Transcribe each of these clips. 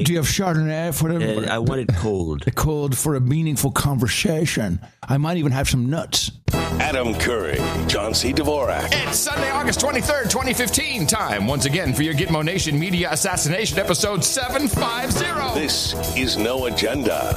Do you have Chardonnay for the? I want it cold. Cold for a meaningful conversation. I might even have some nuts. Adam Curry, John C. Dvorak. It's Sunday, August 23rd, 2015. Time once again for your Gitmo Nation Media Assassination episode 750. This is No Agenda.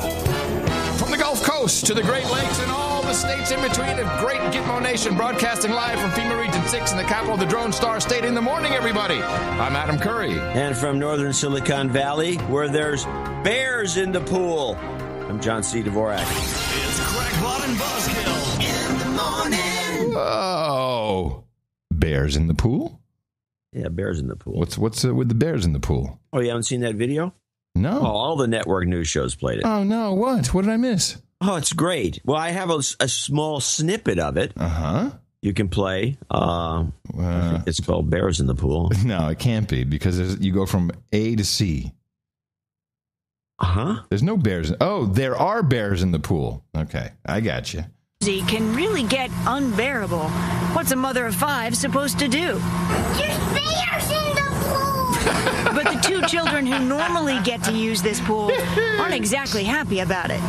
From the Gulf Coast to the Great Lakes and all the states in between, a great Gitmo Nation broadcasting live from FEMA Region 6 in the capital of the Drone Star State. In the morning, everybody. I'm Adam Curry. And from northern Silicon Valley, where there's bears in the pool, I'm John C. Dvorak. It's Crackpot and Buzzkill in the morning. Oh, bears in the pool? Yeah, bears in the pool. What's with the bears in the pool? Oh, you haven't seen that video? No. Oh, all the network news shows played it. Oh, no. What? What did I miss? Oh, it's great. Well, I have a small snippet of it. Uh-huh. You can play. I think it's called Bears in the Pool. No, it can't be because you go from A to C. Uh-huh. There's no bears. Oh, there are bears in the pool. Okay, I got you. Can really get unbearable. What's a mother of five supposed to do? There's bears in the pool! But the two children who normally get to use this pool aren't exactly happy about it.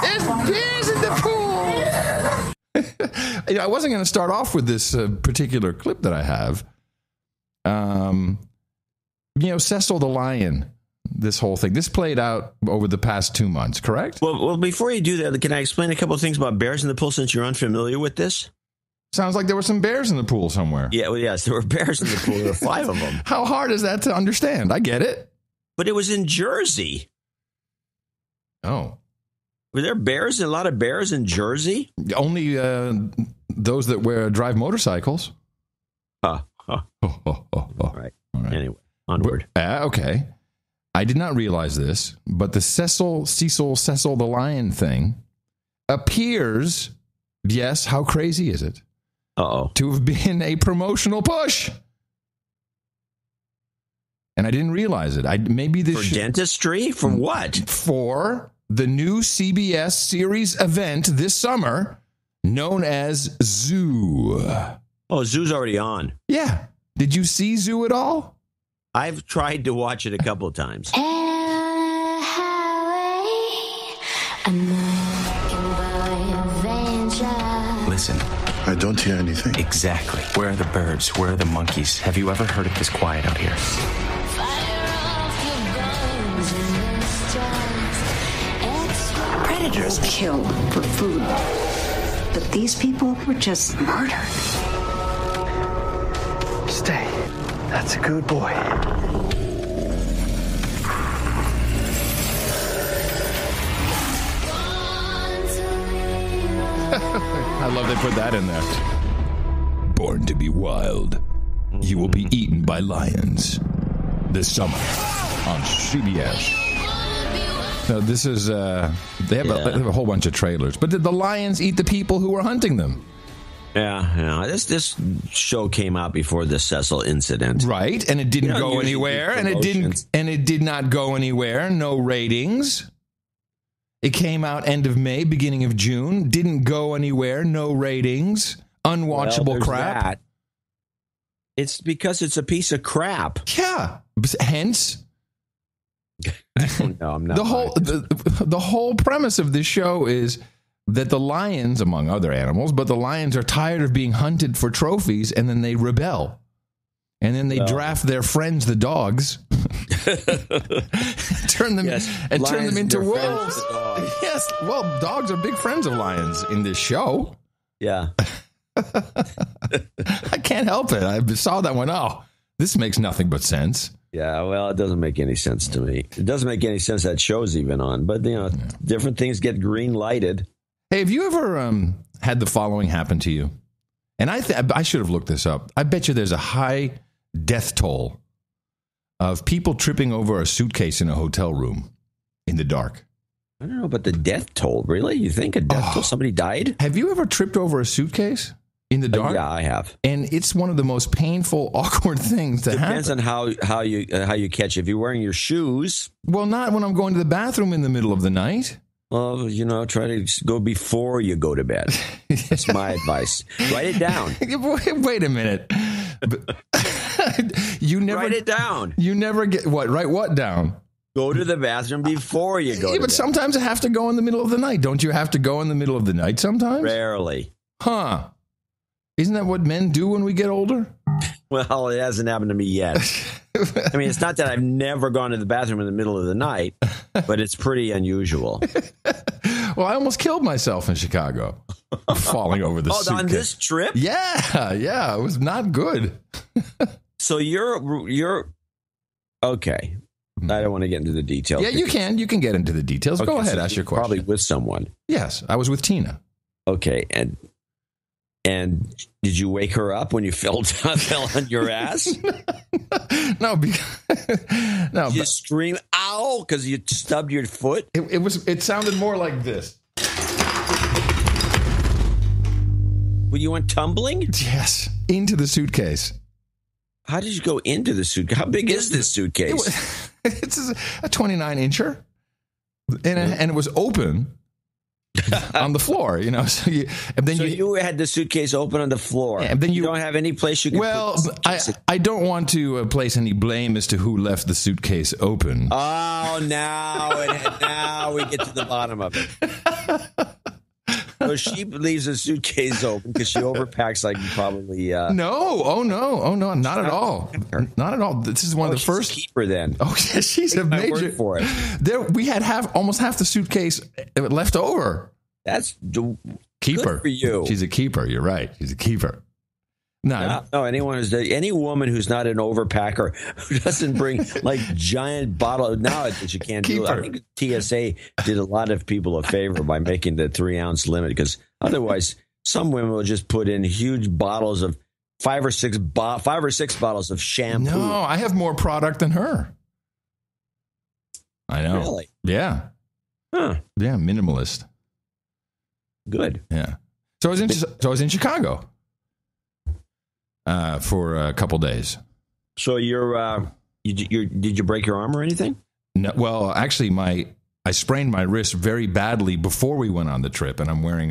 There's bears in the pool! I wasn't going to start off with this particular clip that I have. Cecil the lion, this whole thing. This played out over the past 2 months, correct? Well, before you do that, can I explain a couple of things about bears in the pool since you're unfamiliar with this? Sounds like there were some bears in the pool somewhere. Yeah, well, yes, there were bears in the pool. There were 5 of them. How hard is that to understand? I get it. But it was in Jersey. Oh. Were there bears? A lot of bears in Jersey? Only those that drive motorcycles. All right. Anyway, onward. Okay. I did not realize this, but the Cecil the lion thing appears, yes, how crazy is it? To have been a promotional push. And I didn't realize it. For dentistry? For what? For the new CBS series event this summer known as Zoo. Oh, Zoo's already on. Yeah. Did you see Zoo at all? I've tried to watch it a couple of times. Listen. I don't hear anything. Exactly. Where are the birds? Where are the monkeys? Have you ever heard it this quiet out here? Predators kill for food. But these people were just murdered. Stay. That's a good boy. I love they put that in there. Born to be wild. You will be eaten by lions this summer on CBS. No, this is, they have a whole bunch of trailers. But did the lions eat the people who were hunting them? Yeah. This show came out before the Cecil incident, right? And it didn't go anywhere, and it did not go anywhere. No ratings. It came out end of May, beginning of June. Didn't go anywhere. No ratings. Unwatchable crap. That. It's because it's a piece of crap. Yeah. Hence. No, I'm not. The whole premise of this show is that the lions, among other animals, but the lions are tired of being hunted for trophies, and then they rebel. And then they draft their friends, the dogs, turn them into wolves. Yes, well, dogs are big friends of lions in this show. Yeah. I can't help it. I saw that one. Oh, this makes nothing but sense. Yeah, well, it doesn't make any sense to me. It doesn't make any sense that show's even on. But, different things get green lighted. Hey, have you ever had the following happen to you? And I should have looked this up. I bet you there's a high death toll of people tripping over a suitcase in a hotel room in the dark. I don't know about the death toll. Really? You think a death toll? Somebody died? Have you ever tripped over a suitcase in the dark? Yeah, I have. And it's one of the most painful, awkward things to happen. Depends on how you catch it. If you're wearing your shoes. Well, not when I'm going to the bathroom in the middle of the night. Well, try to go before you go to bed. That's my advice. Write it down. Wait a minute. You never write it down. You never get what? Write what down? Go to the bathroom before you go. Yeah, but sometimes I have to go in the middle of the night. Don't you have to go in the middle of the night sometimes? Rarely. Huh? Isn't that what men do when we get older? Well, it hasn't happened to me yet. I mean, it's not that I've never gone to the bathroom in the middle of the night, but it's pretty unusual. Well, I almost killed myself in Chicago, falling over the suitcase. On this trip? Yeah, it was not good. So you're okay. I don't want to get into the details. Yeah, you can. You can get into the details. Go ahead, ask your question. Probably with someone. Yes, I was with Tina. Okay, and did you wake her up when you fell on your ass? No, Did you scream "ow" because you stubbed your foot? It sounded more like this. When you went tumbling? Yes, into the suitcase. How did you go into the suitcase? How big is this suitcase? It's a 29-incher, and it was open on the floor. You know, so you had the suitcase open on the floor, and then you don't have any place you can. Well, I don't want to place any blame as to who left the suitcase open. Oh, now we get to the bottom of it. So she leaves a suitcase open because she overpacks like probably. No, not at all. Not at all. This is one of the first. She's a keeper then. Oh, yeah, she's a major. Word for it. We had almost half the suitcase left over. That's keeper good for you. She's a keeper. You're right. She's a keeper. No, any woman who's not an overpacker who doesn't bring like giant bottle nowadays you can't do it. I think TSA did a lot of people a favor by making the 3-ounce limit because otherwise some women will just put in huge bottles of 5 or 6 bottles of shampoo. No, I have more product than her. I know. Really? Yeah. Huh. Yeah, minimalist. Good. Yeah. So I was in Chicago. For a couple days. So did you break your arm or anything? No, well, actually, I sprained my wrist very badly before we went on the trip, and I'm wearing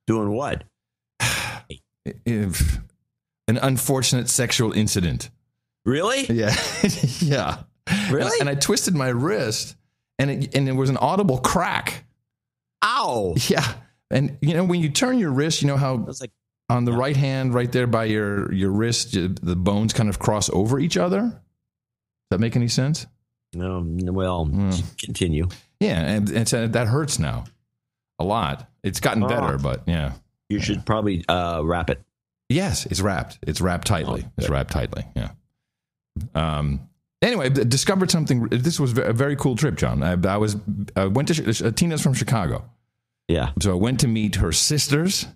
doing what? An unfortunate sexual incident. Really? Yeah, yeah. Really? And I twisted my wrist, and it was an audible crack. Ow! Yeah, and you know when you turn your wrist, you know how it's like. On the right hand, right there by your wrist, the bones kind of cross over each other. Does that make any sense? No. Well, continue. Yeah, and that hurts now a lot. It's gotten better, but yeah. You should probably wrap it. Yes, it's wrapped. It's wrapped tightly. It's wrapped tightly. Yeah. Anyway, discovered something. This was a very cool trip, John. I went to Tina's from Chicago. Yeah. So I went to meet her sisters.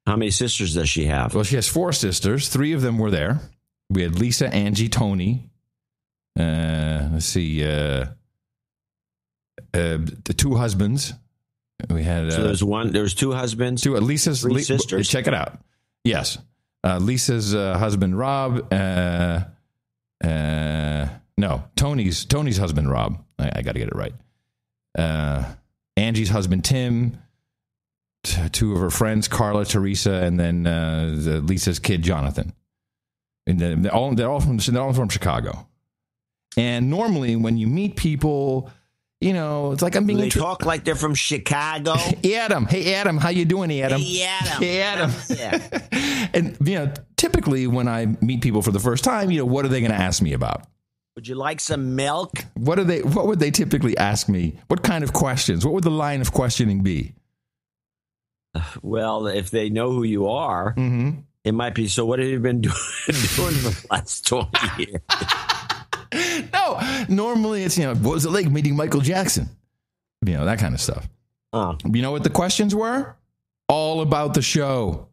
How many sisters does she have? Well, she has 4 sisters. 3 of them were there. We had Lisa, Angie, Tony. Let's see. The 2 husbands. We had. So there's 2 husbands. 2 Lisa's 3 sisters. Check it out. Yes, Lisa's husband Rob. No, Tony's husband Rob. I got to get it right. Angie's husband Tim. 2 of her friends, Carla, Teresa, and then Lisa's kid, Jonathan. And they're all from Chicago. And normally, when you meet people, you know, it's like I'm being. They talk like they're from Chicago. Adam, hey Adam, how you doing, Adam? Hey Adam. Yeah. And you know, typically when I meet people for the first time, you know, what are they going to ask me about? Would you like some milk? What would they typically ask me? What kind of questions? What would the line of questioning be? Well, if they know who you are, it might be, so what have you been doing for the last 20 years? No, normally it's, you know, what was it like meeting Michael Jackson? You know, that kind of stuff. You know what the questions were? All about the show.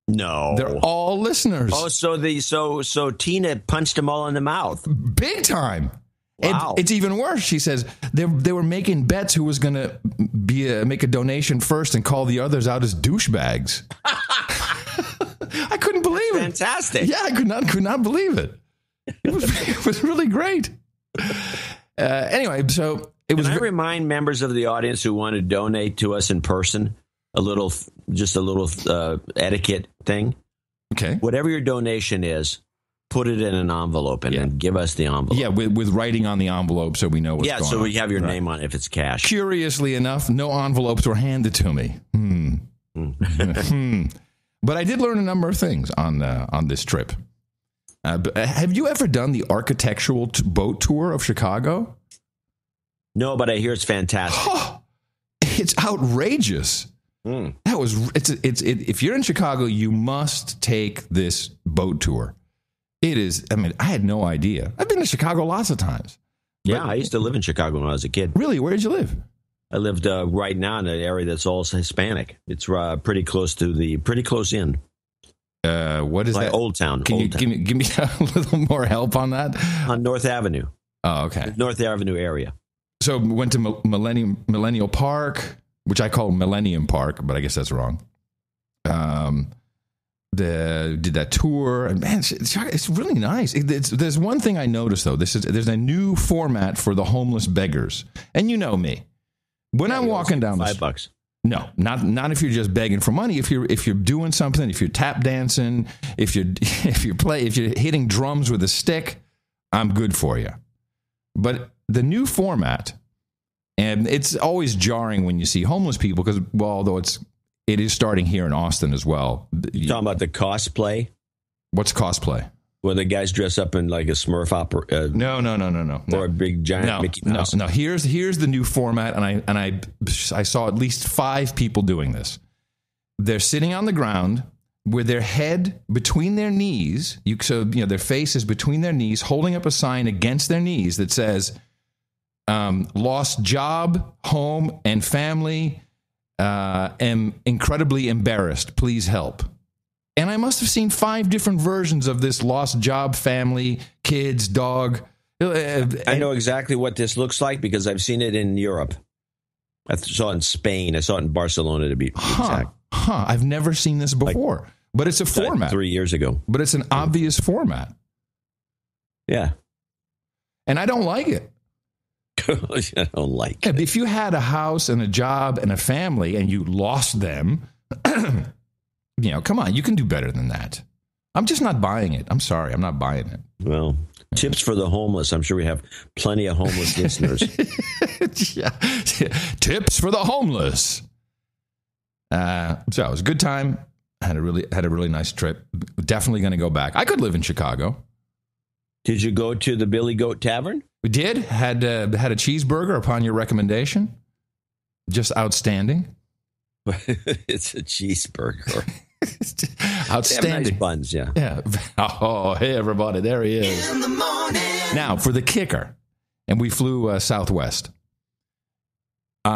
No. They're all listeners. Oh, so Tina punched them all in the mouth. Big time. Wow. It's even worse. She says they were making bets who was going to make a donation first and call the others out as douchebags. I couldn't believe it. Fantastic. Yeah, I could not believe it. It was really great. Anyway, so it was. Can I remind members of the audience who want to donate to us in person a little etiquette thing? Okay. Whatever your donation is, put it in an envelope and then give us the envelope. Yeah, with writing on the envelope so we know what's going on. Yeah, so we have your name on it if it's cash. Curiously enough, no envelopes were handed to me. But I did learn a number of things on this trip. Have you ever done the architectural boat tour of Chicago? No, but I hear it's fantastic. It's outrageous. If you're in Chicago, you must take this boat tour. It is. I mean, I had no idea. I've been to Chicago lots of times. Yeah, I used to live in Chicago when I was a kid. Really? Where did you live? I lived right now in an area that's all Hispanic. It's pretty close in. What is that? Old Town. Can you give me a little more help on that? On North Avenue. Oh, okay. The North Avenue area. So we went to Millennial Park, which I call Millennium Park, but I guess that's wrong. Did that tour, and man, it's really nice. There's one thing I noticed though. There's a new format for the homeless beggars, and you know me. When I'm walking down the $5. No, not if you're just begging for money. If you're doing something, if you're tap dancing, if you're hitting drums with a stick, I'm good for you. But the new format, and it's always jarring when you see homeless people because, well, although it is starting here in Austin as well. You talking about the cosplay? What's cosplay? Where the guys dress up in like a Smurf opera? No. Or a big giant Mickey Mouse? No. Here's the new format, and I saw at least 5 people doing this. They're sitting on the ground with their head between their knees. Their face is between their knees, holding up a sign against their knees that says, "Lost job, home, and family. Am incredibly embarrassed. Please help." And I must have seen 5 different versions of this lost job, family, kids, dog. I know exactly what this looks like because I've seen it in Europe. I saw it in Spain. I saw it in Barcelona to be exact. I've never seen this before. But it's a format. 3 years ago. But it's an obvious format. Yeah. And I don't like it. I don't like it. If you had a house and a job and a family and you lost them, come on, you can do better than that. I'm just not buying it. I'm sorry, I'm not buying it. Well, tips for the homeless. I'm sure we have plenty of homeless listeners. Yeah. Tips for the homeless. So it was a good time. Had a really nice trip. Definitely going to go back. I could live in Chicago. Did you go to the Billy Goat Tavern? We did. Had a cheeseburger upon your recommendation. Just outstanding. It's a cheeseburger. Outstanding. Nice buns, yeah. Yeah. Oh, hey, everybody. There he is. In the morning. Now, for the kicker. And we flew Southwest. Which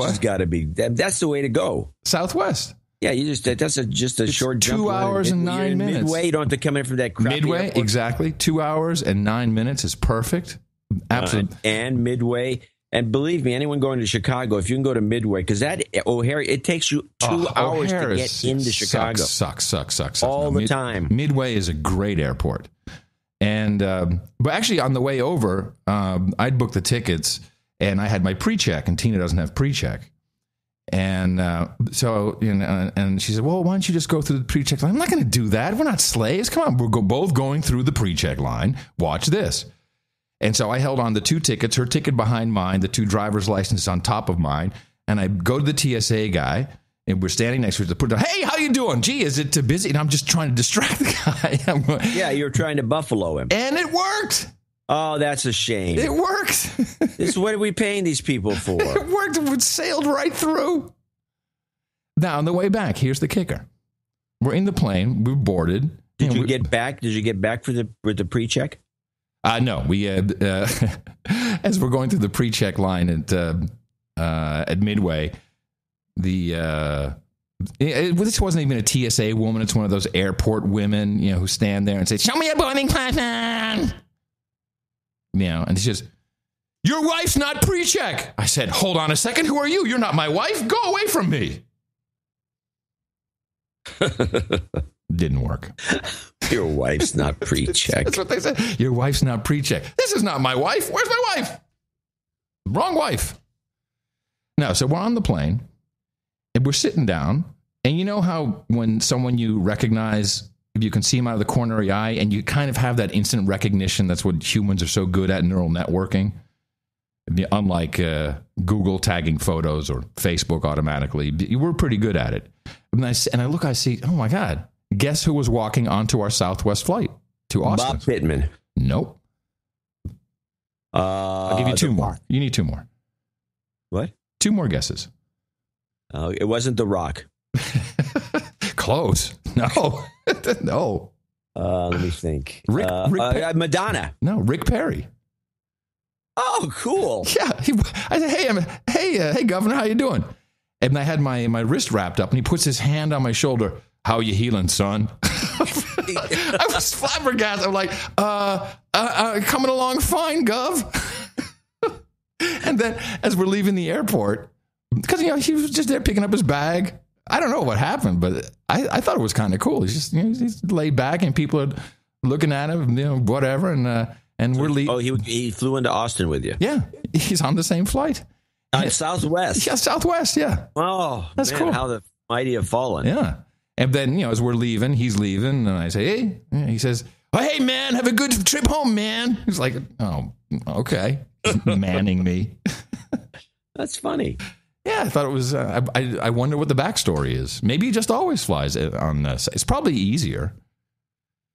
has got to be, that's the way to go. Southwest. Yeah, that's just a short jump. 2 hours and 9 minutes. Midway, you don't have to come in from that crappy Midway, airport. exactly. 2 hours and 9 minutes is perfect. Absolutely. And Midway. And believe me, anyone going to Chicago, if you can go to Midway, because that O'Hare, it takes you 2 hours to get into Chicago. Sucks. All the time. Midway is a great airport. And, but actually on the way over, I'd booked the tickets and I had my pre-check and Tina doesn't have pre-check. And and she said, well, why don't you just go through the pre-check line? I'm not going to do that. We're not slaves. Come on. We're both going through the pre-check line. Watch this. And so I held on the 2 tickets, her ticket behind mine, the 2 driver's licenses on top of mine. And I go to the TSA guy and we're standing next to each other. Hey, how you doing? Gee, is it too busy? And I'm just trying to distract the guy. Yeah, you're trying to buffalo him. And it worked. Oh, that's a shame. It worked. What are we paying these people for? It worked. It sailed right through. Now, on the way back, here's the kicker. We're in the plane. We're boarded. Did you get back? Did you get back with the pre-check? No. We had, as we're going through the pre-check line at Midway, this wasn't even a TSA woman. It's one of those airport women, who stand there and say, "Show me a boarding pass." And she says, "Your wife's not pre-check." I said, "Hold on a second. Who are you? You're not my wife. Go away from me." Didn't work. Your wife's not pre-check. That's what they said. Your wife's not pre-check. This is not my wife. Where's my wife? Wrong wife. No, so we're on the plane and we're sitting down. And you know how when someone you recognize if you can see them out of the corner of your eye, and you kind of have that instant recognition. That's what humans are so good at, neural networking. Unlike Google tagging photos or Facebook automatically, we're pretty good at it. And I look, I see, oh my God, guess who was walking onto our Southwest flight to Austin? Bob Pittman. Nope. I'll give you two more. You need two more. What? Two more guesses. It wasn't The Rock. Close. No. No. Let me think. Madonna. No, Rick Perry. Oh, cool. Yeah. I said, hey, Governor, how you doing? And I had my wrist wrapped up, and he puts his hand on my shoulder. How you healing, son? I was flabbergasted. I'm like, coming along fine, Gov. And then as we're leaving the airport, because, he was just there picking up his bag. I don't know what happened, but I thought it was kind of cool. He's just, he's laid back, and people are looking at him, whatever, and we're leaving. Oh, he flew into Austin with you? Yeah, he's on the same flight. Southwest? Yeah, Southwest, yeah. Oh, that's cool. How the mighty have fallen. Yeah. And then, as we're leaving, he's leaving, and I say, hey. He says, oh, hey, man, have a good trip home, man. He's like, oh, okay. Manning me. That's funny. Yeah, I thought it was, I wonder what the backstory is. Maybe he just always flies on this. It's probably easier.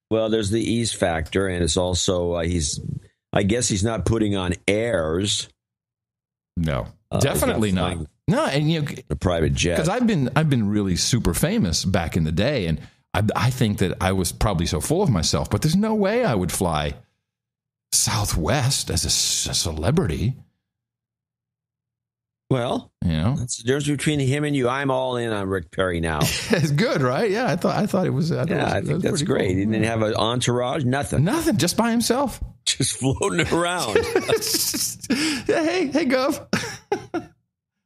Well, there's the ease factor, and it's also, I guess he's not putting on airs. No, definitely not. No, and a private jet. Because I've been really super famous back in the day, and I think that I was probably so full of myself. But there's no way I would fly Southwest as a celebrity. Well, that's the difference between him and you. I'm all in on Rick Perry now. It's good, right? Yeah, I thought it was. I think that's great. Cool. He didn't have an entourage, nothing, just by himself, just floating around. Yeah, hey, Gov.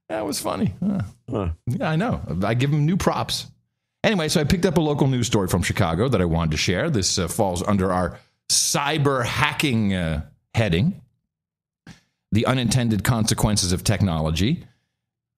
That was funny. Yeah, I know. I give him new props. Anyway, so I picked up a local news story from Chicago that I wanted to share. This falls under our cyber hacking heading. The unintended consequences of technology.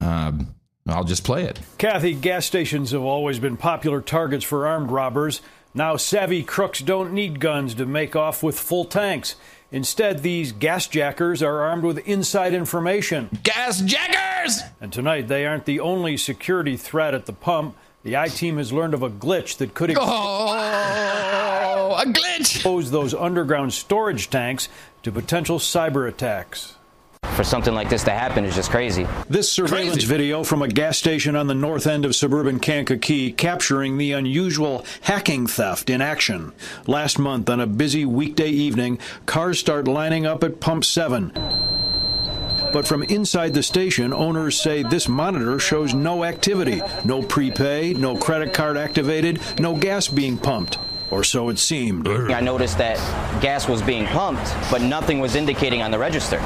I'll just play it. Kathy, gas stations have always been popular targets for armed robbers. Now savvy crooks don't need guns to make off with full tanks. Instead, these gas jackers are armed with inside information. Gas jackers! And tonight, they aren't the only security threat at the pump. The I-team has learned of a glitch that could a glitch! Expose those underground storage tanks to potential cyber attacks. For something like this to happen is just crazy. This surveillance video from a gas station on the north end of suburban Kankakee capturing the unusual hacking theft in action. Last month, on a busy weekday evening, cars start lining up at Pump 7. But from inside the station, owners say this monitor shows no activity, no prepay, no credit card activated, no gas being pumped. Or so it seemed. I noticed that gas was being pumped, but nothing was indicating on the register.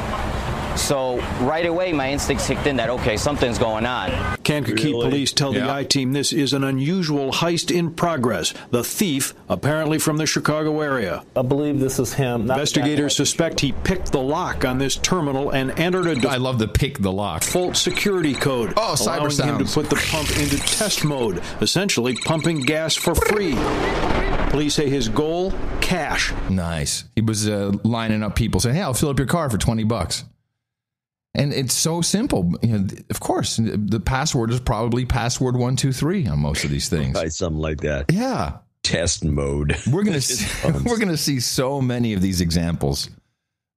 So right away, my instincts kicked in that, okay, something's going on. Kankakee police tell the I-team this is an unusual heist in progress. The thief, apparently from the Chicago area. I believe this is him. Investigators suspect he picked the lock on this terminal and entered a I love the pick the lock. Default security code, allowing him to put the pump into test mode, essentially pumping gas for free. Police say his goal, cash. Nice. He was lining up people saying, hey, I'll fill up your car for $20. And it's so simple. Of course, the password is probably password 123 on most of these things. Something like that. Yeah. Test mode. We're gonna see so many of these examples.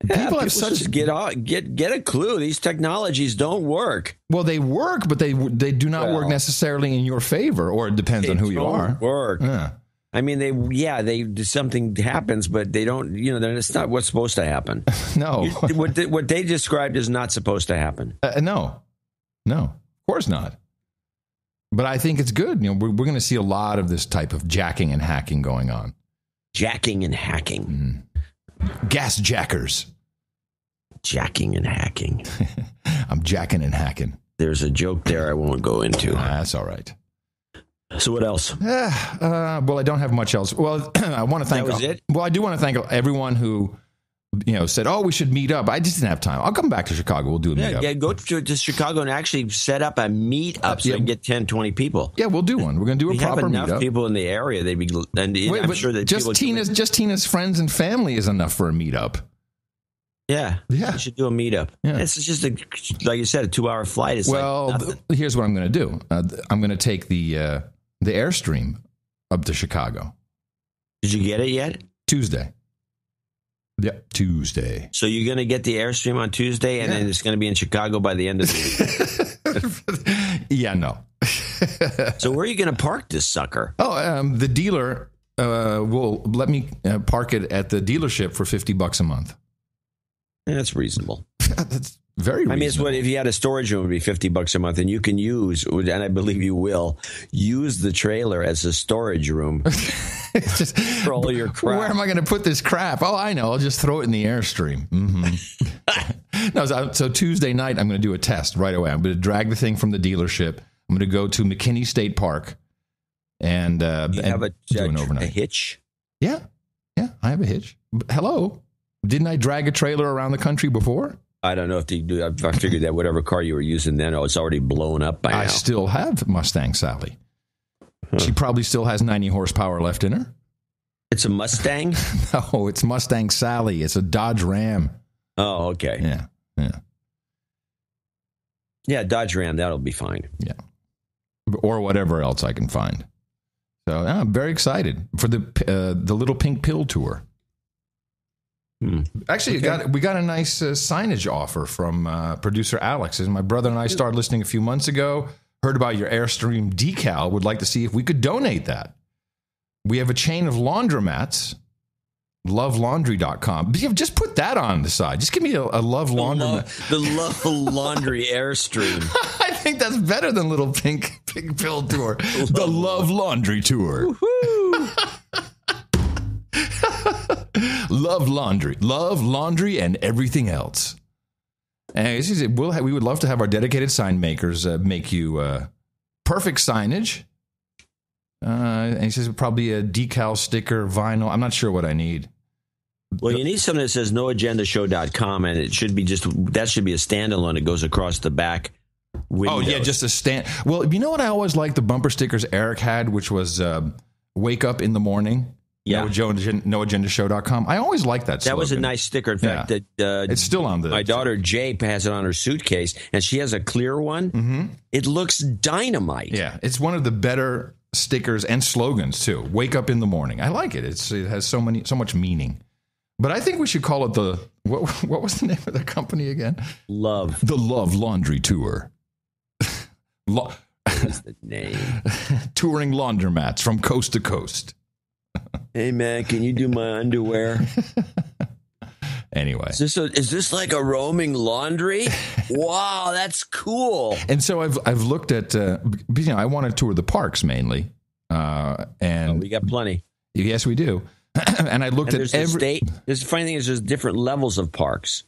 People have such get a clue. These technologies don't work. Well, they work, but they do not work necessarily in your favor, or it depends on who you are. Work. Yeah. I mean, something happens, but they don't, it's not what's supposed to happen. No. What they described is not supposed to happen. No, of course not. But I think it's good. We're going to see a lot of this type of jacking and hacking going on. Jacking and hacking. Gas jackers. Jacking and hacking. I'm jacking and hacking. There's a joke there I won't go into. That's all right. So what else? Well, I don't have much else. Well, I want to thank. That was it? Well, I do want to thank everyone who said, "Oh, we should meet up." I just didn't have time. I'll come back to Chicago. We'll do a meetup. Yeah, go to Chicago and actually set up a meetup so you can get 10, 20 people. Yeah, we'll do one. We're going to do a proper have enough meetup. People in the area, they'd be. And I'm sure that just Tina's friends and family is enough for a meetup. Yeah. You should do a meetup. Yeah. It's just like you said, a 2-hour flight. It's here's what I'm going to do. I'm going to take the Airstream up to Chicago. Did you get it yet? Tuesday. Yeah, Tuesday. So you're going to get the Airstream on Tuesday, and then it's going to be in Chicago by the end of the week. Yeah, no. So where are you going to park this sucker? Oh, the dealer will let me park it at the dealership for $50 a month. That's reasonable. That's very reasonable. I mean, it's what if you had a storage room, it would be $50 a month, and you can use, and I believe you will, use the trailer as a storage room for all your crap. Where am I going to put this crap? Oh, I know. I'll just throw it in the Airstream. Mm-hmm. No, so Tuesday night, I'm going to do a test right away. I'm going to drag the thing from the dealership. I'm going to go to McKinney State Park and have do an overnight. A hitch? Yeah, I have a hitch. Hello. Didn't I drag a trailer around the country before? I don't know if they do. I figured that whatever car you were using then, it's already blown up by now. I still have Mustang Sally. She probably still has 90 horsepower left in her. It's a Mustang? No, it's Mustang Sally. It's a Dodge Ram. Oh, okay. Yeah. Yeah, Dodge Ram, that'll be fine. Yeah. Or whatever else I can find. So I'm very excited for the Little Pink Pill tour. Actually, we got a nice signage offer from producer Alex. My brother and I started listening a few months ago, heard about your Airstream decal, would like to see if we could donate that. We have a chain of laundromats, lovelaundry.com. Just put that on the side. Just give me a Love Laundromat. The Love Laundry Airstream. I think that's better than Little Pink Pill Tour. The Love Laundry Tour. Love laundry, and everything else. And we would love to have our dedicated sign makers make you perfect signage. And he says probably a decal, sticker, vinyl. I'm not sure what I need. Well, you need something that says noagendashow.com, and it should be that should be a standalone. It goes across the back windows. Oh, yeah, just a stand. Well, you know what I always liked? The bumper stickers Eric had, which was wake up in the morning. Yeah, noagendashow.com. I always liked that slogan. That was a nice sticker. In fact, it's still on my daughter Jay has it on her suitcase, and she has a clear one. Mm-hmm. It looks dynamite. Yeah, it's one of the better stickers and slogans too. Wake up in the morning. I like it. It has so much meaning. But I think we should call it what was the name of the company again? The Love Laundry Tour. What is the name? Touring laundromats from coast to coast. Hey man, can you do my underwear? Anyway, is this like a roaming laundry? Wow, that's cool. And so I've looked at I want to tour the parks mainly, and we got plenty. Yes, we do. And I looked at every state. There's the funny thing is there's different levels of parks.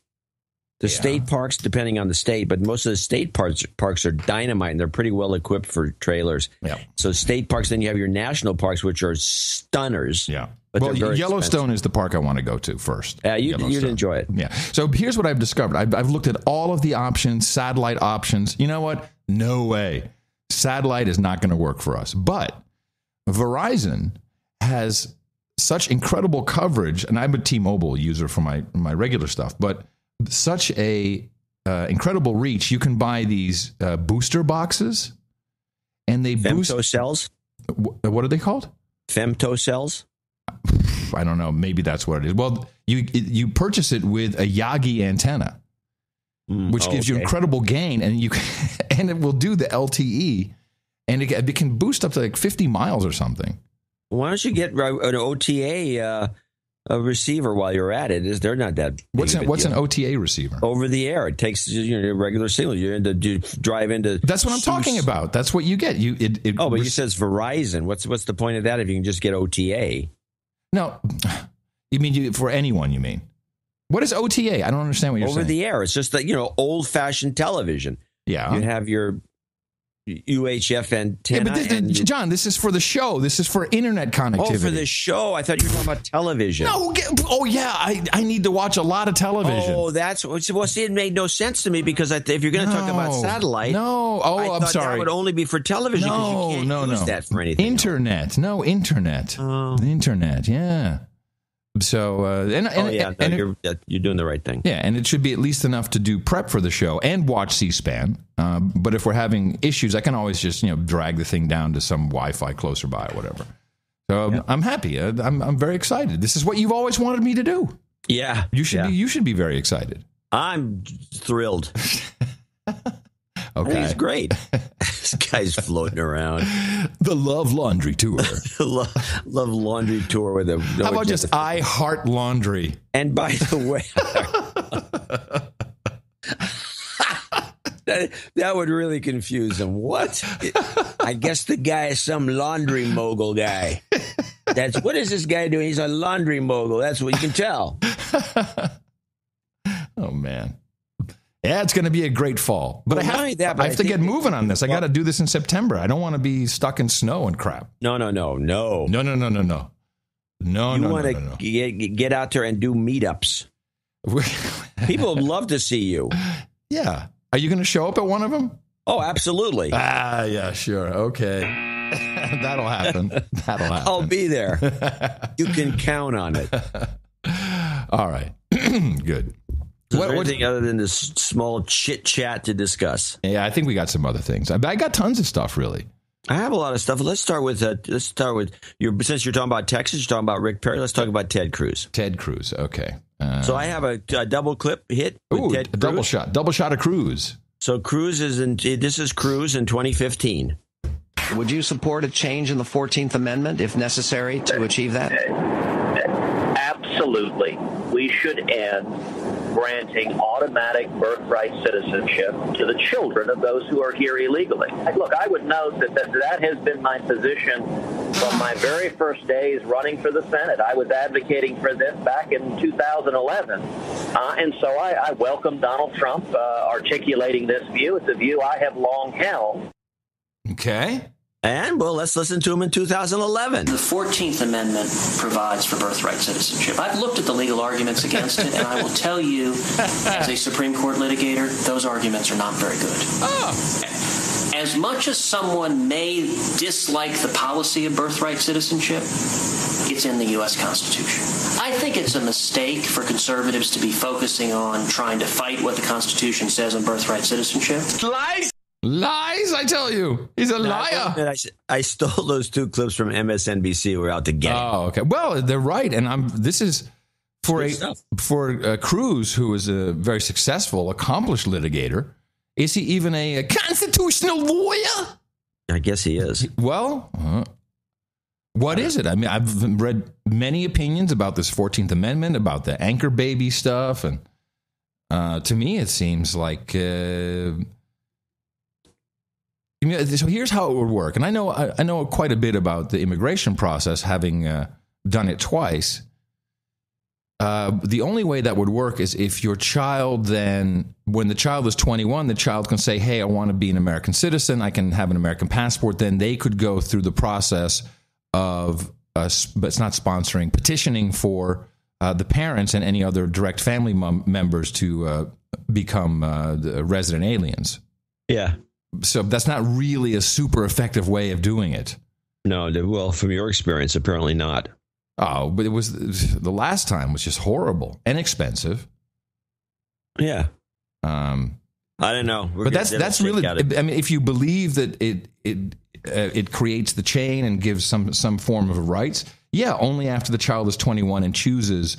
The state parks, depending on the state, but most of the state parks are dynamite, and they're pretty well equipped for trailers. Yeah. So state parks, then you have your national parks, which are stunners. Yeah. But well, Yellowstone is the park I want to go to first. You'd enjoy it. Yeah. So here's what I've discovered. I've looked at all of the options, satellite options. You know what? No way. Satellite is not going to work for us. But Verizon has such incredible coverage, and I'm a T-Mobile user for my regular stuff, but such a incredible reach. You can buy these booster boxes, and they Femto cells. What are they called? Femto cells. I don't know. Maybe that's what it is. Well, you purchase it with a Yagi antenna, which gives you incredible gain, and and it will do the LTE, and it can boost up to like 50 miles or something. Why don't you get an OTA? A receiver while you're at it. They're not that. What's an OTA receiver? Over the air. It takes a regular signal. You drive into. That's what I'm talking about. That's what you get. But you says Verizon. What's the point of that if you can just get OTA? No, you mean for anyone? You mean what is OTA? I don't understand what you're saying. Over the air. It's just old fashioned television. Yeah. You have your UHF antenna. Yeah, but John, this is for the show. This is for internet connectivity. Oh, for the show. I thought you were talking about television. No. Oh, yeah. I need to watch a lot of television. Oh, that's well. See, it made no sense to me because if you're going to talk about satellite, I'm sorry. That would only be for television because you can't use that for anything. Internet. No, internet. Oh. The internet. Yeah. So, you're doing the right thing. Yeah, and it should be at least enough to do prep for the show and watch C-SPAN. But if we're having issues, I can always just drag the thing down to some Wi-Fi closer by or whatever. So I'm happy. I'm very excited. This is what you've always wanted me to do. Yeah, you should be very excited. I'm thrilled. Okay, he's great. This guy's floating around. The Love Laundry Tour. Love Laundry Tour with a. How about just I Heart Laundry? And by the way, that would really confuse him. What? I guess the guy is some laundry mogul guy. What is this guy doing? He's a laundry mogul. That's what you can tell. Oh man. Yeah, it's going to be a great fall. But I have to get moving on this. I got to do this in September. I don't want to be stuck in snow and crap. No. You want to get out there and do meetups. People would love to see you. Yeah. Are you going to show up at one of them? Oh, absolutely. Yeah, sure. Okay. That'll happen. I'll be there. You can count on it. All right. Good. Anything other than this small chit chat to discuss? Yeah, I think we got some other things. I got tons of stuff, really. I have a lot of stuff. Let's start with since you're talking about Texas, you're talking about Rick Perry. Let's talk about Ted Cruz. Ted Cruz, okay. So I have a double clip hit with Ted Cruz. Double shot of Cruz. So Cruz this is Cruz in 2015. Would you support a change in the 14th Amendment if necessary to achieve that? Absolutely. We should end granting automatic birthright citizenship to the children of those who are here illegally. Look, I would note that has been my position from my very first days running for the Senate. I was advocating for this back in 2011. And so I welcome Donald Trump articulating this view. It's a view I have long held. Okay. And, well, let's listen to him in 2011. The 14th Amendment provides for birthright citizenship. I've looked at the legal arguments against it, and I will tell you, as a Supreme Court litigator, those arguments are not very good. Oh. As much as someone may dislike the policy of birthright citizenship, it's in the U.S. Constitution. I think it's a mistake for conservatives to be focusing on trying to fight what the Constitution says on birthright citizenship. Lies, I tell you. He's a liar. I stole those two clips from MSNBC. We're out to get him. Oh, okay. Well, they're right. And this is for Cruz, who is a very successful, accomplished litigator. Is he even a constitutional lawyer? I guess he is. Well, what is it? I mean, I've read many opinions about this 14th Amendment, about the anchor baby stuff. And to me, it seems like... So here's how it would work, and I know quite a bit about the immigration process, having done it twice. The only way that would work is if your child then, when the child is 21, the child can say, hey, I want to be an American citizen, I can have an American passport, then they could go through the process of, but it's not sponsoring, petitioning for the parents and any other direct family members to become the resident aliens. Yeah. So that's not really a super effective way of doing it. No, well, from your experience, apparently not. Oh, but the last time was just horrible and expensive. Yeah. I don't know. But that's really. I mean, if you believe that it creates the chain and gives some form of rights, yeah, only after the child is 21 and chooses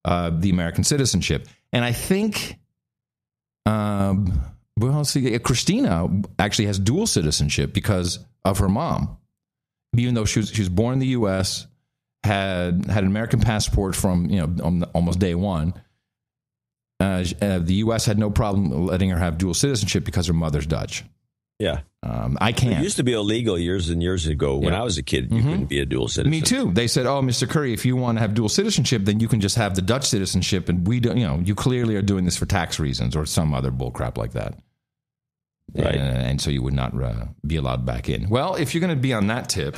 the American citizenship. And I think. Well, see, Christina actually has dual citizenship because of her mom. Even though she was born in the U.S., had an American passport from almost day one, the U.S. had no problem letting her have dual citizenship because her mother's Dutch. Yeah. I can't. It used to be illegal years and years ago. When I was a kid, you couldn't be a dual citizen. Me too. They said, oh, Mr. Curry, if you want to have dual citizenship, then you can just have the Dutch citizenship, and we don't, you clearly are doing this for tax reasons or some other bullcrap like that. Right. And so you would not be allowed back in. Well, if you're going to be on that tip,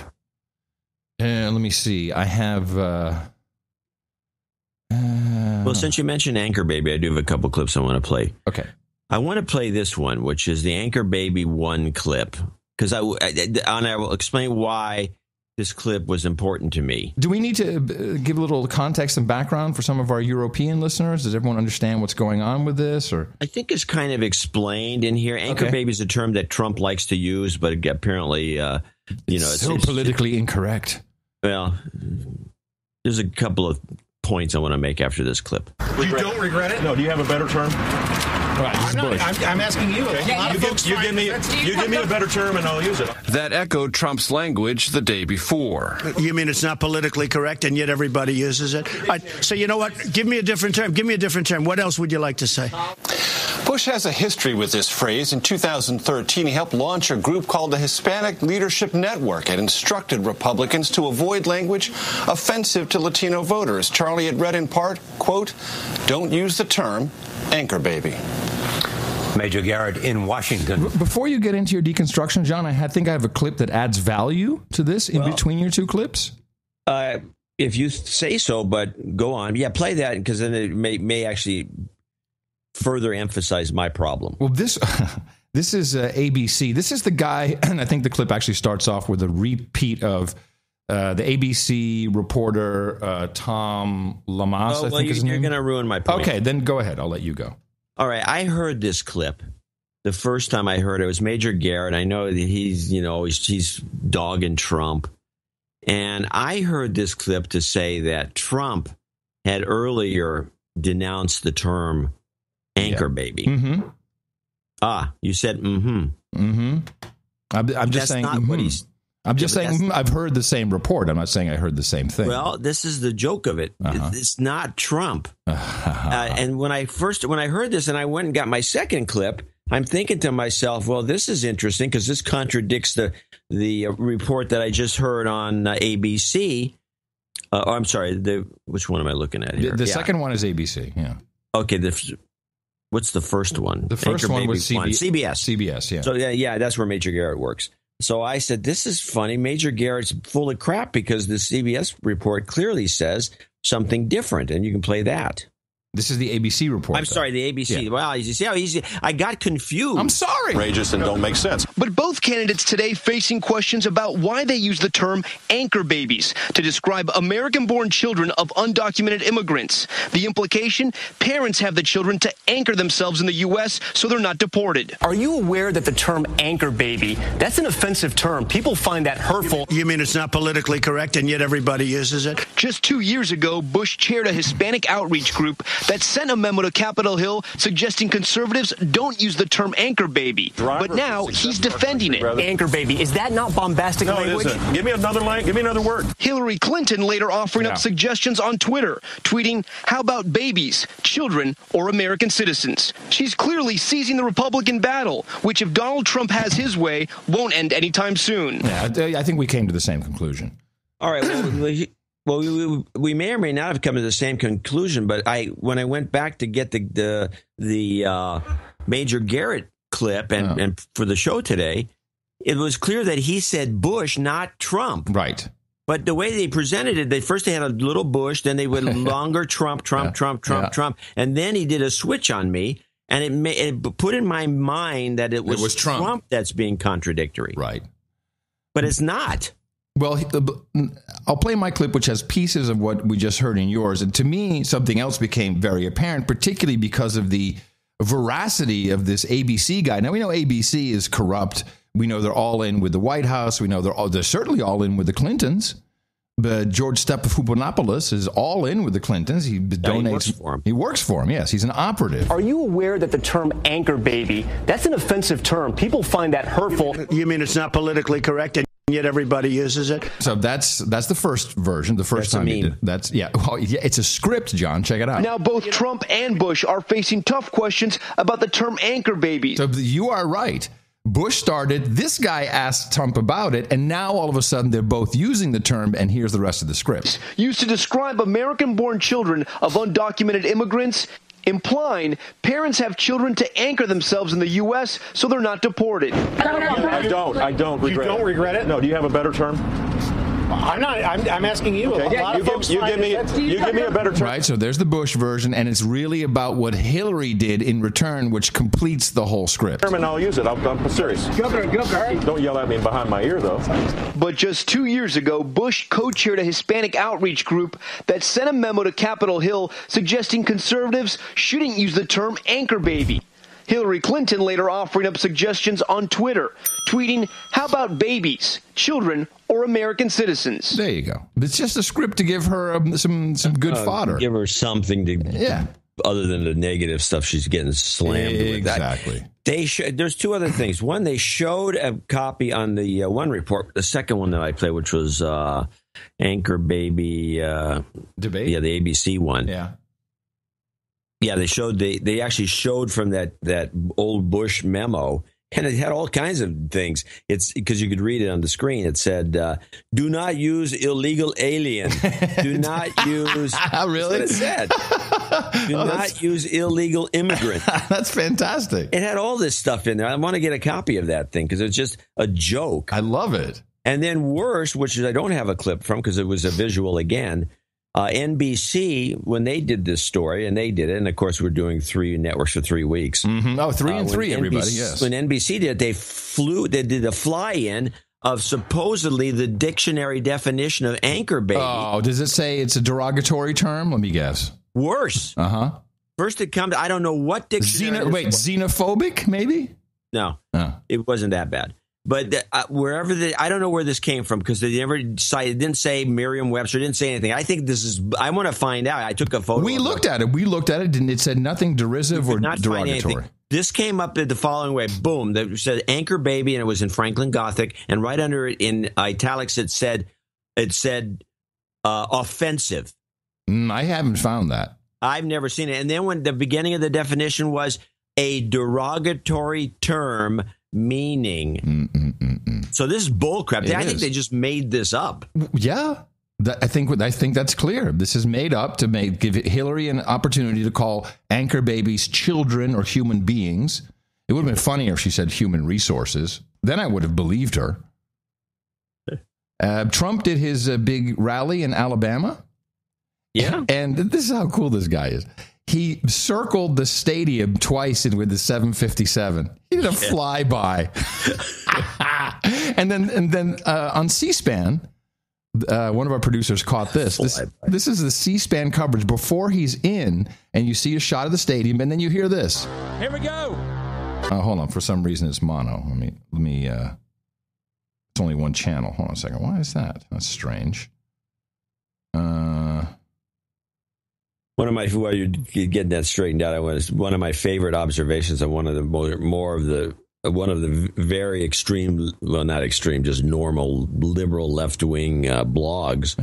let me see. I have... well, since you mentioned Anchor Baby, I do have a couple clips I want to play. Okay. I want to play this one, which is the Anchor Baby 1 clip, because I will explain why this clip was important to me. Do we need to give a little context and background for some of our European listeners? Does everyone understand what's going on with this? Or I think it's kind of explained in here. Anchor Baby is a term that Trump likes to use, but apparently, it's so politically incorrect. Well, there's a couple of points I want to make after this clip. You don't regret it? No. Do you have a better term? I'm asking you. You give me a better term and I'll use it. That echoed Trump's language the day before. You mean it's not politically correct and yet everybody uses it? So you know what? Give me a different term. Give me a different term. What else would you like to say? Bush has a history with this phrase. In 2013, he helped launch a group called the Hispanic Leadership Network and instructed Republicans to avoid language offensive to Latino voters. Charlie had read in part, quote, "Don't use the term anchor baby." Major Garrett in Washington. Before you get into your deconstruction, John, I think I have a clip that adds value to this in between your two clips. If you say so, but go on. Yeah, play that, because then it may actually further emphasize my problem. Well, this is ABC. This is the guy, and I think the clip actually starts off with a repeat of the ABC reporter Tom Lamas. You're going to ruin my point. Okay, then go ahead. I'll let you go. All right, I heard this clip. The first time I heard it was Major Garrett. I know that he's dogging Trump. And I heard this clip to say that Trump had earlier denounced the term anchor baby. Mm-hmm. You said mm-hmm. Mm-hmm. I'm just saying not what he's... I'm just saying I've heard the same report. I'm not saying I heard the same thing. Well, this is the joke of it. It's not Trump. And when I heard this and I went and got my second clip, I'm thinking to myself, well, this is interesting because this contradicts the report that I just heard on ABC. I'm sorry. Which one am I looking at here? The second one is ABC. Yeah. Okay. What's the first one? The first one was CBS. CBS. Yeah. So yeah, that's where Major Garrett works. So I said, this is funny. Major Garrett's full of crap because the CBS report clearly says something different, and you can play that. This is the ABC report. I'm sorry, the ABC. Yeah. Well, you see how easy I got confused. I'm sorry. Outrageous and don't make sense. But both candidates today facing questions about why they use the term anchor babies to describe American-born children of undocumented immigrants. The implication, parents have the children to anchor themselves in the U.S. so they're not deported. Are you aware that the term anchor baby, that's an offensive term? People find that hurtful. You mean it's not politically correct and yet everybody uses it? Just 2 years ago, Bush chaired a Hispanic outreach group that sent a memo to Capitol Hill suggesting conservatives don't use the term anchor baby. But now he's defending it. Anchor baby, is that not bombastic language? It isn't. Give me another word. Hillary Clinton later offering up suggestions on Twitter, tweeting, "How about babies, children, or American citizens?" She's clearly seizing the Republican battle, which if Donald Trump has his way, won't end anytime soon. Yeah, I think we came to the same conclusion. All right, well, we may or may not have come to the same conclusion, but when I went back to get the Major Garrett clip and for the show today, it was clear that he said Bush, not Trump. Right. But the way they presented it, they had a little Bush, then they went longer Trump, Trump, and then he did a switch on me, and it put in my mind that it was Trump that's being contradictory. Right. But it's not. Well, I'll play my clip, which has pieces of what we just heard in yours. And to me, something else became very apparent, particularly because of the veracity of this ABC guy. Now, we know ABC is corrupt. We know they're all in with the White House. We know they're certainly all in with the Clintons. But George Stephanopoulos is all in with the Clintons. He donates. He works for him. He works for him, yes. He's an operative. Are you aware that the term anchor baby, that's an offensive term? People find that hurtful. You mean it's not politically correct and yet everybody uses it? So that's the first version. The first time he did. It's a script, John. Check it out. Now both Trump and Bush are facing tough questions about the term anchor baby. So you are right. Bush started, this guy asked Trump about it, and now all of a sudden they're both using the term, and here's the rest of the script. Used to describe American-born children of undocumented immigrants, implying parents have children to anchor themselves in the U.S. so they're not deported. I don't regret it. You don't regret it? No, do you have a better term? I'm asking you. Okay. A lot of folks you give me a better term. Right, so there's the Bush version, and it's really about what Hillary did in return, which completes the whole script. And I'll use it. I'm serious. Governor. Don't yell at me behind my ear, though. But just 2 years ago, Bush co-chaired a Hispanic outreach group that sent a memo to Capitol Hill suggesting conservatives shouldn't use the term anchor baby. Hillary Clinton later offering up suggestions on Twitter, tweeting, "How about babies, children, or American citizens?" There you go. It's just a script to give her some good fodder. Give her something to, other than the negative stuff she's getting slammed with. Exactly. There's two other things. One, they showed a copy on the one report. The second one that I played, which was Anchor Baby debate. Yeah, the ABC one. Yeah, they actually showed from that old Bush memo, and it had all kinds of things. It's because you could read it on the screen. It said, "Do not use illegal alien. Do not use." Really? That's what it said. Do not use illegal immigrant. That's fantastic. It had all this stuff in there. I want to get a copy of that thing because it's just a joke. I love it. And then worse, which is I don't have a clip from because it was a visual again. NBC, when they did this story, and they did it, and of course we're doing 3 networks for 3 weeks. Mm-hmm. Oh, 3 and 3, everybody, yes. When NBC did it, they did a fly-in of supposedly the dictionary definition of anchor baby. Oh, does it say it's a derogatory term? Let me guess. Worse. Uh-huh. First it comes, I don't know what dictionary. Xenophobic, maybe? No, it wasn't that bad. But wherever I don't know where this came from because they never cited, didn't say Merriam-Webster, didn't say anything. I think this is, I want to find out. I took a photo. We looked at it, and it said nothing derisive or derogatory. This came up the following way. Boom. It said Anchor Baby, and it was in Franklin Gothic. And right under it in italics, it said offensive. I haven't found that. I've never seen it. And then when the beginning of the definition was a derogatory term meaning. So this is bullcrap. I think they just made this up. Yeah. I think that's clear. This is made up to give Hillary an opportunity to call anchor babies children or human beings. It would have been funnier if she said human resources. Then I would have believed her. Trump did his big rally in Alabama. Yeah. And this is how cool this guy is. He circled the stadium twice with the 757. He did a flyby. and then on C-SPAN, one of our producers caught this. This is the C-SPAN coverage before he's in, and you see a shot of the stadium, and then you hear this. Here we go. Hold on. For some reason, it's mono. Let me. It's only one channel. Hold on a second. Why is that? That's strange. While you're getting that straightened out, one of my favorite observations on one of the very extreme, well, not extreme, just normal liberal left-wing blogs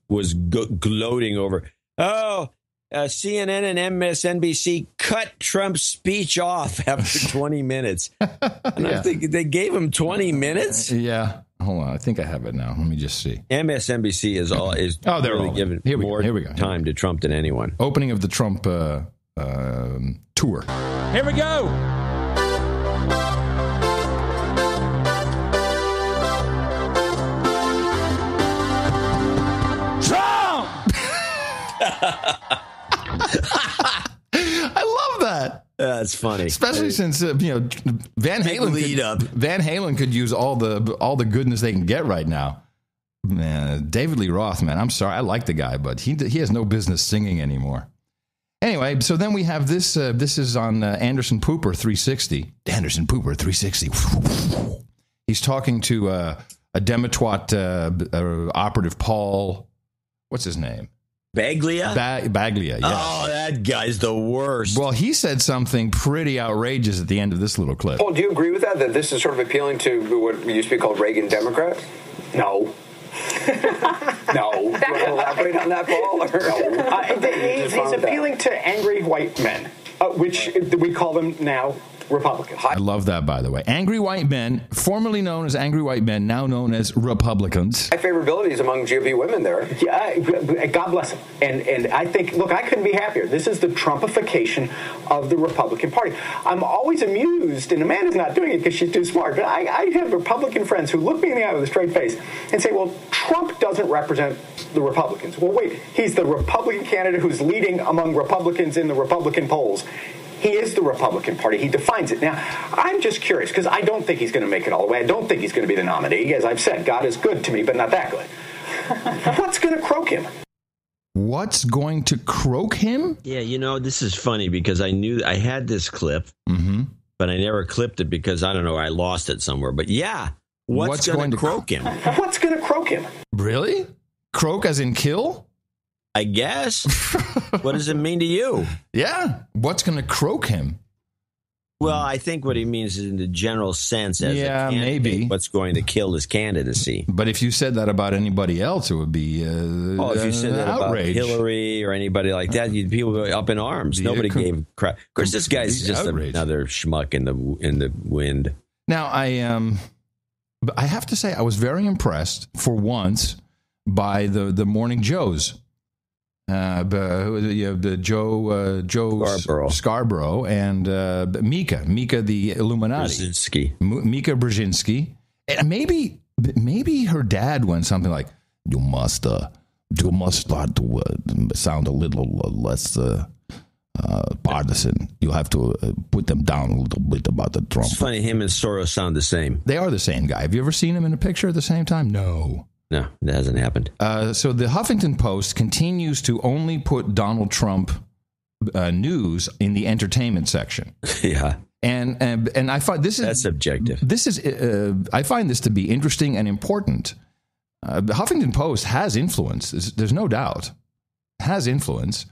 was gloating over, CNN and MSNBC cut Trump's speech off after 20 minutes. And I'm thinking, they gave him 20 minutes? Yeah. Hold on. I think I have it now. Let me just see. MSNBC is really giving more time to Trump than anyone. Opening of the Trump tour. Here we go. Trump! I love that. That's funny, especially since Van Halen could use all the goodness they can get right now. Man, David Lee Roth, man, I'm sorry, I like the guy, but he has no business singing anymore. Anyway, so then we have this. This is on Anderson Cooper 360. Anderson Cooper 360. He's talking to a Demetwat operative, Paul. What's his name? Baglia? Baglia, yeah. Oh, that guy's the worst. Well, he said something pretty outrageous at the end of this little clip. Paul, do you agree with that this is sort of appealing to what used to be called Reagan Democrats? No. No. You want to elaborate on that, Paul? No. He's appealing to angry white men. which we call them now Republicans. I love that, by the way. Angry white men, formerly known as angry white men, now known as Republicans. High favorability is among GOP women there. Yeah, God bless them. And I think, look, I couldn't be happier. This is the Trumpification of the Republican Party. I'm always amused, and Amanda's not doing it because she's too smart, but I have Republican friends who look me in the eye with a straight face and say, well, Trump doesn't represent the Republicans. Well, wait, he's the Republican candidate who's leading among Republicans in the Republican polls. He is the Republican Party. He defines it. Now, I'm just curious, because I don't think he's going to make it all the way. I don't think he's going to be the nominee. As I've said, God is good to me, but not that good. What's going to croak him? What's going to croak him? Yeah, this is funny because I knew I had this clip, but I never clipped it because, I don't know, I lost it somewhere. But yeah, what's going to croak him? What's going to croak him? Really? Croak as in kill? I guess. What does it mean to you? Yeah. What's going to croak him? Well, I think what he means is in the general sense as a candidate, maybe what's going to kill his candidacy. But if you said that about anybody else, it would be if you said that outrage. about Hillary or anybody like that, people would go up in arms. Nobody gave crap. Of course, this guy's just another schmuck in the wind. Now, I have to say I was very impressed for once by the Morning Joes. The Joe Scarborough and Mika the Illuminati. Mika Brzezinski. And maybe her dad went something like, you must start to sound a little less partisan. You have to put them down a little bit about the Trump. It's funny, him and Soros sound the same. They are the same guy. Have you ever seen them in a picture at the same time? No. No, that hasn't happened. So the Huffington Post continues to only put Donald Trump news in the entertainment section. Yeah. And I find that's subjective. I find this to be interesting and important. The Huffington Post has influence. There's no doubt. Has influence.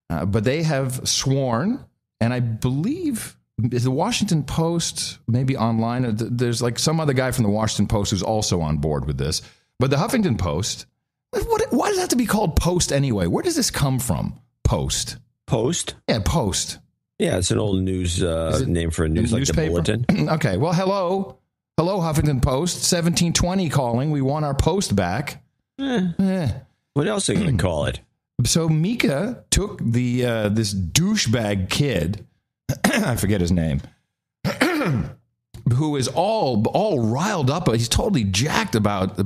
But they have sworn, and I believe the Washington Post, maybe online, there's like some other guy from the Washington Post who's also on board with this. But the Huffington Post, why does it have to be called Post anyway? Where does this come from? Post. Post? Yeah, Post. Yeah, it's an old news name for a news, like newspaper? The Bulletin. Okay, well, hello, Huffington Post, 1720 calling. We want our Post back. What else are you going to call it? So Mika took this douchebag kid, I forget his name, who is all riled up. He's totally jacked about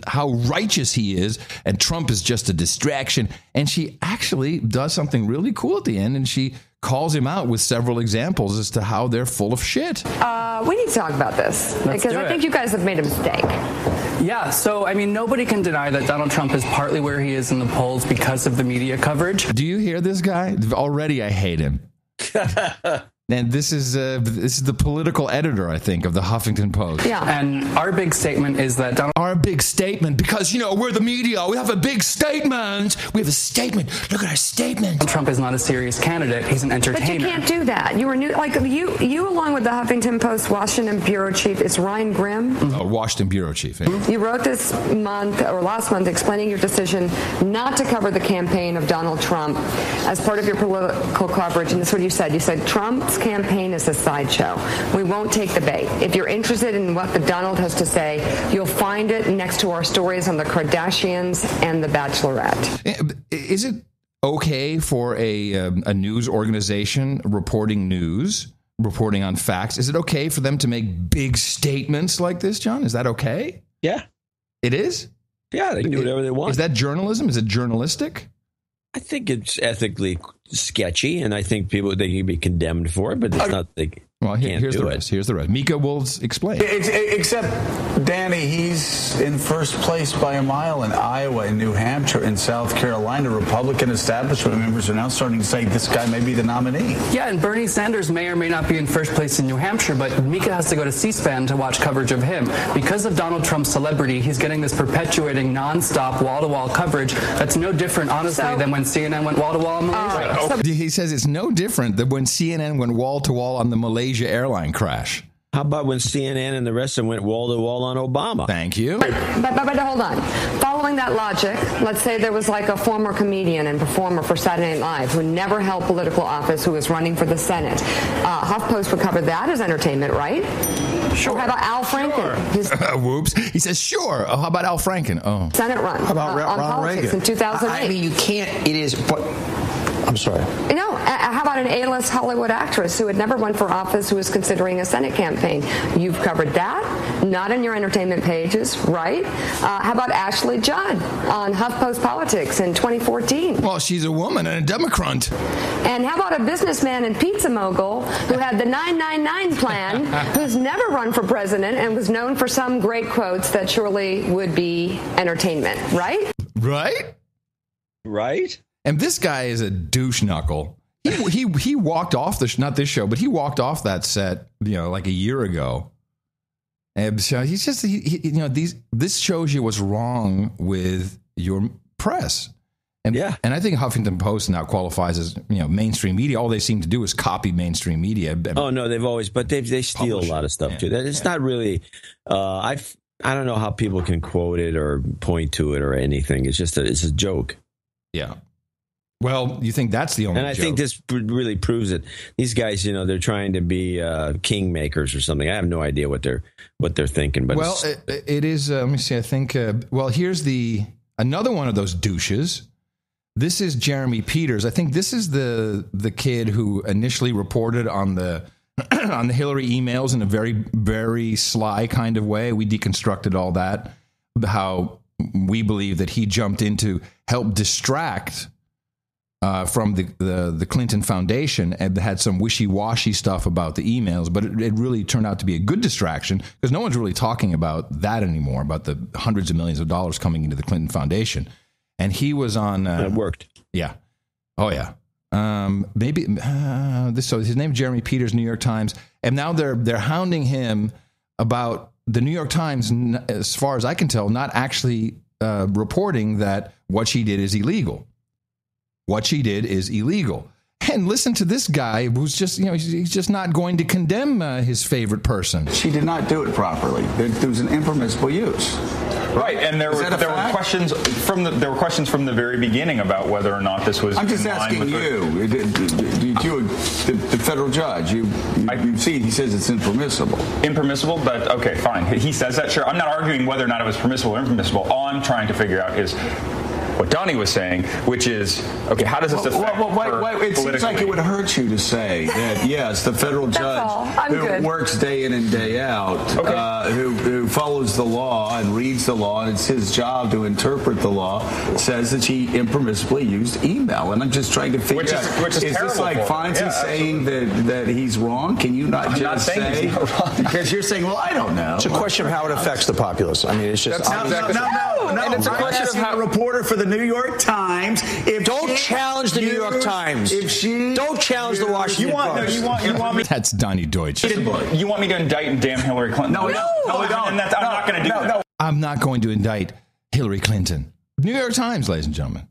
how righteous he is, and Trump is just a distraction. And she actually does something really cool at the end, and she calls him out with several examples as to how they're full of shit. We need to talk about this because I think you guys have made a mistake. Yeah, so, I mean, nobody can deny that Donald Trump is partly where he is in the polls because of the media coverage. Do you hear this guy? Already I hate him. And this is the political editor, I think, of the Huffington Post. Yeah. And our big statement is that our big statement, because, we're the media. We have a big statement. We have a statement. Look at our statement. Trump is not a serious candidate. He's an entertainer. But you can't do that. You were you along with the Huffington Post Washington bureau chief, it's Ryan Grimm. Washington bureau chief. Yeah. You wrote this last month explaining your decision not to cover the campaign of Donald Trump as part of your political coverage. And this is what you said. You said Trump's campaign is a sideshow. We won't take the bait. If you're interested in what the Donald has to say, you'll find it next to our stories on the Kardashians and the Bachelorette. Is it okay for a news organization reporting on facts? Is it okay for them to make big statements like this, John? Is that okay? Yeah. It is? Yeah, they can do whatever they want. Is that journalism? Is it journalistic? I think it's ethically sketchy, and I think they can be condemned for it, but it's not. Here's the rest. Mika will explain. Except, Danny, he's in first place by a mile in Iowa, in New Hampshire, in South Carolina. Republican establishment members are now starting to say this guy may be the nominee. Yeah, and Bernie Sanders may or may not be in first place in New Hampshire, but Mika has to go to C-SPAN to watch coverage of him. Because of Donald Trump's celebrity, he's getting this perpetuating, nonstop, wall-to-wall coverage that's no different, honestly, than when CNN went wall-to-wall on Malaysia. He says it's no different than when CNN went wall-to-wall on the Malaysia airline crash. How about when CNN and the rest of them went wall to wall on Obama? Thank you. But hold on. Following that logic, let's say there was like a former comedian and performer for Saturday Night Live who never held political office, who was running for the Senate. HuffPost would cover that as entertainment, right? Sure. Or how about Al Franken? Sure. Whoops. He says, sure. How about Al Franken? Oh. Senate run. How about on Ron politics Reagan? In 2008. I mean, you can't. It is. But I'm sorry. No. How about an A-list Hollywood actress who had never run for office who was considering a Senate campaign? You've covered that. Not in your entertainment pages, right? How about Ashley Judd on HuffPost Politics in 2014? Well, she's a woman and a Democrat. And how about a businessman and pizza mogul who had the 999 plan, who's never run for president and was known for some great quotes that surely would be entertainment, right? Right? Right? And this guy is a douche knuckle. He walked off not this show, but he walked off that set, like a year ago. And so he's just, this shows you what's wrong with your press. And I think Huffington Post now qualifies as, mainstream media. All they seem to do is copy mainstream media. Oh no, they steal a lot of stuff too. It's not really. I don't know how people can quote it or point to it or anything. It's just it's a joke. Yeah. Well, you think that's the only And I joke. think this really proves it. These guys, they're trying to be kingmakers or something. I have no idea what they're thinking. But it is. Let me see. I think. Here's another one of those douches. This is Jeremy Peters. I think this is the kid who initially reported on the on the Hillary emails in a very, very sly kind of way. We deconstructed all that. How we believe that he jumped in to help distract from the Clinton Foundation and had some wishy-washy stuff about the emails, but it really turned out to be a good distraction because no one's really talking about that anymore, about the hundreds of millions of dollars coming into the Clinton Foundation. And he was on... it worked. Yeah. Oh, yeah. So his name is Jeremy Peters, New York Times, and now they're hounding him about the New York Times, as far as I can tell, not actually reporting that what she did is illegal. What she did is illegal. And listen to this guy who's just, he's just not going to condemn his favorite person. She did not do it properly. There was an impermissible use. Right, and there were questions from the very beginning about whether or not this was. I'm just asking you, the federal judge. You've seen he says it's impermissible. Impermissible, but okay, fine. He says that. Sure, I'm not arguing whether or not it was permissible or impermissible. All I'm trying to figure out is what Donnie was saying, which is, okay, how does this affect it seems like it would hurt you to say that, yes, the federal judge who works day in and day out, who follows the law and reads the law, and it's his job to interpret the law, says that she impermissibly used email. And I'm just trying to figure out, is this like Fonzie saying that he's wrong? Can you not just say? Because you're saying, well, I don't know. It's a question of how it affects the populace. I mean, it's just... No. And it's a question of how... a reporter for the New York Times. Don't challenge the New York Times. Don't challenge the Washington Post. You want me? That's Donnie Deutsch. You want me to indict and damn Hillary Clinton? No, we don't. I'm not going to do that. I'm not going to indict Hillary Clinton. New York Times, ladies and gentlemen.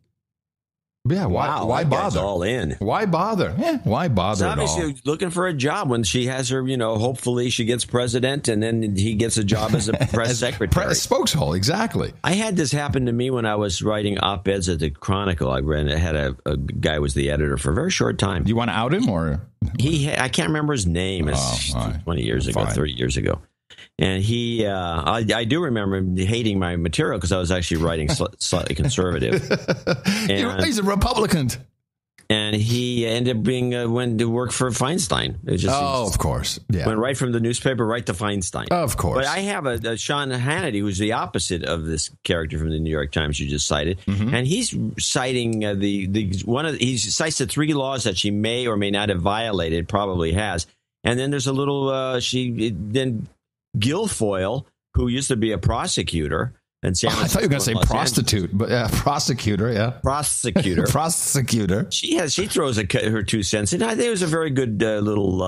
Yeah, why bother? All in. Why bother? Yeah, why bother at all? Obviously looking for a job when she has her, hopefully she gets president and then he gets a job as a press secretary. Spokeshole, exactly. I had this happen to me when I was writing op-eds at the Chronicle. I had a guy who was the editor for a very short time. Do you want to out him or? I can't remember his name. It's 20 years ago, 30 years ago. And I do remember him hating my material because I was actually writing slightly conservative. He's a Republican. And he ended up went to work for Feinstein. Of course. Yeah. Went right from the newspaper right to Feinstein. Of course. But I have a Sean Hannity, who's the opposite of this character from the New York Times you just cited. Mm-hmm. And he's citing he cites the 3 laws that she may or may not have violated, probably has. And then there's a little, Guilfoyle, who used to be a prosecutor. And I thought you were going to say prostitute, but prosecutor, yeah. Prosecutor. She throws her 2 cents in. I think it was a very good little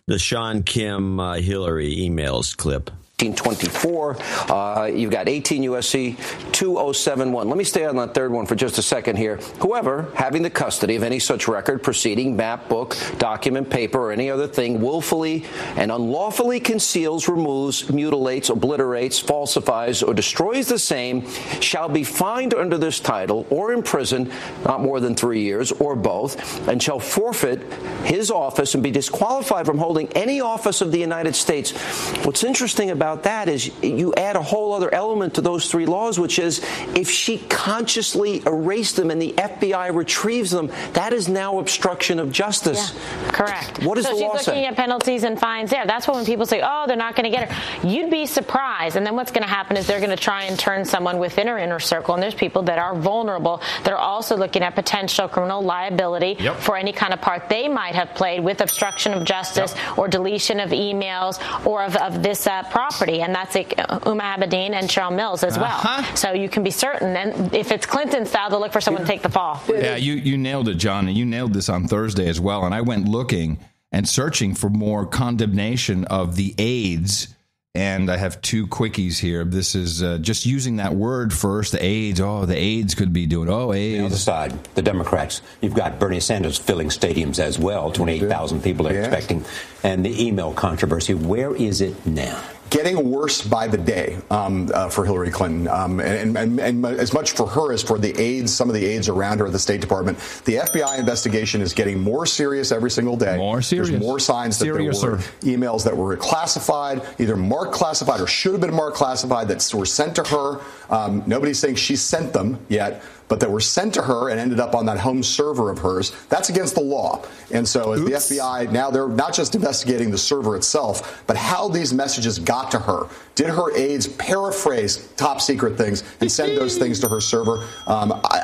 the Sean Kim Hillary emails clip. 1924. You've got 18 U.S.C. 2071. Let me stay on that third one for just a second here. Whoever, having the custody of any such record, proceeding, map, book, document, paper, or any other thing, willfully and unlawfully conceals, removes, mutilates, obliterates, falsifies, or destroys the same shall be fined under this title or imprisoned not more than 3 years or both, and shall forfeit his office and be disqualified from holding any office of the United States. What's interesting about that is you add a whole other element to those three laws, which is if she consciously erased them and the FBI retrieves them, that is now obstruction of justice. Yeah, correct. What does the law say? So she's looking at penalties and fines there. That's when people say, oh, they're not going to get her. You'd be surprised. And then what's going to happen is they're going to try and turn someone within her inner circle. And there's people that are vulnerable. They're also looking at potential criminal liability for any kind of part they might have played with obstruction of justice or deletion of emails or of this property. And that's Huma Abedin and Cheryl Mills as well. So you can be certain. And if it's Clinton style, they'll look for someone to take the fall. Yeah, you nailed it, John. And you nailed this on Thursday as well. And I went looking and searching for more condemnation of the aides. And I have two quickies here. This is just using that word first, the aides. Oh, the aides could be doing, aides. On the other side, the Democrats. You've got Bernie Sanders filling stadiums as well. 28,000 people are expecting. And the email controversy. Where is it now? Getting worse by the day for Hillary Clinton, and as much for her as for the aides, some of the aides around her at the State Department. The FBI investigation is getting more serious every single day. More serious. There's more signs that there were emails that were classified, either marked classified or should have been marked classified, that were sent to her. Nobody's saying she sent them yet, but that were sent to her and ended up on that home server of hers. That's against the law. And so as the FBI, now they're not just investigating the server itself, but how these messages got to her. Did her aides paraphrase top secret things and send those things to her server?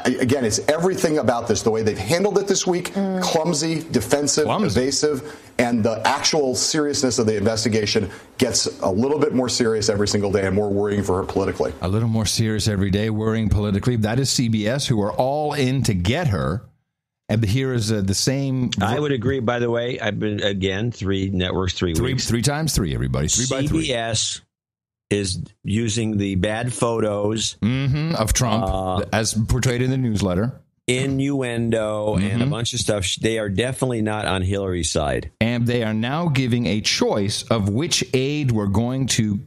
Again, it's everything about this, the way they've handled it this week, clumsy, defensive, evasive, and the actual seriousness of the investigation gets a little bit more serious every single day and more worrying for her politically. A little more serious every day, worrying politically. That is CBS, who are all in to get her. And here is the same. I would agree, by the way. I've been, again, 3 networks, 3 weeks. 3 times 3, everybody. 3 by 3. CBS is using the bad photos of Trump as portrayed in the newsletter. Innuendo and a bunch of stuff. They are definitely not on Hillary's side. And they are now giving a choice of which aide we're going to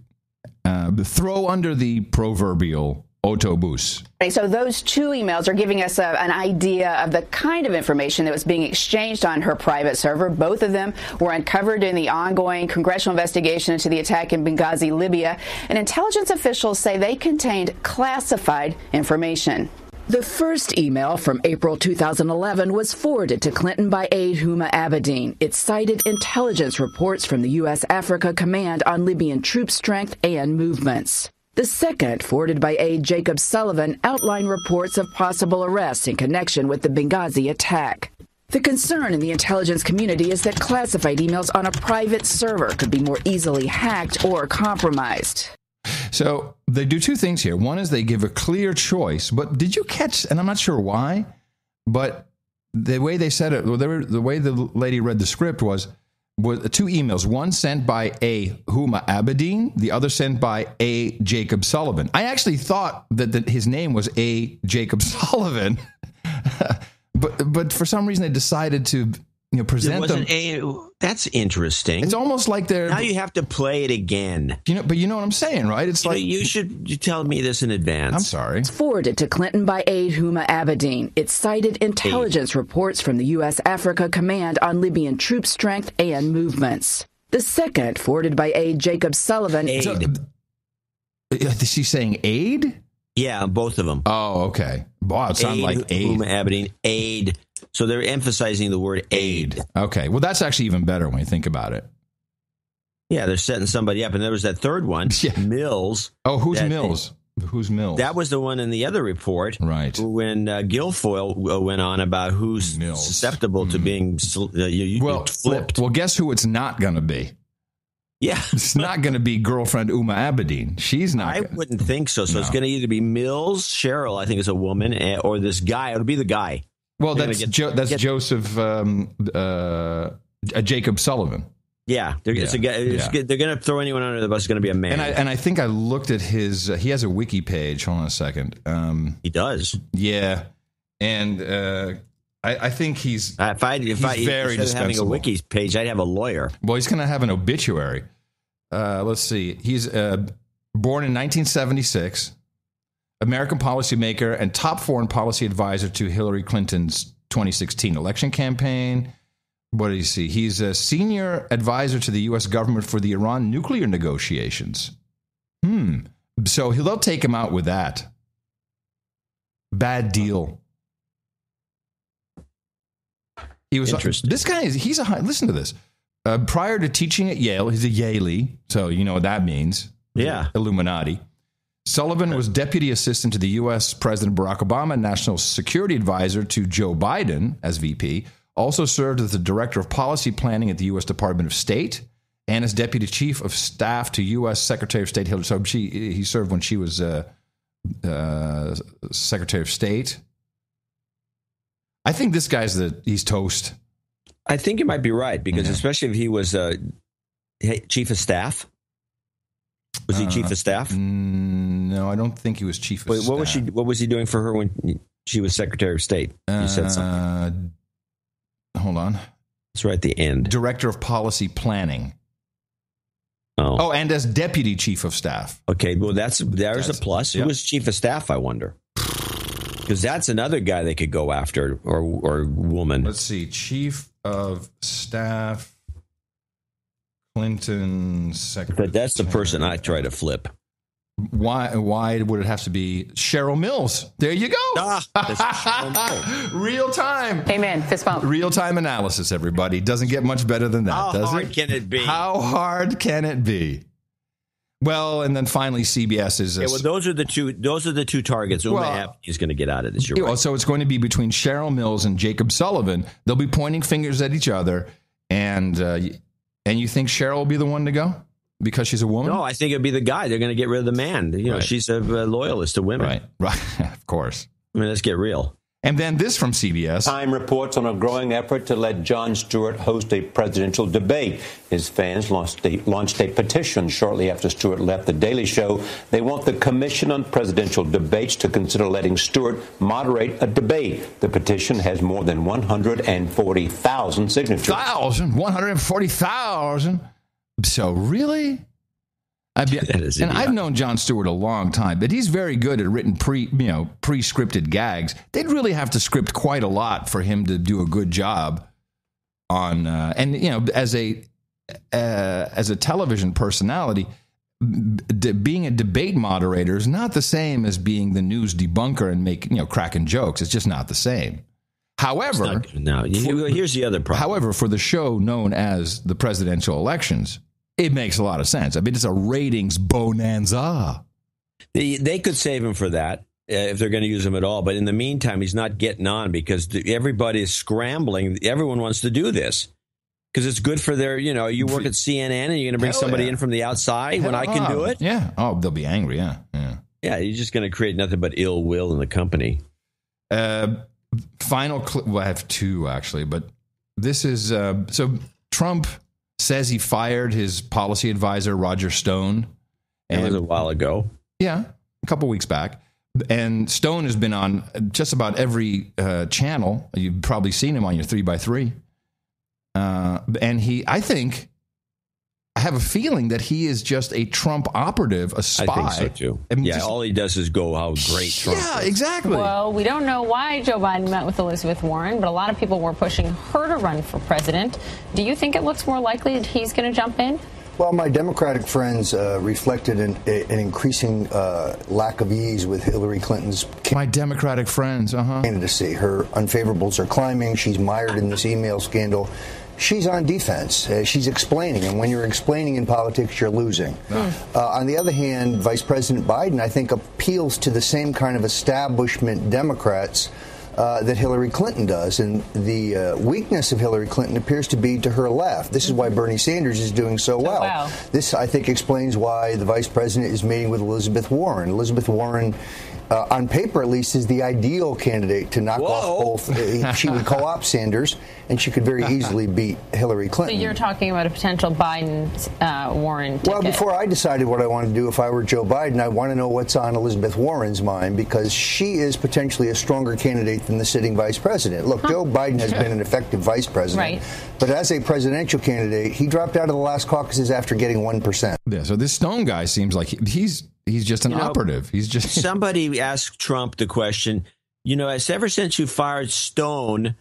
throw under the proverbial autobus. So those 2 emails are giving us an idea of the kind of information that was being exchanged on her private server. Both of them were uncovered in the ongoing congressional investigation into the attack in Benghazi, Libya. And intelligence officials say they contained classified information. The first email from April 2011 was forwarded to Clinton by aide Huma Abedin. It cited intelligence reports from the U.S. Africa Command on Libyan troop strength and movements. The second, forwarded by aide Jacob Sullivan, outlined reports of possible arrests in connection with the Benghazi attack. The concern in the intelligence community is that classified emails on a private server could be more easily hacked or compromised. So they do 2 things here. One is they give a clear choice, but did you catch, and I'm not sure why, but the way they said it, the way the lady read the script was 2 emails, one sent by a Huma Abedin, the other sent by a Jacob Sullivan. I actually thought that his name was a Jacob Sullivan, but for some reason they decided to present them. That's interesting. It's almost like they're now you have to play it again. But you know what I'm saying, right? It's like you should tell me this in advance. I'm sorry. It's forwarded to Clinton by aide Huma Abedin. It cited intelligence reports from the U.S. Africa Command on Libyan troop strength and movements. The second, forwarded by aide Jacob Sullivan. Aide. Is she saying aide? Yeah, both of them. Oh, okay. Wow, it sounded like aide. Huma Abedin, aide. So they're emphasizing the word aide. Okay. Well, that's actually even better when you think about it. Yeah, they're setting somebody up. And there was that third one, Mills. Oh, who's Mills? Who's Mills? That was the one in the other report. Right. When Guilfoyle went on about who's susceptible to being flipped. Well, guess who it's not going to be? Yeah. It's not going to be girlfriend Huma Abedin. She's not. I wouldn't think so. So it's going to either be Mills, Cheryl, I think is a woman, or this guy. It'll be the guy. Well, that's Joseph Jacob Sullivan. Yeah, they're going to throw anyone under the bus. It's going to be a man. And I think I looked at his. He has a wiki page. Hold on a second. He does. Yeah, and I think he's. If I very instead of having a wiki page, I'd have a lawyer. Well, he's going to have an obituary. Let's see. He's born in 1976. American policymaker and top foreign policy advisor to Hillary Clinton's 2016 election campaign. What do you see? He's a senior advisor to the U.S. government for the Iran nuclear negotiations. So they'll take him out with that. Bad deal. He was interesting. This guy he's a high. Listen to this. Prior to teaching at Yale, he's a Yalie, so you know what that means. Yeah, Illuminati. Sullivan was deputy assistant to the U.S. President Barack Obama, national security advisor to Joe Biden as VP. Also served as the director of policy planning at the U.S. Department of State and as deputy chief of staff to U.S. Secretary of State Hillary. So he served when she was Secretary of State. I think this guy's he's toast. I think you might be right because especially if he was chief of staff. Was he chief of staff? No, I don't think he was chief of staff. What was he doing for her when she was Secretary of State? You said something. Hold on. It's right at the end. Director of Policy Planning. Oh, and as deputy chief of staff. Okay, well, there's a plus. Who was chief of staff, I wonder? Because that's another guy they could go after, or woman. Let's see. Chief of staff. Clinton secretary. But that's the person I try to flip. Why would it have to be Cheryl Mills? There you go. Real time. Amen. Fist bump. Real time analysis, everybody. Doesn't get much better than that, does it? How hard can it be? How hard can it be? Well, and then finally, CBS is. Well, those are the two targets. Uma is going to get out of this. Right. So it's going to be between Cheryl Mills and Jacob Sullivan. They'll be pointing fingers at each other, and you think Cheryl will be the one to go because she's a woman? No, I think it'd be the guy. They're going to get rid of the man. You know, she's a loyalist to women. Right. Of course. I mean, let's get real. And then this from CBS. Time reports on a growing effort to let Jon Stewart host a presidential debate. His fans launched a petition shortly after Stewart left The Daily Show. They want the Commission on Presidential Debates to consider letting Stewart moderate a debate. The petition has more than 140,000 signatures. 140,000? So really? I've known Jon Stewart a long time, but he's very good at written pre-scripted gags. They'd really have to script quite a lot for him to do a good job on. As a television personality, being a debate moderator is not the same as being the news debunker and cracking jokes. It's just not the same. However, here's the other problem. However, for the show known as the presidential elections, it makes a lot of sense. I mean, it's a ratings bonanza. They could save him for that if they're going to use him at all. But in the meantime, he's not getting on because everybody is scrambling. Everyone wants to do this because it's good for their, you work at CNN and you're going to bring somebody in from the outside when I can do it. Yeah. Oh, they'll be angry. Yeah. Yeah. You're just going to create nothing but ill will in the company. Final clip. Well, I have two actually, but this is so Trump says he fired his policy advisor, Roger Stone. And it was a while ago. Yeah, a couple weeks back. And Stone has been on just about every channel. You've probably seen him on your 3x3. And I have a feeling that he is just a Trump operative, a spy. I think so, too. All he does is go how great Trump is. Yeah, exactly. Well, we don't know why Joe Biden met with Elizabeth Warren, but a lot of people were pushing her to run for president. Do you think it looks more likely that he's going to jump in? Well, my Democratic friends reflected an increasing lack of ease with Hillary Clinton's candidacy. Her unfavorables are climbing. She's mired in this email scandal. She's on defense. She's explaining. And when you're explaining in politics, you're losing. On the other hand, Vice President Biden, I think, appeals to the same kind of establishment Democrats that Hillary Clinton does. And the weakness of Hillary Clinton appears to be to her left. This is why Bernie Sanders is doing so well. Wow. This, I think, explains why the vice president is meeting with Elizabeth Warren. Elizabeth Warren on paper at least, is the ideal candidate to knock off both. She would co-opt Sanders, and she could very easily beat Hillary Clinton. So you're talking about a potential Biden-Warren ticket. Well, before I decided what I wanted to do if I were Joe Biden, I want to know what's on Elizabeth Warren's mind, because she is potentially a stronger candidate than the sitting vice president. Look, Joe Biden has been an effective vice president, but as a presidential candidate, he dropped out of the last caucuses after getting 1%. Yeah, so this Stone guy seems like he's just an operative. He's just somebody asked Trump the question. Ever since you fired Stone,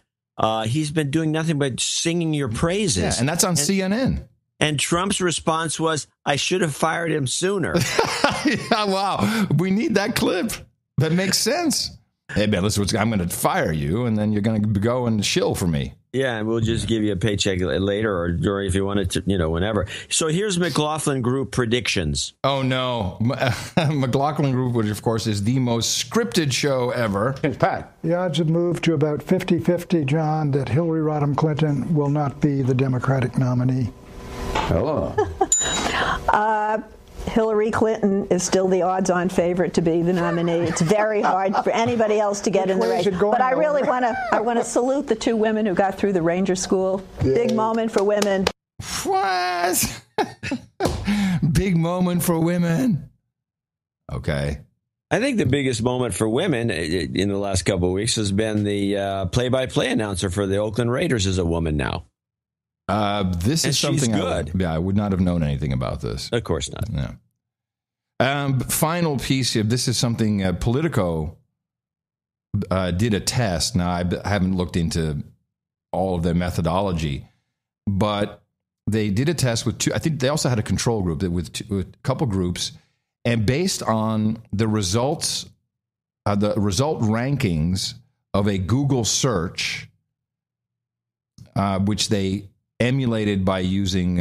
he's been doing nothing but singing your praises. Yeah, and that's on CNN. And Trump's response was, "I should have fired him sooner." Yeah, wow, we need that clip. That makes sense. Hey, man, listen, I'm going to fire you, and then you're going to go and shill for me. Yeah, and we'll just give you a paycheck later or during if you wanted to, whenever. So here's McLaughlin Group predictions. Oh, no. McLaughlin Group, which, of course, is the most scripted show ever. It's Pat. The odds have moved to about 50-50, John, that Hillary Rodham Clinton will not be the Democratic nominee. Hello. Hillary Clinton is still the odds-on favorite to be the nominee. It's very hard for anybody else to get in the race. But I really want to salute the two women who got through the Ranger School. Yeah. Big moment for women. What? Big moment for women. Okay. I think the biggest moment for women in the last couple of weeks has been the play-by-play announcer for the Oakland Raiders is a woman now. This is something I would not have known anything about this. Of course not. No. Final piece here. This is something Politico did a test. Now, I haven't looked into all of their methodology, but they did a test with two. I think they also had a control group with a couple groups, and based on the results, the result rankings of a Google search, which they emulated by using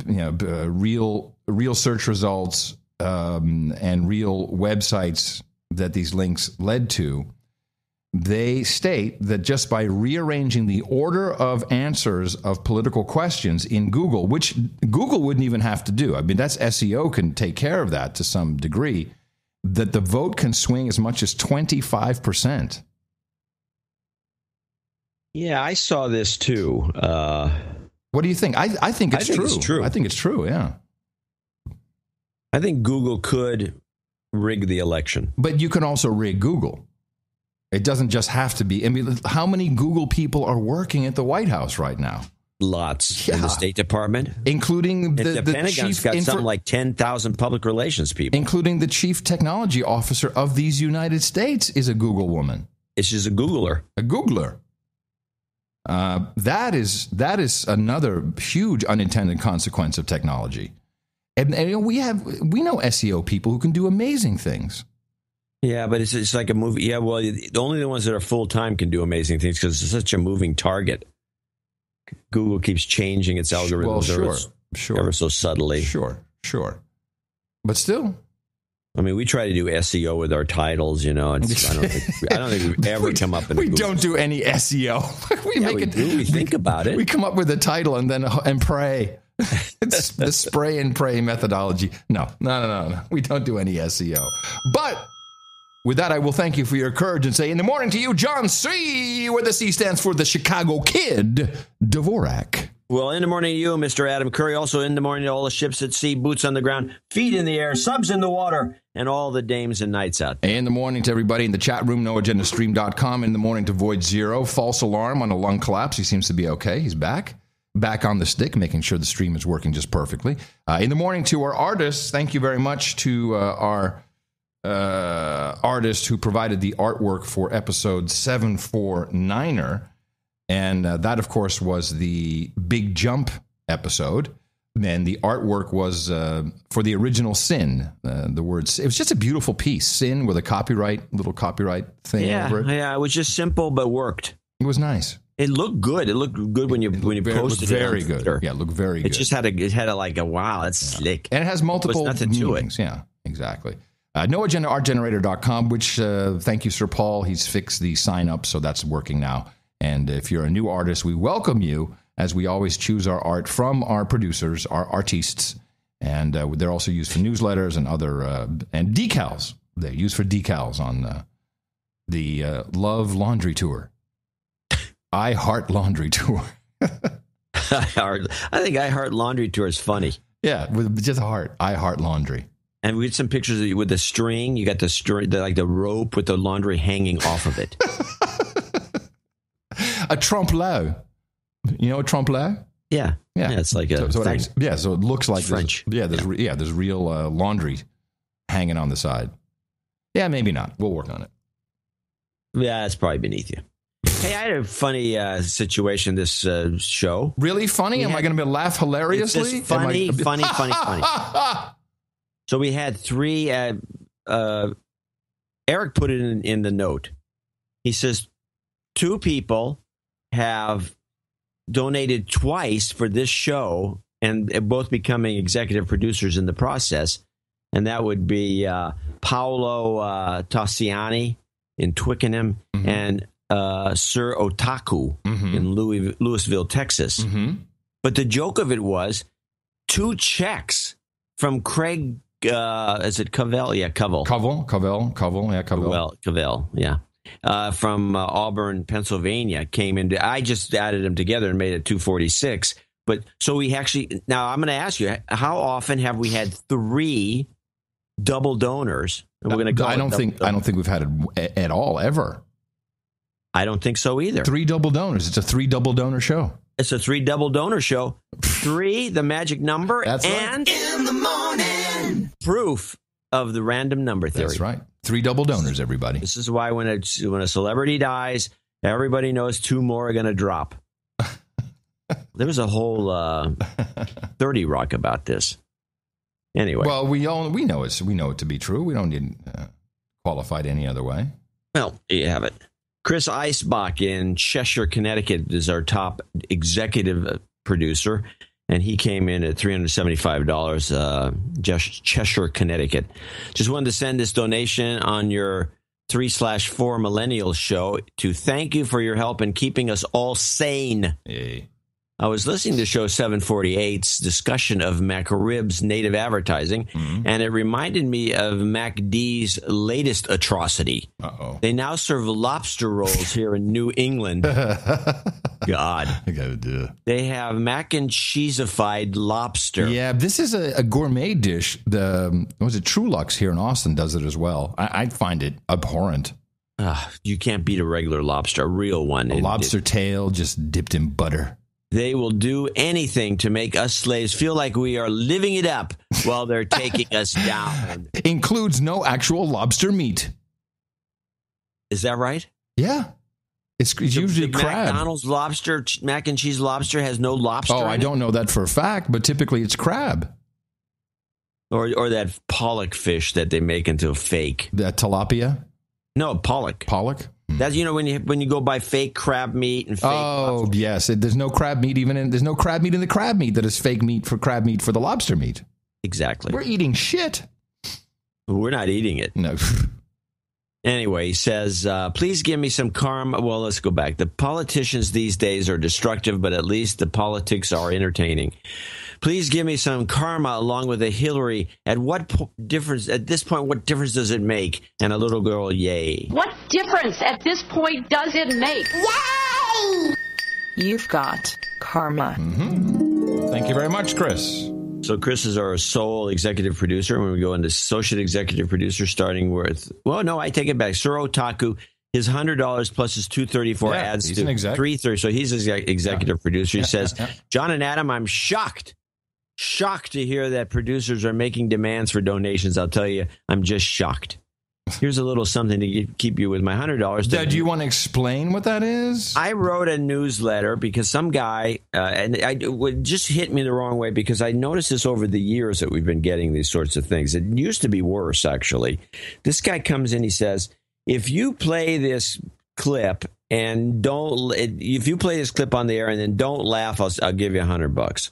real search results and real websites that these links led to, they state that just by rearranging the order of answers of political questions in Google, which Google wouldn't even have to do. I mean, that's SEO can take care of that to some degree, that the vote can swing as much as 25%. Yeah, I saw this too. What do you think? I think it's true. It's true. I think it's true, yeah. I think Google could rig the election. But you can also rig Google. It doesn't just have to be. I mean, how many Google people are working at the White House right now? Lots. In the State Department. Including the Pentagon's got something like 10,000 public relations people. Including the chief technology officer of these United States is a Google woman. She's a Googler. A Googler. That is another huge unintended consequence of technology. And we know SEO people who can do amazing things. Yeah, but it's like a movie. Yeah, well, only the ones that are full-time can do amazing things because it's such a moving target. Google keeps changing its algorithms ever so subtly. Sure. But still. I mean, we try to do SEO with our titles, I don't think we've ever come up in. We don't do any SEO. We think about it. We come up with a title and pray. It's the spray and pray methodology. No. We don't do any SEO. But with that, I will thank you for your courage and say, in the morning to you, John C., where the C stands for the Chicago Kid, Dvorak. Well, in the morning to you, Mr. Adam Curry. Also in the morning to all the ships at sea, boots on the ground, feet in the air, subs in the water, and all the dames and knights out there. In the morning to everybody in the chat room, noagendastream.com. In the morning to Void Zero, false alarm on a lung collapse. He seems to be okay. He's back on the stick, making sure the stream is working just perfectly. In the morning to our artists, thank you very much to our artist who provided the artwork for episode 749er. And that, of course, was the Big Jump episode. And the artwork was for the original Sin. The words, it was just a beautiful piece. Sin with a little copyright thing over it. Yeah, it was just simple, but worked. It was nice. It looked good. It looked good when you posted it. Very good. Yeah, it looked very good. It just had a wow, that's slick. And it has multiple nothing meanings. To it. Yeah, exactly. NoAgendaArtGenerator.com, which thank you, Sir Paul. He's fixed the sign up, so that's working now. And if you're a new artist, we welcome you, as we always choose our art from our producers, our artistes. And they're also used for newsletters and other and decals. They're used for decals on the Love Laundry Tour. I Heart Laundry Tour. I think I Heart Laundry Tour is funny. Yeah, with just a heart. I Heart Laundry. And we had some pictures of you with the string. You got the string, like the rope with the laundry hanging off of it. A trompe-l'oeil. You know a trompe-l'oeil? Yeah. It's like a so it looks like French. There's real laundry hanging on the side. Yeah, maybe not. We'll work on it. Yeah, it's probably beneath you. Hey, I had a funny situation this show. Really funny? Am I going to laugh hilariously? Funny. So we had three. Eric put it in the note. He says 2 people have donated twice for this show, and both becoming executive producers in the process. And that would be Paolo Tossiani in Twickenham and Sir Otaku in Louisville, Texas. But the joke of it was 2 checks from Craig. Is it Cavell? Yeah, Cavell. Cavell. Yeah, Cavell. Well, Cavell. Yeah. From Auburn, Pennsylvania, came in. I just added them together and made it 246. But so we actually, now I'm going to ask you, how often have we had 3 double donors? And we're going to go. I don't think we've had it at all ever. I don't think so either. 3 double donors. It's a 3 double donor show. It's a 3 double donor show. 3, the magic number, That's and right. In the morning. Proof of the random number theory. That's right. 3 double donors, everybody. This is why when a celebrity dies, everybody knows 2 more are going to drop. There was a whole 30 Rock about this. Anyway, well, we know it to be true. We don't need qualified any other way. Well, you have it. Chris Eisbach in Cheshire, Connecticut is our top executive producer, and he came in at $375, Cheshire, Connecticut. Just wanted to send this donation on your 3/4 Millennials show to thank you for your help in keeping us all sane. Yay. I was listening to show 748's discussion of MacRib's native advertising, and it reminded me of MacD's latest atrocity. Uh-oh. They now serve lobster rolls here in New England. God. I gotta do it. They have mac and cheeseified lobster. Yeah, this is a gourmet dish. Trulux here in Austin does it as well. I find it abhorrent. You can't beat a regular lobster, a real one. A lobster tail just dipped in butter. They will do anything to make us slaves feel like we are living it up while they're taking us down. Includes no actual lobster meat. Is that right? Yeah. It's usually crab. McDonald's lobster, mac and cheese lobster has no lobster. Oh, I don't know that for a fact, but typically it's crab. Or that pollock fish that they make into a fake. That tilapia? No, pollock. Pollock? That's, when you go buy fake crab meat and fake. Oh, lobster. Yes. There's no crab meat there's no crab meat in the crab meat that is fake meat for crab meat for the lobster meat. Exactly. We're eating shit. We're not eating it. No. Anyway, he says, please give me some karma. Well, let's go back. The politicians these days are destructive, but at least the politics are entertaining. Please give me some karma along with a Hillary. At this point, what difference does it make? And a little girl, yay. What difference at this point does it make? Yay! You've got karma. Mm-hmm. Thank you very much, Chris. So Chris is our sole executive producer. When we go into associate executive producer, starting with, well, no, I take it back. Sir Otaku, his $100 plus his $234 adds to $330. So he's executive producer. He says, John and Adam, I'm shocked to hear that producers are making demands for donations. I'll tell you, I'm just shocked. Here's a little something to keep you with my $100. Do you want to explain what that is? I wrote a newsletter because some guy, and it would just hit me the wrong way because I noticed this over the years that we've been getting these sorts of things. It used to be worse, actually. This guy comes in, he says, if you play this clip and if you play this clip on the air and then don't laugh, I'll give you $100.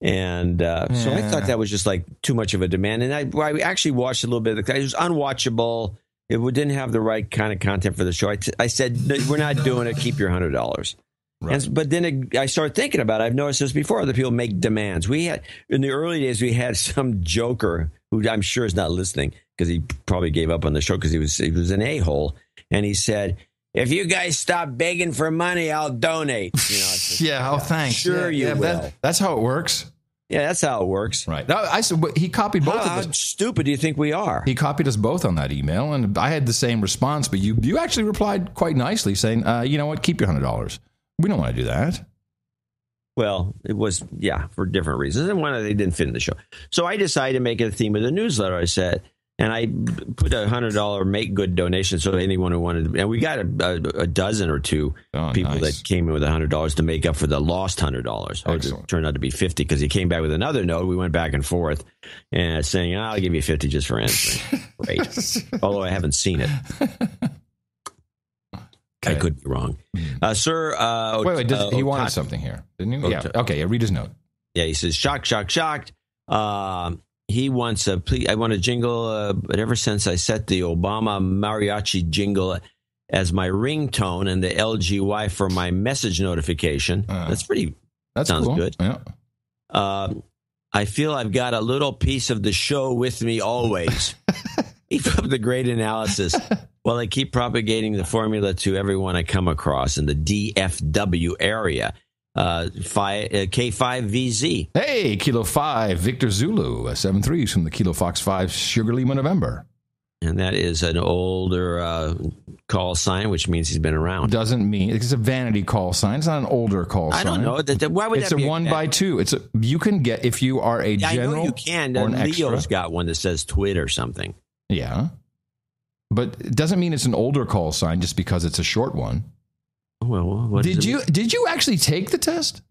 And so I thought that was just like too much of a demand. And I actually watched a little bit of it. It was unwatchable. It didn't have the right kind of content for the show. I said, we're not doing it. Keep your $100. Right. But then I started thinking about it. I've noticed this before. Other people make demands. In the early days, we had some joker who I'm sure is not listening. because he probably gave up on the show because he was an a-hole. And he said, if you guys stop begging for money, I'll donate. You know, yeah, thanks. Sure, you will. That's how it works. Yeah, that's how it works. Right. He copied both of us. How stupid do you think we are? He copied us both on that email, and I had the same response, but you actually replied quite nicely saying, you know what, keep your $100. We don't want to do that. Well, it was, for different reasons. And one, they didn't fit in the show. So I decided to make it a theme of the newsletter, I said. And I put a $100 make good donation so anyone who wanted, and we got a dozen or two people that came in with $100 to make up for the lost $100. It turned out to be 50 because he came back with another note. We went back and forth and saying, I'll give you 50 just for answering. Great. Although I haven't seen it. I could be wrong. Sir. Wait, he wanted something here, didn't he? Yeah. Okay, read his note. Yeah, he says, shocked. He wants I want a jingle, but ever since I set the Obama mariachi jingle as my ringtone and the LGY for my message notification. Sounds cool. Good. Yeah. I feel I've got a little piece of the show with me always. Keep up the great analysis while I keep propagating the formula to everyone I come across in the DFW area. K5VZ. Hey, Kilo 5, Victor Zulu, 7-3 from the Kilo Fox 5, Sugar Lima, November. And that is an older call sign, which means he's been around. Doesn't mean it's a vanity call sign. It's not an older call sign. I don't know. Why would it's that be? It's a 1x2. You can get if you are a general. I know you can. Or an Leo's extra. got one that says twit or something. Yeah, but it doesn't mean it's an older call sign just because it's a short one. Well, did you actually take the test?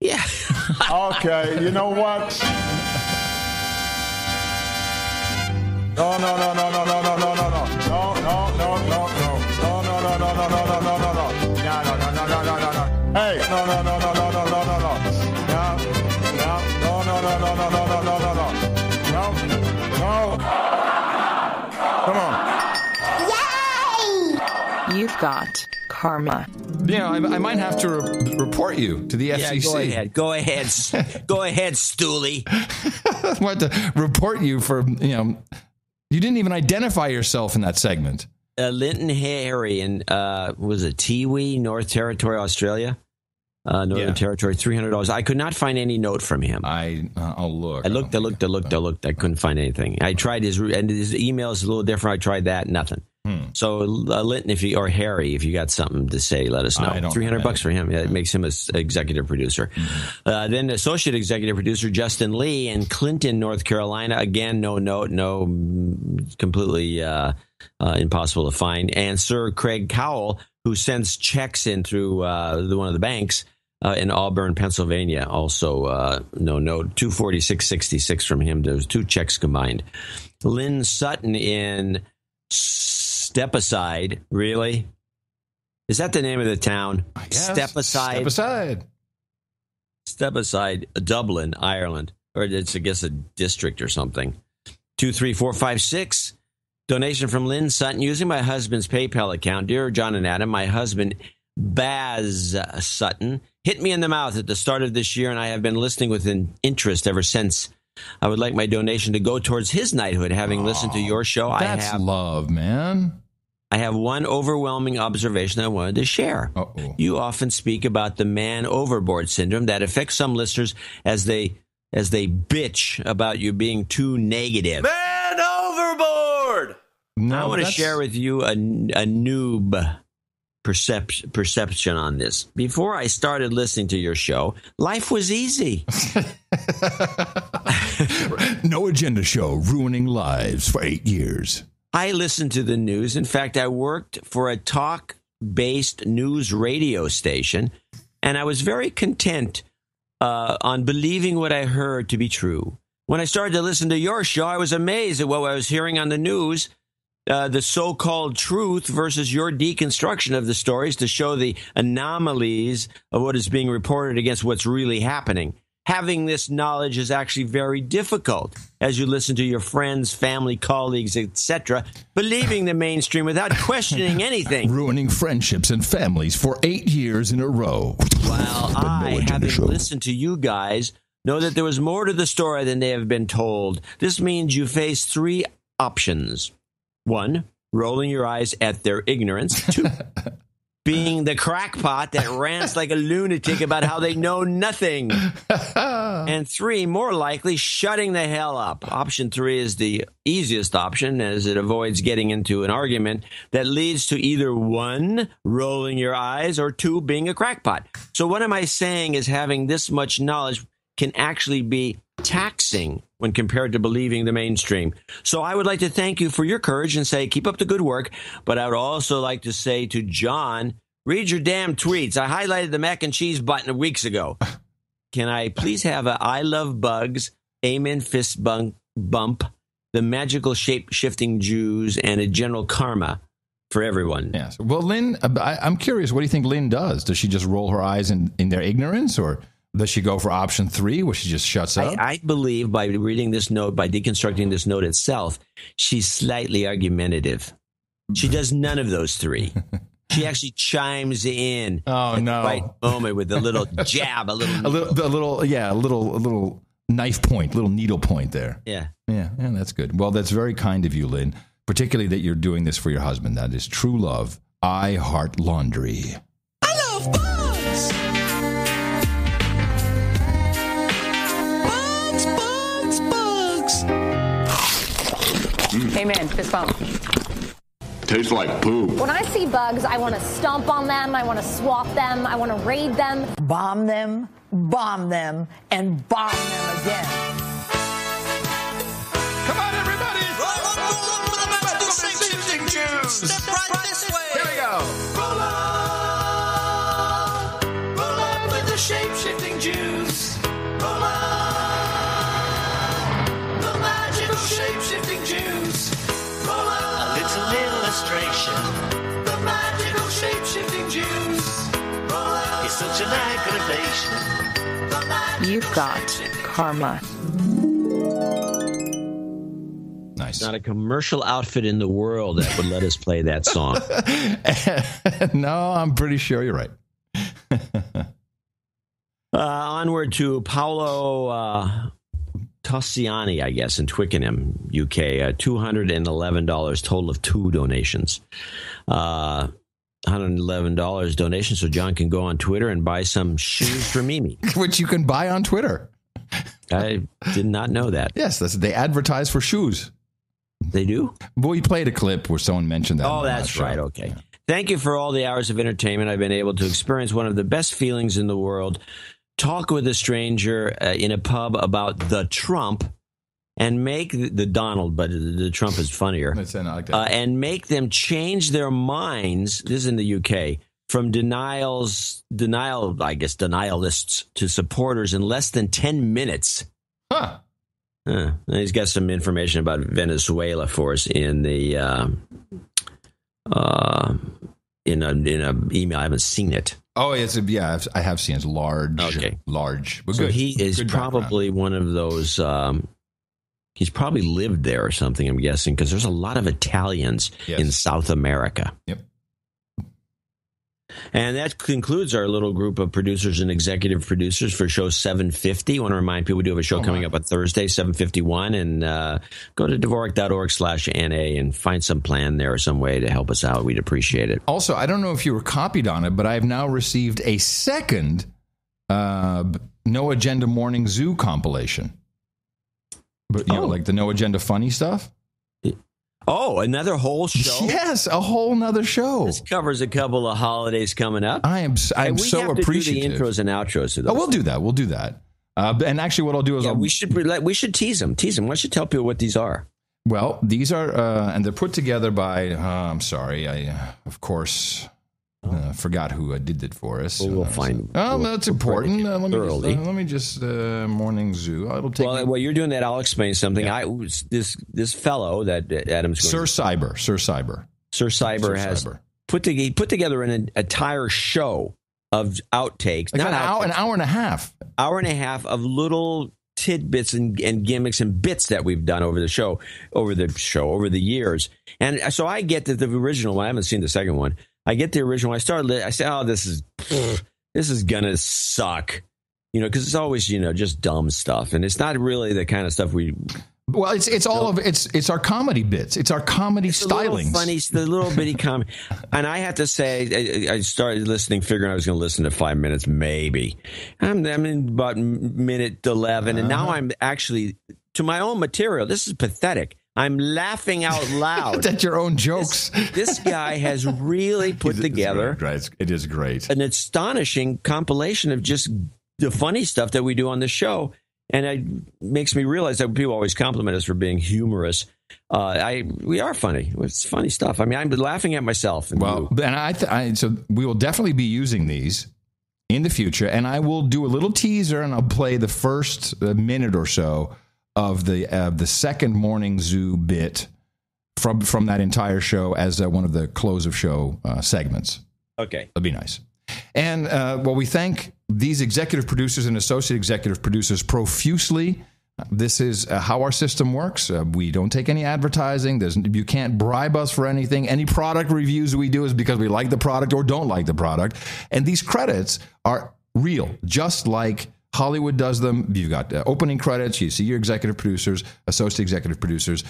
Yeah. Okay, you know what? No. Hey, no. Come on. Yay! You've got karma. Yeah, I might have to report you to the FCC. Yeah, go ahead, Stooley. I want to report you for, you didn't even identify yourself in that segment. Linton Harry in, was it Tiwi, North Territory, Australia? Northern Territory, $300. I could not find any note from him. I'll look. I looked. I couldn't find anything. I tried his email is a little different. I tried that, nothing. So Linton, or Harry, if you got something to say, let us know. $300 for him. Yeah, it makes him an executive producer. Then associate executive producer Justin Lee in Clinton, North Carolina. Again, no note, completely impossible to find. And Sir Craig Cowell, who sends checks in through one of the banks in Auburn, Pennsylvania. Also, no note. $246.66 from him. There's 2 checks combined. Lynn Sutton in Stepaside. Really? Is that the name of the town? Yes. Stepaside, Dublin, Ireland. Or it's, I guess, a district or something. 23456. Donation from Lynn Sutton using my husband's PayPal account. Dear John and Adam, my husband, Baz Sutton, hit me in the mouth at the start of this year, and I have been listening with interest ever since. I would like my donation to go towards his knighthood, having listened to your show. That's love, man. I have one overwhelming observation I wanted to share. Uh-oh. You often speak about the man overboard syndrome that affects some listeners as they bitch about you being too negative. Man overboard! No, I want to share with you a noob perception on this. Before I started listening to your show, life was easy. No agenda show ruining lives for 8 years. I listened to the news. In fact, I worked for a talk-based news radio station, and I was very content on believing what I heard to be true. When I started to listen to your show, I was amazed at what I was hearing on the news, the so-called truth versus your deconstruction of the stories to show the anomalies of what is being reported against what's really happening. Having this knowledge is actually very difficult as you listen to your friends, family, colleagues, etc., believing the mainstream without questioning anything. Ruining friendships and families for 8 years in a row. While I, having listened to you guys, know that there was more to the story than they have been told. This means you face 3 options. 1, rolling your eyes at their ignorance. 2, being the crackpot that rants like a lunatic about how they know nothing. And 3, more likely, shutting the hell up. Option 3 is the easiest option, as it avoids getting into an argument that leads to either 1, rolling your eyes, or 2, being a crackpot. So what am I saying is having this much knowledge can actually be taxing when compared to believing the mainstream. So I would like to thank you for your courage and say, keep up the good work. But I would also like to say to John, read your damn tweets. I highlighted the mac and cheese button weeks ago. Can I please have a I love bugs, amen fist bump, the magical shape-shifting Jews, and a general karma for everyone? Yes. Well, Lynn, I'm curious, what do you think Lynn does? Does she just roll her eyes in their ignorance, or does she go for option 3, where she just shuts up? I believe by reading this note, by deconstructing this note itself, she's slightly argumentative. She does none of those 3. She actually chimes in. Oh, at no. the right moment with a little jab, a little knife point, little needle point there. Yeah. Yeah, that's good. Well, that's very kind of you, Lynn, particularly that you're doing this for your husband. That is true love. I heart laundry. I love bugs. Amen. Fist bump. Tastes like poop. When I see bugs, I want to stomp on them. I want to swat them. I want to raid them. Bomb them, and bomb them again. Come on, everybody. Roll up with the magical shape-shifting Jews. Step right this way. Here we go. Roll up with the shape-shifting Jews. Roll up. The magical shape-shifting Jews. Roll up. A little illustration. The magical shape-shifting Jews. Roll up. It's such an aggravation. You've got karma. Nice. Not a commercial outfit in the world that would let us play that song. No, I'm pretty sure you're right. Onward to Paolo Tossiani, I guess, in Twickenham, UK. $211, total of 2 donations. $111 donation, so John can go on Twitter and buy some shoes for Mimi. Which you can buy on Twitter. I did not know that. Yes, they advertise for shoes. They do? Well, we played a clip where someone mentioned that. Oh, that's right. Okay. Yeah. Thank you for all the hours of entertainment I've been able to experience. One of the best feelings in the world. Talk with a stranger in a pub about the Trump and make the Donald, but the Trump is funnier. And make them change their minds. This is in the UK. From denialists to supporters in less than 10 minutes. Huh. He's got some information about Venezuela for us in the in an email. I haven't seen it. Oh, I have seen it. It's large. Okay. Large. But so good. He is probably one of those. He's probably lived there or something, I'm guessing, because there's a lot of Italians in South America. Yep. And that concludes our little group of producers and executive producers for show 750. I want to remind people we do have a show coming up on Thursday, 751. And go to Dvorak.org/NA and find some plan there or some way to help us out. We'd appreciate it. Also, I don't know if you were copied on it, but I have now received a second No Agenda Morning Zoo compilation. But you know, like the No Agenda funny stuff. Oh, another whole show? Yes, a whole nother show. This covers a couple of holidays coming up. I'm so appreciative. We do the intros and outros to those. Oh, we'll do that. We'll do that. And actually, what I'll do is we should tease them. Why don't you tell people what these are? Well, these are and they're put together by. I'm sorry, I of course forgot who did it for us. We'll find. That's important. Let me just Morning Zoo. It'll take. Well, while you're doing that, I'll explain something. Yeah. This fellow that Adam's Sir Cyber has put together an entire show of outtakes, like an hour and a half of little tidbits and gimmicks and bits that we've done over the years. And so I get that the original one. I haven't seen the second one. I get the original. I say, oh, this is gonna suck, because it's always just dumb stuff, and it's not really the kind of stuff we Well, it's all of it's our comedy bits. It's our comedy stylings. The little bitty comedy. And I have to say, I started listening, figuring I was going to listen to 5 minutes, maybe. I'm in about minute 11, and now I'm actually to my own material. This is pathetic. I'm laughing out loud at your own jokes. This guy has really put together. It is great. An astonishing compilation of just the funny stuff that we do on the show. And it makes me realize that people always compliment us for being humorous. We are funny. It's funny stuff. I mean, I'm laughing at myself. So we will definitely be using these in the future. And I will do a little teaser, and I'll play the first minute or so of the second Morning Zoo bit from that entire show as one of the close of show segments. Okay, that'd be nice. And we thank these executive producers and associate executive producers profusely. This is how our system works. We don't take any advertising. You can't bribe us for anything. Any product reviews we do is because we like the product or don't like the product. And these credits are real, just like Hollywood does them. You've got opening credits. You see your executive producers, associate executive producers,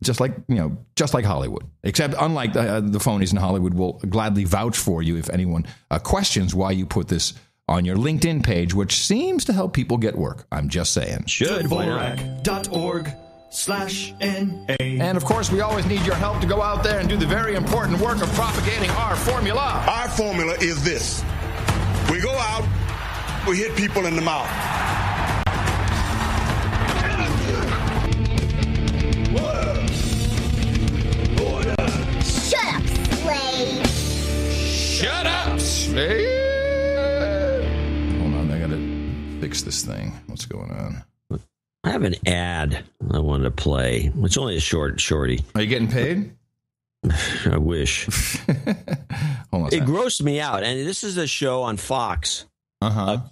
just like Hollywood. Except, unlike the phonies in Hollywood, will gladly vouch for you if anyone questions why you put this on your LinkedIn page, which seems to help people get work. I'm just saying. Dvorak.org/NA. And of course, we always need your help to go out there and do the very important work of propagating our formula. Our formula is this: we go out. We hit people in the mouth. Shut up, slave. Shut up, slave. Hold on, I gotta fix this thing. What's going on? I have an ad I wanted to play. It's only a shorty. Are you getting paid? I wish. Hold on. It grossed me out. And this is a show on Fox.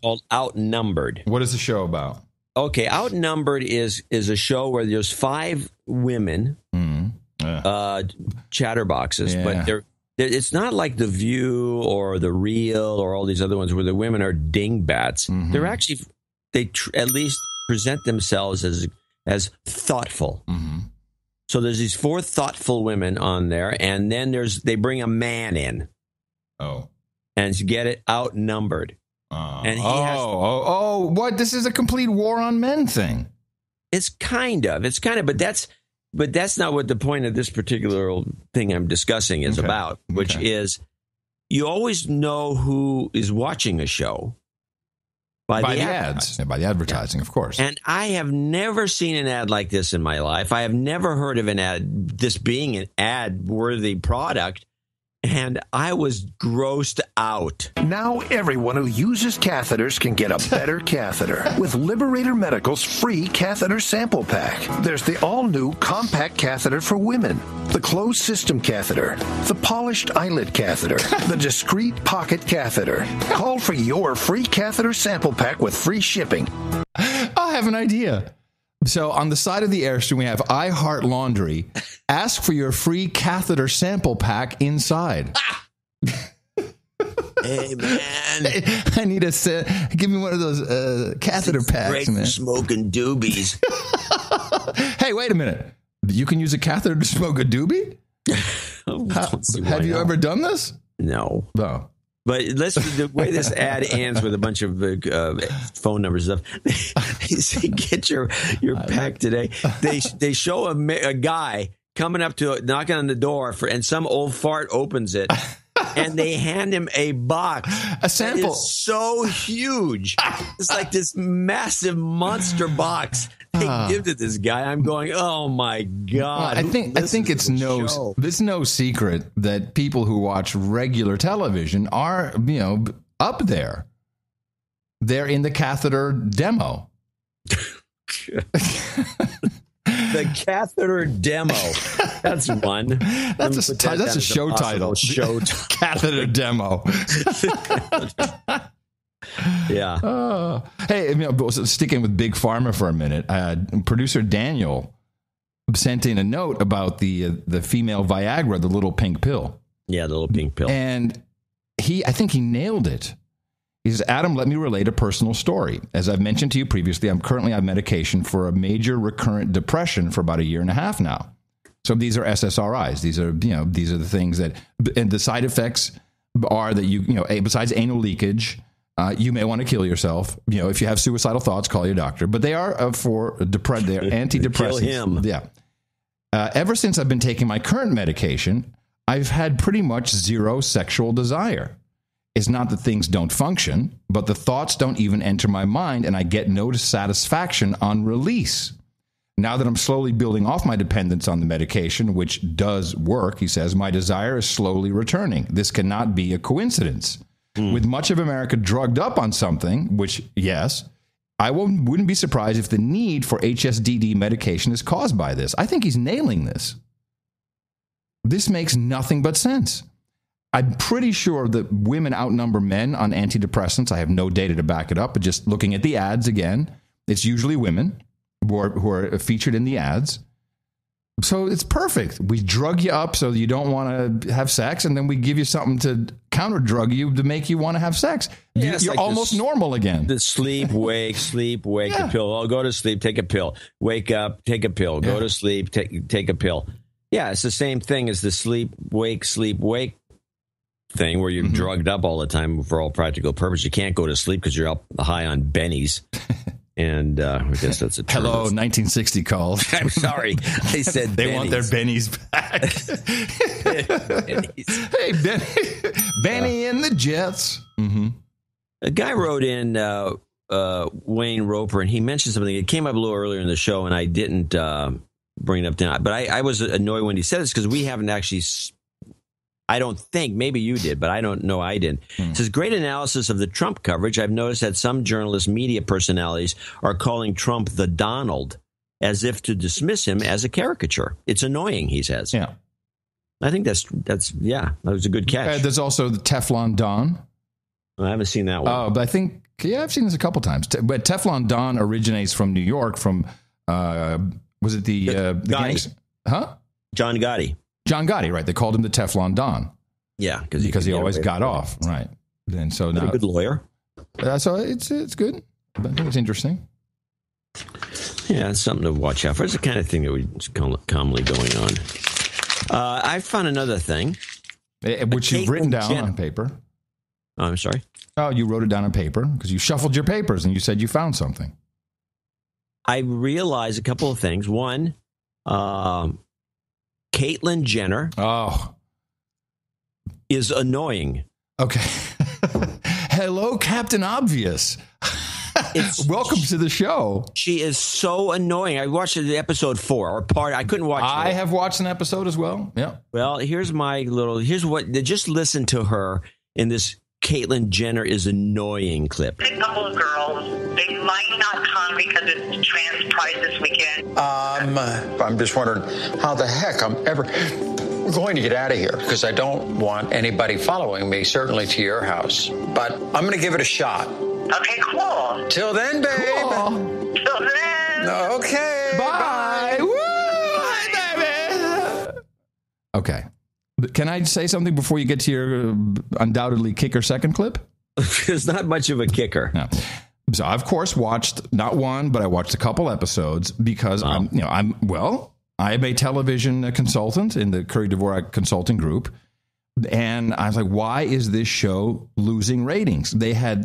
Called Outnumbered. What is the show about? Okay, Outnumbered is a show where there's 5 women, chatterboxes, but it's not like The View or The Real or all these other ones where the women are dingbats. They're actually at least present themselves as thoughtful. So there's these 4 thoughtful women on there, and then they bring a man in. And to get it, outnumbered. And he what? This is a complete war on men thing. It's kind of, but that's not what the point of this particular thing I'm discussing is about, which is you always know who is watching a show by the ads. By the advertising, of course. And I have never seen an ad like this in my life. I have never heard of this being an ad-worthy product. And I was grossed out. Now everyone who uses catheters can get a better catheter with Liberator Medical's free catheter sample pack. There's the all-new compact catheter for women, the closed system catheter, the polished eyelid catheter, the discreet pocket catheter. Call for your free catheter sample pack with free shipping. I have an idea. So on the side of the Airstream, we have I Heart Laundry. Ask for your free catheter sample pack inside. Hey, man. I need give me one of those catheter packs, great man. Smoking doobies. Hey, wait a minute. You can use a catheter to smoke a doobie? Have you ever done this? No. No. But the way this ad ends with a bunch of phone numbers and stuff, they say, get your pack today. They show a guy coming up to knocking on the door and some old fart opens it. And they hand him a box. A sample. That is so huge. It's like this massive monster box they give to this guy. I'm going, oh my God. Well, I think it's no secret that people who watch regular television are, up there. They're in the catheter demo. The catheter demo. That's one. That's a show title. Catheter demo. Yeah. Hey, sticking with Big Pharma for a minute, producer Daniel sent in a note about the female Viagra, the little pink pill. Yeah, the little pink pill. And I think he nailed it. He says, Adam, let me relate a personal story. As I've mentioned to you previously, I'm currently on medication for a major recurrent depression for about 1.5 years now. So these are SSRIs. These are the things that, and the side effects are that besides anal leakage, you may want to kill yourself. If you have suicidal thoughts, call your doctor. But they are they're antidepressants. Kill him. Yeah. Ever since I've been taking my current medication, I've had pretty much zero sexual desire. It's not that things don't function, but the thoughts don't even enter my mind, and I get no satisfaction on release. Now that I'm slowly building off my dependence on the medication, which does work, he says, my desire is slowly returning. This cannot be a coincidence. With much of America drugged up on something, which, yes, I wouldn't be surprised if the need for HSDD medication is caused by this. I think he's nailing this. This makes nothing but sense. I'm pretty sure that women outnumber men on antidepressants. I have no data to back it up, but just looking at the ads again, it's usually women who are featured in the ads. So it's perfect. We drug you up so you don't want to have sex, and then we give you something to counter-drug you to make you want to have sex. Yeah, you're like almost normal again. The sleep, wake, Yeah. a pill. Oh, go to sleep, take a pill. Wake up, take a pill. Go to sleep, take a pill. Yeah, it's the same thing as the sleep, wake thing where you're drugged up all the time for all practical purposes. You can't go to sleep because you're up high on bennies. And I guess that's a term. Hello, 1960 call. I'm sorry. I said they want their bennies back. Hey, Benny and the Jets. Mm-hmm. A guy wrote in, Wayne Roper, and he mentioned something. It came up a little earlier in the show, and I didn't bring it up now. But I was annoyed when he said this because we haven't actually... I don't think, maybe you did, but I don't know I did. It says, great analysis of the Trump coverage. I've noticed that some journalists, media personalities are calling Trump the Donald as if to dismiss him as a caricature. It's annoying, he says. Yeah. I think that was a good catch. There's also the Teflon Don. I haven't seen that one. Oh, but I think, I've seen this a couple times. But Teflon Don originates from New York from, was it the Gotti? Huh? John Gotti. John Gotti, right. They called him the Teflon Don. Yeah. Because he always got off. Right. And so now, a good lawyer. So it's good. I think it's interesting. Yeah, it's something to watch out for. It's the kind of thing that was commonly going on. I found another thing. Which you've written down on paper. Oh, I'm sorry? Oh, you wrote it down on paper because you shuffled your papers and you said you found something. I realized a couple of things. One, Caitlyn Jenner is annoying. Okay. Hello, Captain Obvious. Welcome to the show. She is so annoying. I watched episode 4 or part. I couldn't watch. I have watched an episode as well. Yeah. Well, here's what. Just listen to her in this Caitlyn Jenner is annoying clip. A couple of girls, they might not come because it's trans pride this weekend. I'm just wondering how the heck I'm ever going to get out of here because I don't want anybody following me, certainly to your house. But I'm going to give it a shot. Okay, cool. Till then, babe. Cool. Till then. Okay. Bye. Woo! Hi, baby. Okay. Can I say something before you get to your undoubtedly kicker second clip? It's not much of a kicker. No. So I, of course, watched not one, but I watched a couple episodes because I'm a television consultant in the Curry Dvorak Consulting Group. And I was like, why is this show losing ratings?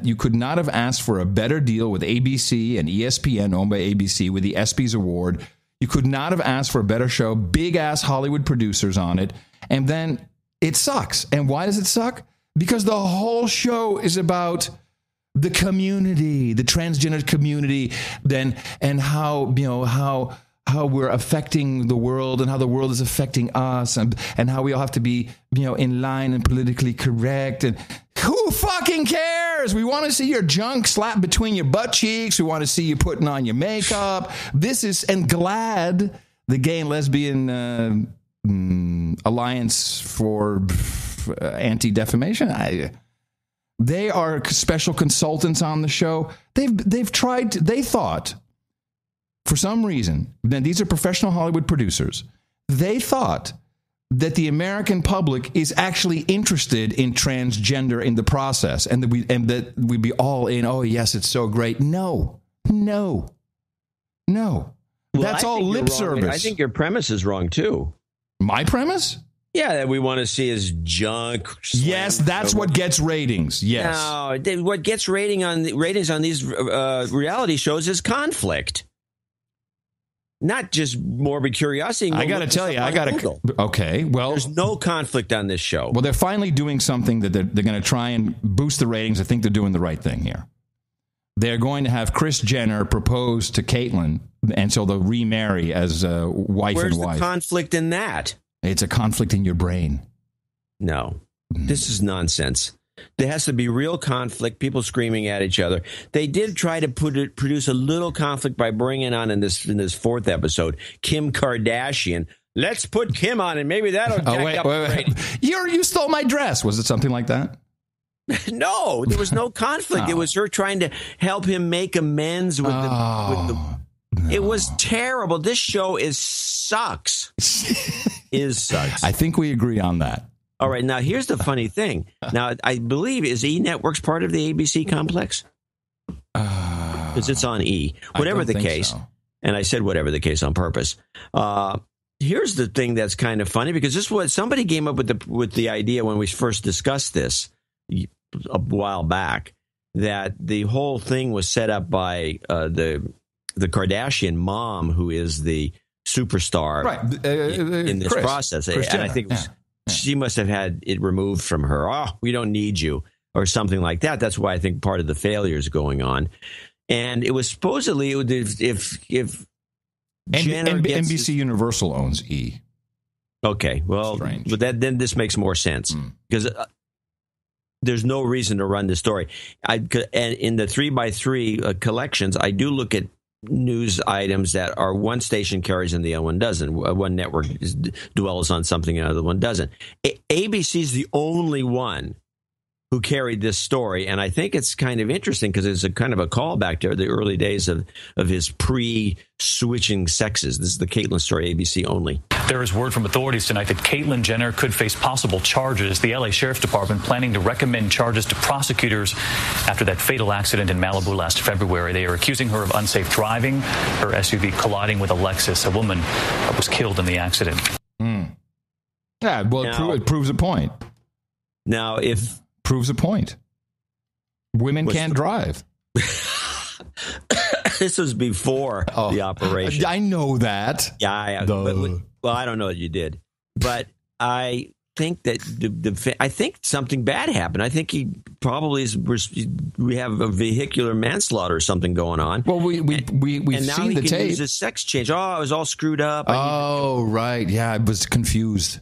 You could not have asked for a better deal with ABC and ESPN, owned by ABC, with the ESPYs award. You could not have asked for a better show, big-ass Hollywood producers on it. And then it sucks. And why does it suck? Because the whole show is about the community, the transgender community, and how we're affecting the world and how the world is affecting us and how we all have to be, in line and politically correct. And who fucking cares? We want to see your junk slapped between your butt cheeks. We want to see you putting on your makeup. And GLAAD, the Gay and Lesbian Alliance for Anti-Defamation, they are special consultants on the show. They thought, for some reason, then these are professional Hollywood producers. They thought that the American public is actually interested in transgender in the process, and that we'd be all in, oh, yes, it's so great. No. Well, that's all lip service. I think your premise is wrong, too. My premise? Yeah, that we want to see is junk. Yes, that's what gets ratings. Yes. No, what gets ratings on these reality shows is conflict. Not just morbid curiosity. I got to tell you, okay, well. There's no conflict on this show. Well, they're finally doing something that they're going to try and boost the ratings. I think they're doing the right thing here. They're going to have Kris Jenner propose to Caitlyn, and so they'll remarry as wife and wife. Where's the conflict in that? It's a conflict in your brain. No, this is nonsense. There has to be real conflict, people screaming at each other. They did try to produce a little conflict by bringing on in this fourth episode, Kim Kardashian. Let's put Kim on, and maybe that'll jack up the ratings. You stole my dress. Was it something like that? No, there was no conflict. It was her trying to help him make amends with the. No. It was terrible. This show sucks. Sucks. I think we agree on that. All right. Now, here's the funny thing. Now, I believe, is E! Networks part of the ABC complex? Because it's on E! Whatever the case. So. And I said whatever the case on purpose. Here's the thing that's kind of funny, because this was somebody came up with the idea when we first discussed this a while back, that the whole thing was set up by the Kardashian mom, who is the superstar in this process. Kris and I think she must have had it removed from her. Oh, we don't need you, or something like that. That's why I think part of the failure is going on. And it was supposedly if NBC Universal owns E! Okay, well, but then this makes more sense, because there's no reason to run the story. And in the 3x3 collections, I do look at news items that are one station carries and the other one doesn't. One network dwells on something and the other one doesn't. ABC is the only one who carried this story, and I think it's kind of interesting because it's a kind of a callback to the early days of his pre-switching sexes. This is the Caitlyn story, ABC only. There is word from authorities tonight that Caitlyn Jenner could face possible charges. The LA Sheriff's Department planning to recommend charges to prosecutors after that fatal accident in Malibu last February. They are accusing her of unsafe driving, her SUV colliding with a Lexus. A woman was killed in the accident. Yeah, well, it proves a point. Now, proves a point. Women can't drive. This was before the operation. I know that. Yeah. Well, I don't know that you did, but I think that I think something bad happened. I think he probably we have a vehicular manslaughter or something going on. Well, we've and now seen he the can tape. Use his sex change. Oh, I was all screwed up. Right. Yeah, I was confused.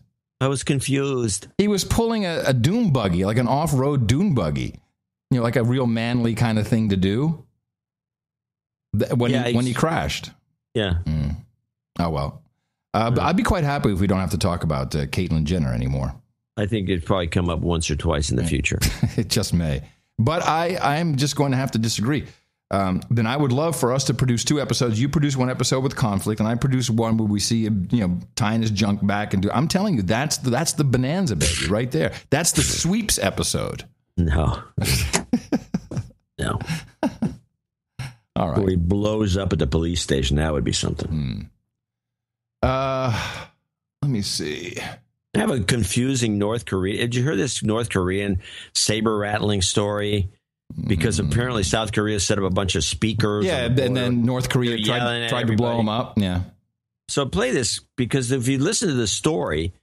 He was pulling a dune buggy, like an off-road dune buggy. You know, like a real manly kind of thing to do. When he crashed. Yeah. Oh, well. I'd be quite happy if we don't have to talk about Caitlyn Jenner anymore. I think it'd probably come up once or twice in the future. It just may. But I'm just going to have to disagree. Then I would love for us to produce 2 episodes. You produce 1 episode with conflict, and I produce one where we see tying his junk back and do. I'm telling you, that's the bonanza, baby, right there. That's the sweeps episode. No. All right. Where he blows up at the police station. That would be something. Let me see. I have a confusing North Korea. Did you hear this North Korean saber rattling story? Because apparently South Korea set up a bunch of speakers. Yeah, and then North Korea tried to blow them up. Yeah. So play this, because if you listen to the story,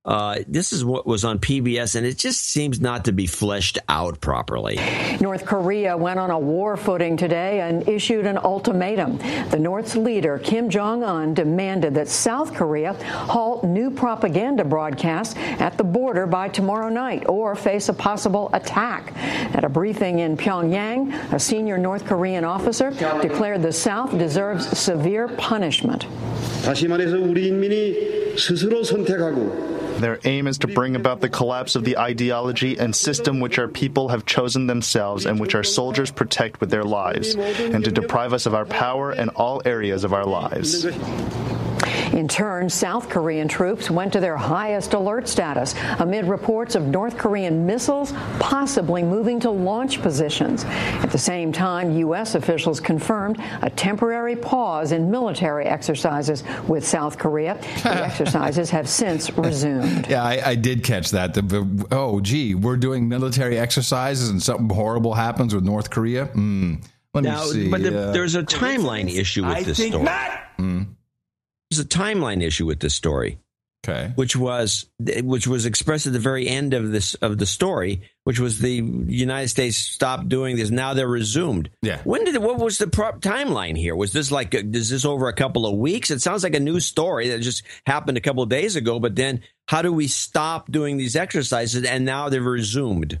this is what was on PBS, and it just seems not to be fleshed out properly. North Korea went on a war footing today and issued an ultimatum. The North's leader, Kim Jong-un, demanded that South Korea halt new propaganda broadcasts at the border by tomorrow night or face a possible attack. At a briefing in Pyongyang, a senior North Korean officer declared the South deserves severe punishment. 다시 말해서 우리 인민이 스스로 선택하고 Their aim is to bring about the collapse of the ideology and system which our people have chosen themselves and which our soldiers protect with their lives, and to deprive us of our power in all areas of our lives. In turn, South Korean troops went to their highest alert status amid reports of North Korean missiles possibly moving to launch positions. At the same time, U.S. officials confirmed a temporary pause in military exercises with South Korea. The exercises have since resumed. Yeah, I did catch that. We're doing military exercises and something horrible happens with North Korea? Let me see. But there's a timeline issue with this story. There's a timeline issue with this story. Okay. Which was expressed at the very end of the story, which was the United States stopped doing this. Now they're resumed. Yeah. What was the timeline here? Was this is this over a couple of weeks? It sounds like a new story that just happened a couple of days ago. But then how do we stop doing these exercises and now they've resumed?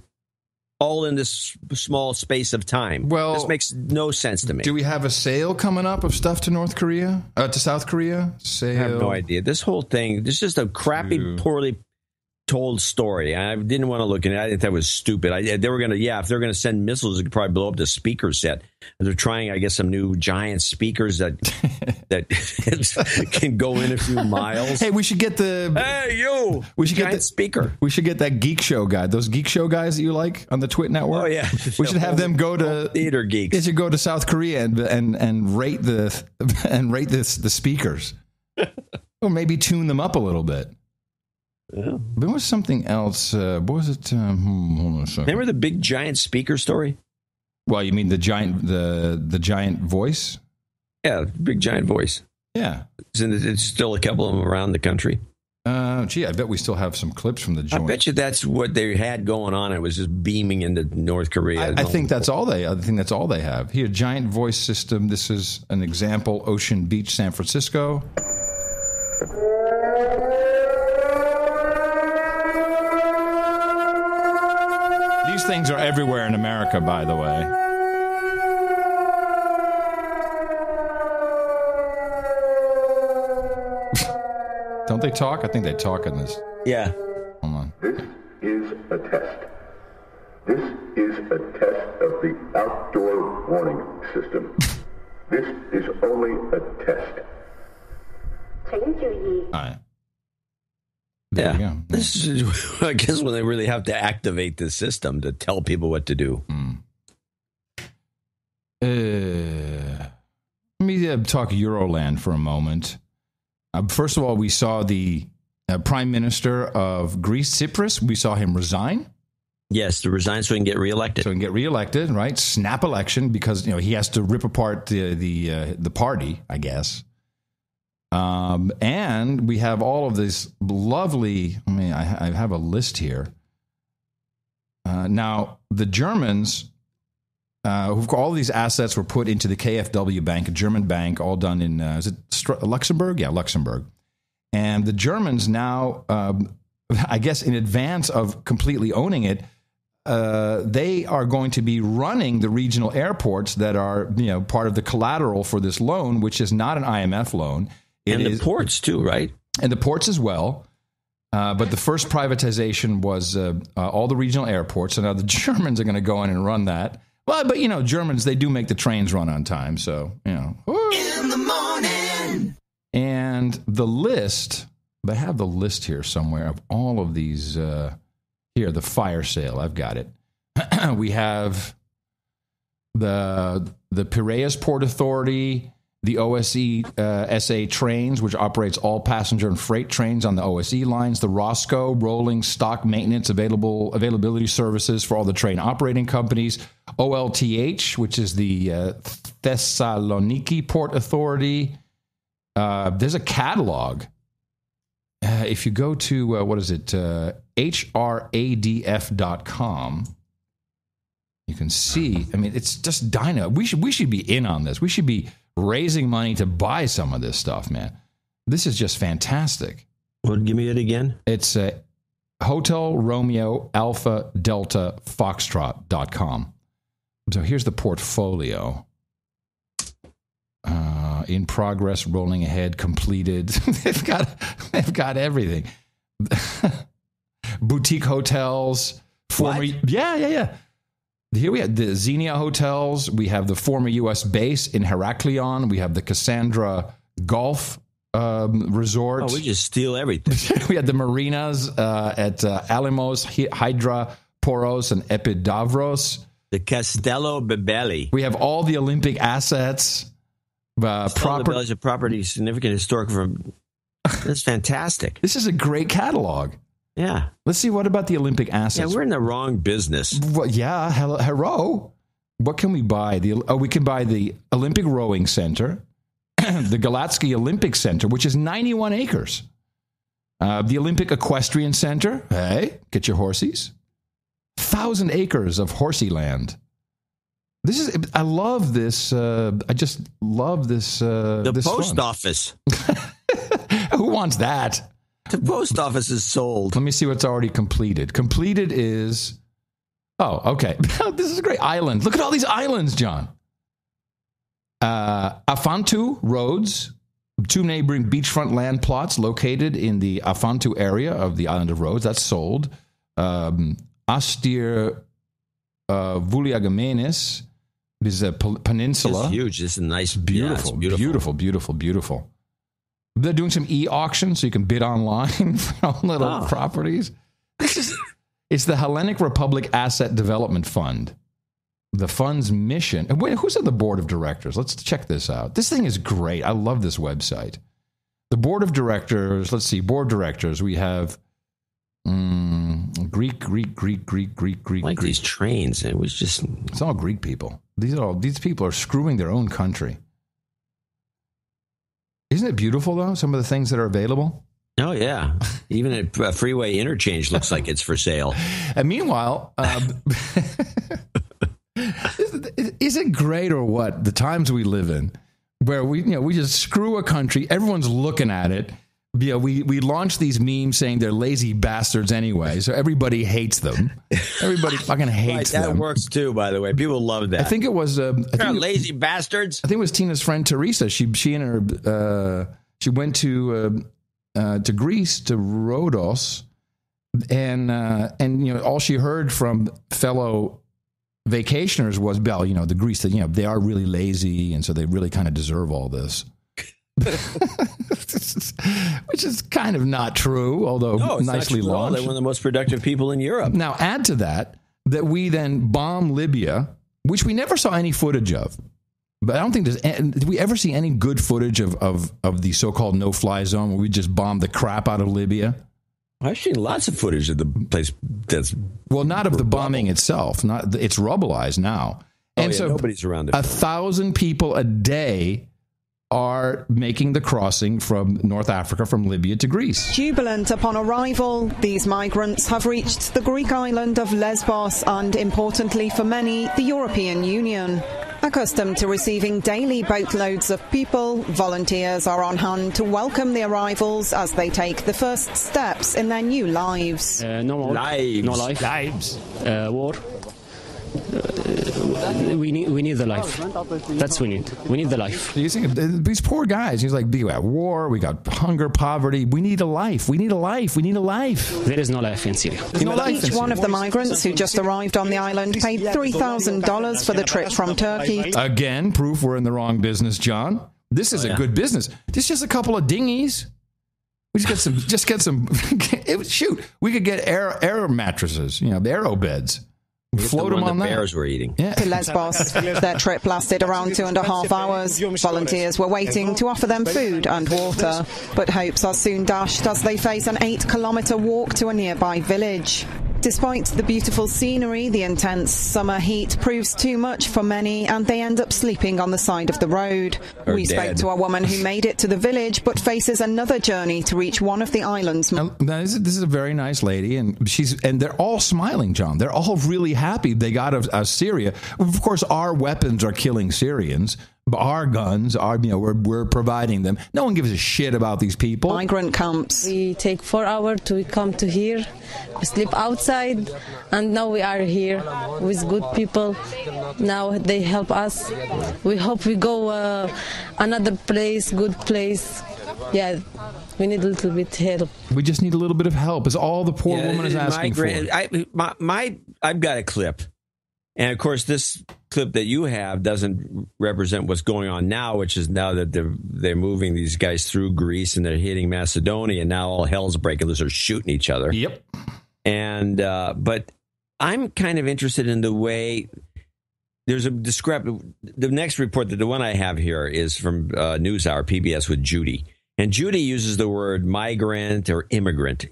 All in this small space of time. Well, this makes no sense to me. Do we have a sale coming up of stuff to South Korea? Sale? I have no idea. This whole thing, this is just a crappy, poorly told story. I didn't want to look at it. I think that was stupid. If they're going to send missiles, it could probably blow up the speaker set. They're trying, I guess, some new giant speakers that can go in a few miles. Hey, we should get We should get the speaker. We should get that Geek Show guy. Those Geek Show guys that you like on the Twit Network. Oh yeah, we should have them go to theater geeks. They should go to South Korea and rate the speakers, or maybe tune them up a little bit. Yeah. There was something else. What was it? Hold on a second. Remember the big giant speaker story? Well, you mean the giant voice? Yeah, big giant voice. Yeah. It's still a couple of them around the country. I bet we still have some clips from the joint. I bet you that's what they had going on. It was just beaming into North Korea. I think that's all they have. Here, giant voice system. This is an example. Ocean Beach, San Francisco. These things are everywhere in America, by the way. Don't they talk? I think they talk in this. Yeah. Hold on. This is a test. This is a test of the outdoor warning system. This is only a test. All right. Yeah. This is, I guess, when they really have to activate the system to tell people what to do. Let me talk Euroland for a moment. First of all, we saw the Prime Minister of Greece, Tsipras. We saw him resign. Yes, to resign so he can get reelected. Right? Snap election because he has to rip apart the party, I guess. And we have all of this lovely. I have a list here. Now the Germans. All these assets were put into the KfW Bank, a German bank, all done in, is it Luxembourg? Yeah, Luxembourg. And the Germans now, I guess in advance of completely owning it, they are going to be running the regional airports that are, part of the collateral for this loan, which is not an IMF loan. The ports too, right? And the ports as well. But the first privatization was all the regional airports. So now the Germans are going to go in and run that. Well, but, Germans, they do make the trains run on time. So, In the morning. And the list, I have the list here somewhere of all of these. Here, the fire sale. I've got it. We have the Piraeus Port Authority, the OSE SA Trains, which operates all passenger and freight trains on the OSE lines, the Roscoe Rolling Stock Maintenance Availability Services for all the train operating companies, OLTH, which is the Thessaloniki Port Authority. There's a catalog. If you go to, hradf.com, you can see, it's just dynamite. We should be in on this. We should be raising money to buy some of this stuff, man. This is just fantastic. Well, give me it again. It's Hotel Romeo Alpha Delta Foxtrot.com. So here's the portfolio. In progress, rolling ahead, completed. They've got everything. Boutique hotels. Yeah. Here we have the Xenia hotels. We have the former U.S. base in Heraklion. We have the Cassandra Golf resort. Oh, we just steal everything. We had the marinas at Alamos, Hydra, Poros, and Epidavros. The Castello Bibelli. We have all the Olympic assets. Is a property significant historic from. That's fantastic. This is a great catalog. Yeah. Let's see. What about the Olympic assets? Yeah, we're in the wrong business. Well, yeah. Hello. What can we buy? We can buy the Olympic Rowing Center, the Galatsky Olympic Center, which is 91 acres. The Olympic Equestrian Center. Hey, get your horsies. 1,000 acres of horsey land. I love this. I just love this. The this post fund. office. Who wants that? The post office is sold. Let me see what's already completed. Completed is. Oh, okay. This is a great island. Look at all these islands, John. Afantu Roads, 2 neighboring beachfront land plots located in the Afantu area of the island of Rhodes. That's sold. Astir Vouliagamenis. This is a peninsula. It's huge. This is nice. Beautiful, beautiful. They're doing some e-auction, so you can bid online for little properties. It's the Hellenic Republic Asset Development Fund. The fund's mission. Wait, who's on the board of directors? Let's check this out. This thing is great. I love this website. The board of directors. Let's see. Board directors. We have Greek. Like these trains. It was just. It's all Greek people. These people are screwing their own country. Isn't it beautiful though? Some of the things that are available. Oh yeah, even a freeway interchange looks like it's for sale. And meanwhile, is it great or what? The times we live in, where we just screw a country. Everyone's looking at it. Yeah, we launch these memes saying they're lazy bastards anyway, so everybody hates them. Everybody fucking hates them. That works too, by the way. People love that. I think it was lazy bastards. I think it was Tina's friend Teresa. She and her she went to Greece, to Rhodos, and all she heard from fellow vacationers was, well, the Greece, they are really lazy, and so they really kind of deserve all this. Which is kind of not true, although nicely launched. They're one of the most productive people in Europe. Now, add to that we then bomb Libya, which we never saw any footage of. But I don't think did we ever see any good footage of the so-called no-fly zone where we just bombed the crap out of Libya? I've seen lots of footage of the place that's... Well, not of the bombing itself. It's rubbleized now. And so nobody's around it. 1,000 people a day are making the crossing from North Africa, from Libya to Greece. Jubilant upon arrival, these migrants have reached the Greek island of Lesbos and, importantly for many, the European Union. Accustomed to receiving daily boatloads of people, volunteers are on hand to welcome the arrivals as they take the first steps in their new lives. No lives. War. We need the life. That's we need. We need the life. You think these poor guys? He's like, we got war, we got hunger, poverty. We need a life. We need a life. We need a life. There is no life in Syria. Each one of the migrants who just arrived on the island paid $3,000 for the trip from Turkey. Again, proof we're in the wrong business, John. This is a good business. This is just a couple of dinghies. We just get some. Shoot, we could get air mattresses. The aero beds. Float them on the bears were eating. Yeah. To Lesbos. Their trip lasted around 2.5 hours. Volunteers were waiting to offer them food and water, but hopes are soon dashed as they face an 8-kilometre walk to a nearby village. Despite the beautiful scenery, the intense summer heat proves too much for many, and they end up sleeping on the side of the road. We spoke to a woman who made it to the village, but faces another journey to reach one of the islands. This is a very nice lady, and they're all smiling, John. They're all really happy they got out of Syria. Of course, our weapons are killing Syrians. Our guns are, we're providing them. No one gives a shit about these people. Migrant camps. We take 4 hours to come to here. We sleep outside, and now we are here with good people. Now they help us. We hope we go another place, good place. Yeah, we need a little bit help. We just need a little bit of help. Is all the poor woman is asking for. I've got a clip. And of course, this clip that you have doesn't represent what's going on now, which is now that they're moving these guys through Greece and they're hitting Macedonia, and now all hell's breaking loose. They're shooting each other. Yep. And but I'm kind of interested in the way there's a discrepancy. The next report, the one I have here, is from NewsHour, PBS, with Judy. And Judy uses the word migrant or immigrant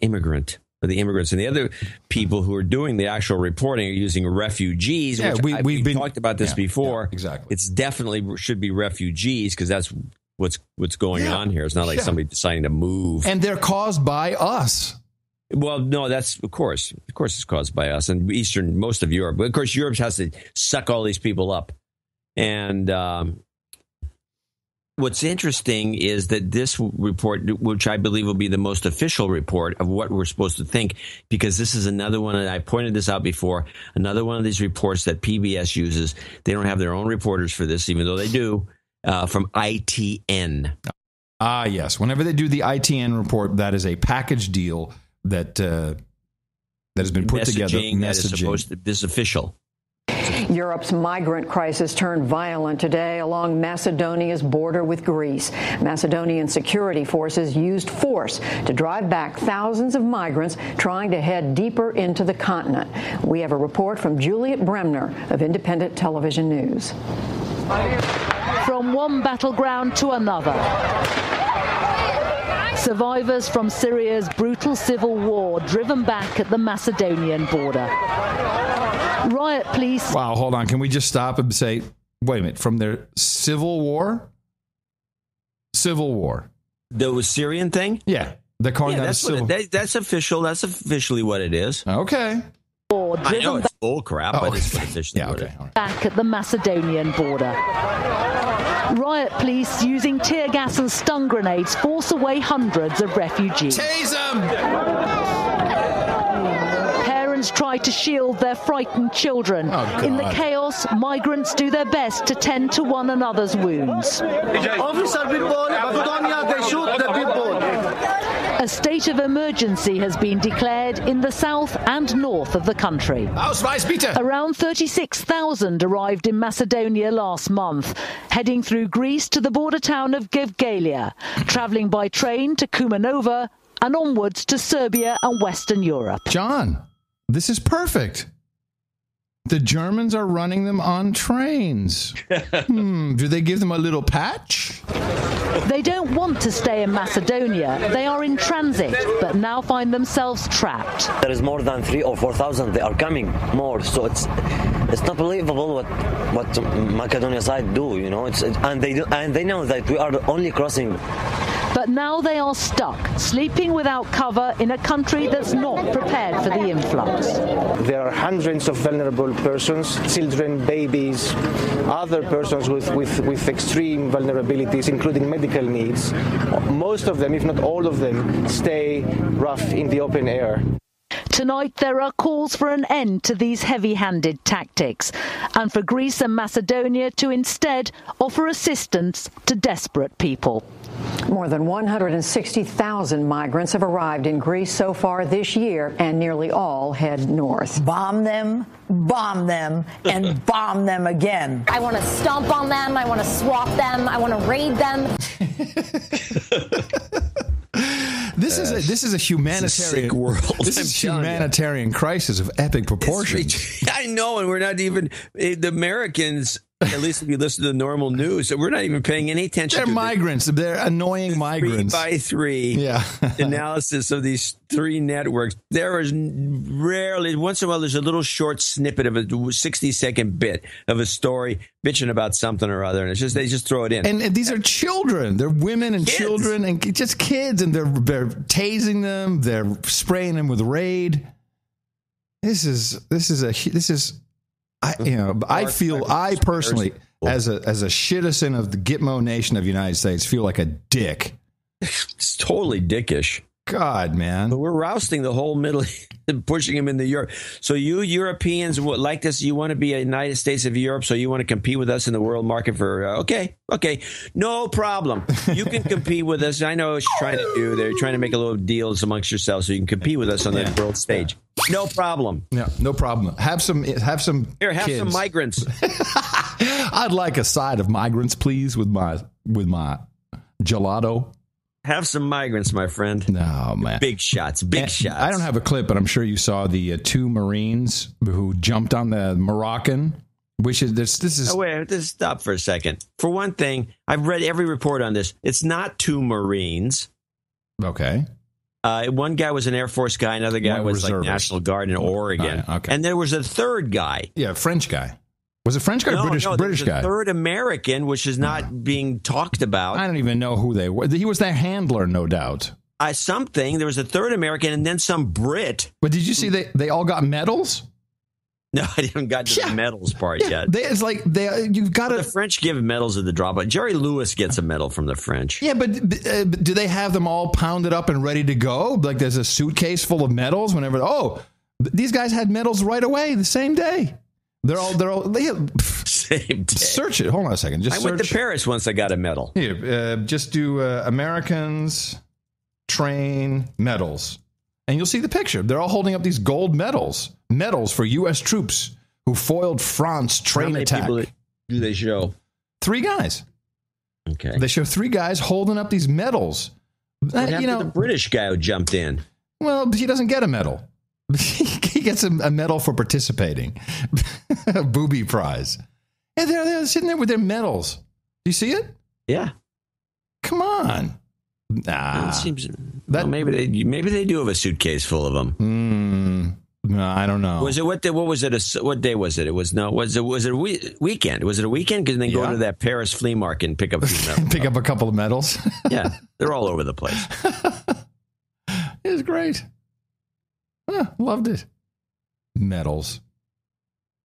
for the immigrants. And the other people who are doing the actual reporting are using refugees. Yeah, which we've talked about this before. Yeah, exactly. It's definitely should be refugees because that's what's going on here. It's not like somebody deciding to move. And they're caused by us. Well, no, that's of course it's caused by us and most of Europe. But of course, Europe has to suck all these people up. And what's interesting is that this report, which I believe will be the most official report of what we're supposed to think, because this is another one, and I pointed this out before, another one of these reports that PBS uses. They don't have their own reporters for this, even though they do, from ITN. Ah, yes. Whenever they do the ITN report, that is a package deal that has been put together. That is supposed to be official. Europe's migrant crisis turned violent today along Macedonia's border with Greece. Macedonian security forces used force to drive back thousands of migrants trying to head deeper into the continent. We have a report from Juliet Bremner of Independent Television News. From one battleground to another. Survivors from Syria's brutal civil war driven back at the Macedonian border. Riot police. Wow, hold on. Can we just stop and say, wait a minute, from their civil war? Civil war. The Syrian thing? Yeah. They're calling that a civil war. That's official. That's officially what it is. Okay. I know it's bull crap, but it's officially what it is. Back at the Macedonian border. Riot police using tear gas and stun grenades force away hundreds of refugees. Tase them! Try to shield their frightened children. In the chaos, migrants do their best to tend to one another's wounds. Officer people, Macedonia, they shoot the people. A state of emergency has been declared in the south and north of the country. Around 36,000 arrived in Macedonia last month, heading through Greece to the border town of Gevgelia, travelling by train to Kumanova and onwards to Serbia and Western Europe. John, this is perfect. The Germans are running them on trains. Do they give them a little patch? They don't want to stay in Macedonia. They are in transit, but now find themselves trapped. There is more than 3,000 or 4,000. They are coming more, so it's not believable what Macedonia side do. You know, and they know that we are only crossing. But now they are stuck, sleeping without cover in a country that's not prepared for the influx. There are hundreds of vulnerable persons, children, babies, other persons with extreme vulnerabilities, including medical needs. Most of them, if not all of them, stay rough in the open air. Tonight, there are calls for an end to these heavy-handed tactics and for Greece and Macedonia to instead offer assistance to desperate people. More than 160,000 migrants have arrived in Greece so far this year, and nearly all head north. Bomb them, and bomb them again. I want to stomp on them. I want to swap them. I want to raid them. This is a humanitarian world. This is a humanitarian crisis of epic proportions. I know, and we're not even the Americans. At least if you listen to the normal news, we're not even paying any attention. They're migrants. They're annoying migrants. 3x3 analysis of these three networks. There is rarely, once in a while, there's a little short snippet of a 60-second bit of a story bitching about something or other, and it's just they just throw it in. And these are children. They're women and children and just kids, and they're tasing them. They're spraying them with Raid. I personally, as a citizen of the Gitmo Nation of the United States, feel like a dick. It's totally dickish. God, man. But we're rousting the whole Middle East and pushing them into Europe. So you Europeans like this, you want to be a United States of Europe, so you want to compete with us in the world market for, okay, no problem. You can compete with us. I know what they're trying to make a little deals amongst yourselves so you can compete with us on the world stage. No problem. Yeah, no problem. Have some Here, have kids. some migrants. I'd like a side of migrants, please, with my gelato. Have some migrants, my friend. No, man. Big shots. I don't have a clip, but I'm sure you saw the 2 Marines who jumped on the Moroccan. Which is this is. Oh, wait, just stop for a second. For one thing, I've read every report on this. It's not 2 Marines. Okay. One guy was an Air Force guy. Another guy was like National Guard in Oregon. Okay. And there was a third guy. Yeah, French guy. Was it French guy or British guy? Third American, which is not being talked about. I don't even know who they were. He was their handler, no doubt. There was a third American and then some Brit. But did you see they all got medals? No, I haven't got to the medals part yet. It's like you've got to. The French give medals at the drop. But Jerry Lewis gets a medal from the French. Yeah, but do they have them all pounded up and ready to go? Like there's a suitcase full of medals whenever. Oh, these guys had medals right away the same day. They're all same day. Search it. Hold on a second. I went to Paris once. I got a medal. Here, just do Americans train medals, and you'll see the picture. They're all holding up these gold medals for U.S. troops who foiled France train attack. How many people do they show? 3 guys. Okay. They show 3 guys holding up these medals. What happened to the British guy who jumped in? Well, he doesn't get a medal. He gets a medal for participating. A booby prize. And they're sitting there with their medals. Do you see it? Yeah. Come on. Nah. It seems maybe they do have a suitcase full of them. No, I don't know. Was it what was it? What day was it? It was was it a weekend? Was it a weekend? Because then go to that Paris flea market and pick up a few medals. Pick up a couple of medals. Yeah, they're all over the place. It was great. Loved it. Medals.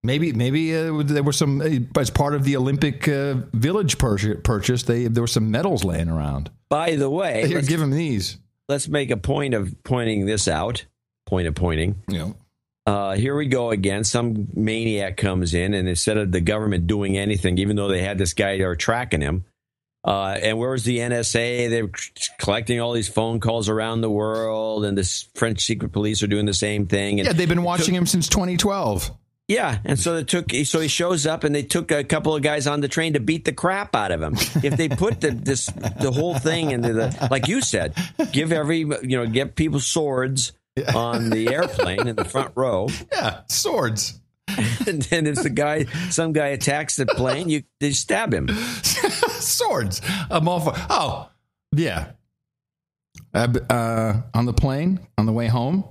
Maybe there were some as part of the Olympic Village purchase. There were some medals laying around. By the way, here, give them these. Let's make a point of pointing this out. Point of pointing. Yeah. Here we go again. Some maniac comes in, and instead of the government doing anything, even though they had this guy there tracking him, and where's the NSA? They're collecting all these phone calls around the world, and the French secret police are doing the same thing. And they've been watching him since 2012. Yeah, and so he shows up, and they took a couple of guys on the train to beat the crap out of him. If they put the whole thing into like you said, get people swords on the airplane in the front row. Yeah, swords. And then it's some guy attacks the plane, they stab him. Swords. I'm all for. Oh, yeah. On the plane on the way home.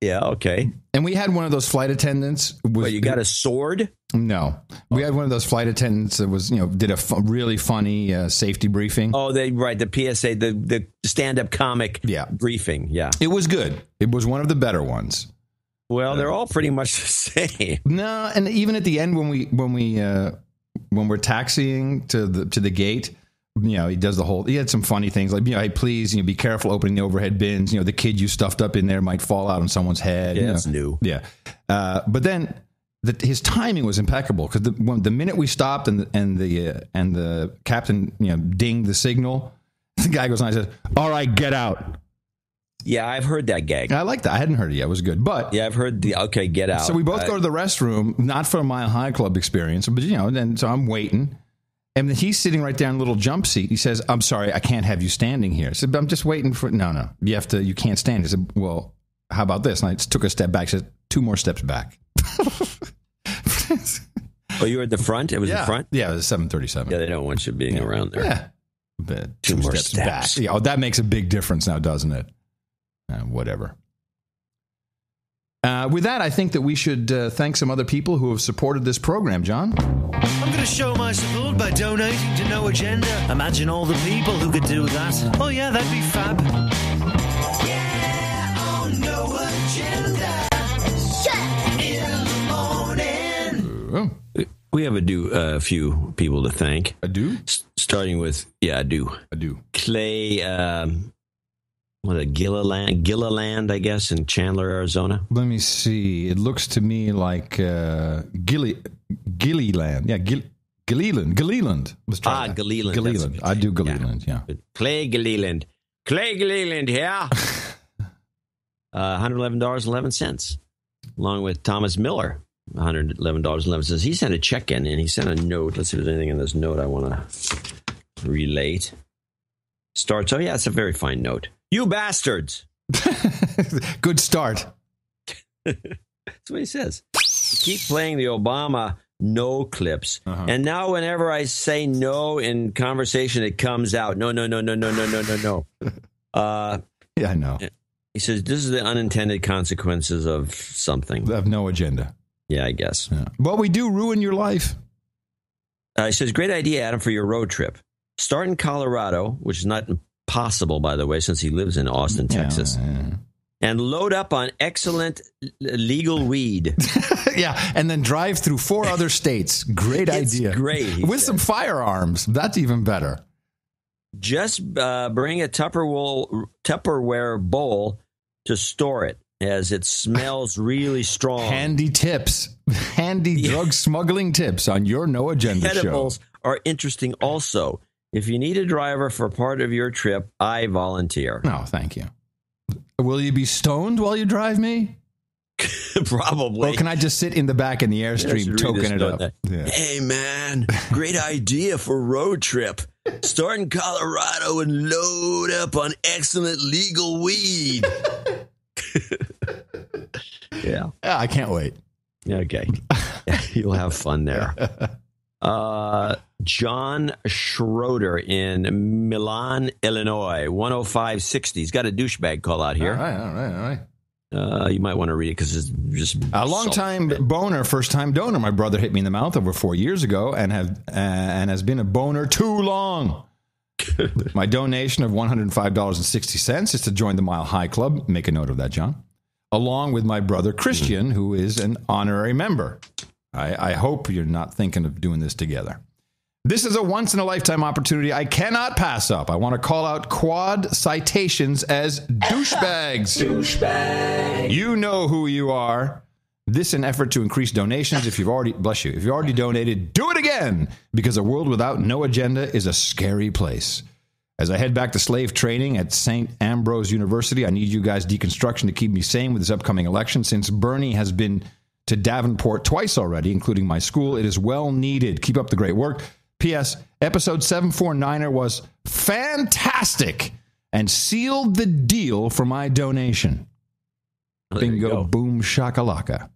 Yeah, okay. And we had one of those flight attendants. You got a sword? No. We had one of those flight attendants that was, did a really funny safety briefing. Oh, the PSA, the stand-up comic briefing. Yeah. It was good. It was one of the better ones. Well, they're all pretty much the same. No, and even at the end when we're taxiing to the gate, he does he had some funny things like, hey, please, be careful opening the overhead bins. The kid you stuffed up in there might fall out on someone's head. Yeah, that's new. Yeah. But then his timing was impeccable because the minute we stopped and the captain, dinged the signal, the guy goes on and says, all right, get out. Yeah, I've heard that gag. I like that. I hadn't heard it yet. It was good. But yeah, I've heard okay, get out. So we both go to the restroom, not for a Mile High Club experience, but and so I'm waiting. And then he's sitting right there in a little jump seat. He says, I'm sorry, I can't have you standing here. I said, I'm just waiting for no. You can't stand. He said, well, how about this? And I took a step back. He said, 2 more steps back. Oh, you were at the front? It was the front? Yeah, it was 737. Yeah, they don't want you being around there. Yeah. But 2 more steps back. Yeah, that makes a big difference now, doesn't it? Whatever. With that, I think that we should thank some other people who have supported this program, John. I'm going to show my support by donating to No Agenda. Imagine all the people who could do that. Oh, yeah, that'd be fab. Yeah, on No Agenda. In the morning. We have a few people to thank. A do? Starting with, I do. I do. Clay Gilliland, I guess, in Chandler, Arizona. Let me see. It looks to me like Gilliland. Yeah, Gilliland. Let's try that. Gilliland. Gilliland. I do Gilliland, yeah. Clay Gilliland here. $111.11, along with Thomas Miller, $111.11. He sent a check in, and he sent a note. Let's see if there's anything in this note I want to relate. Starts, it's a very fine note. You bastards. Good start. That's what he says. You keep playing the Obama no clips. And now whenever I say no in conversation, it comes out. No. Yeah, I know. He says, this is the unintended consequences of something. Of no agenda. Yeah, I guess. Yeah. But we do ruin your life. He says, great idea, Adam, for your road trip. Start in Colorado, which is not possible, by the way, since he lives in Austin, Texas. And load up on excellent legal weed. Yeah, and then drive through 4 other states. Great idea. Great. With some firearms. That's even better. Just bring a Tupperware bowl to store it, as it smells really strong. Handy tips. Handy drug smuggling tips on your No Agenda Edibles show. Are interesting also. If you need a driver for part of your trip, I volunteer. No, thank you. Will you be stoned while you drive me? Probably. Or can I just sit in the back in the Airstream toking it up? Yeah. Hey, man, great idea for road trip. Start in Colorado and load up on excellent legal weed. Yeah, I can't wait. Okay. You'll have fun there. John Schroeder in Milan, Illinois, 10560. He's got a douchebag call out here. All right. You might want to read it because it's just a long-time boner, first-time donor. My brother hit me in the mouth over 4 years ago and has been a boner too long. My donation of $105.60 is to join the Mile High Club. Make a note of that, John. Along with my brother Christian, who is an honorary member. I hope you're not thinking of doing this together. This is a once-in-a-lifetime opportunity I cannot pass up. I want to call out Quad Citations as douchebags. Douchebag. You know who you are. This an effort to increase donations. If you've already donated, do it again, because a world without no agenda is a scary place. As I head back to slave training at St. Ambrose University, I need you guys' deconstruction to keep me sane with this upcoming election. Since Bernie has been to Davenport twice already, including my school, it is well needed. Keep up the great work. P.S. Episode 749er was fantastic and sealed the deal for my donation. Bingo, boom, shakalaka.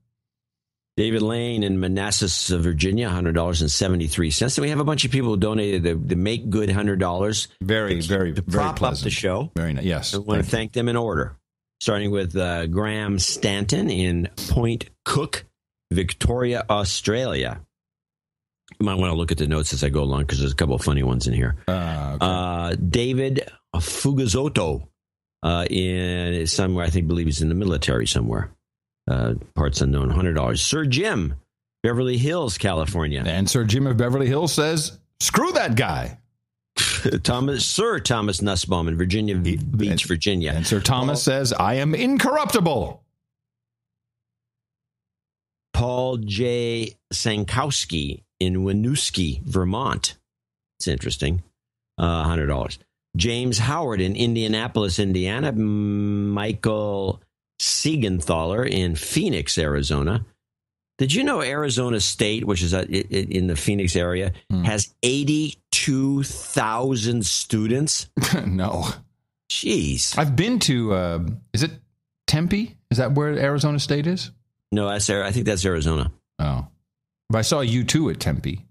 David Lane in Manassas, Virginia, $100.73. And we have a bunch of people who donated the Make Good $100. Very prop pleasant. Up the show. Very nice. Yes. I want to thank them in order. Starting with Graham Stanton in Point Cook, Victoria, Australia. You might want to look at the notes as I go along because there's a couple of funny ones in here. Okay. David Fugazotto in somewhere, believe he's in the military somewhere. Parts unknown, $100. Sir Jim, Beverly Hills, California. And Sir Jim of Beverly Hills says, screw that guy. Sir Thomas Nussbaum in Virginia Beach, Virginia. And Sir Thomas says, I am incorruptible. Paul J. Sankowski in Winooski, Vermont. It's interesting. $100. James Howard in Indianapolis, Indiana. Michael Siegenthaler in Phoenix, Arizona. Did you know Arizona State, which is in the Phoenix area, has 82,000 students? No. Jeez. I've been to, is it Tempe? Is that where Arizona State is? No, I think that's Arizona. Oh. But I saw U2 at Tempe.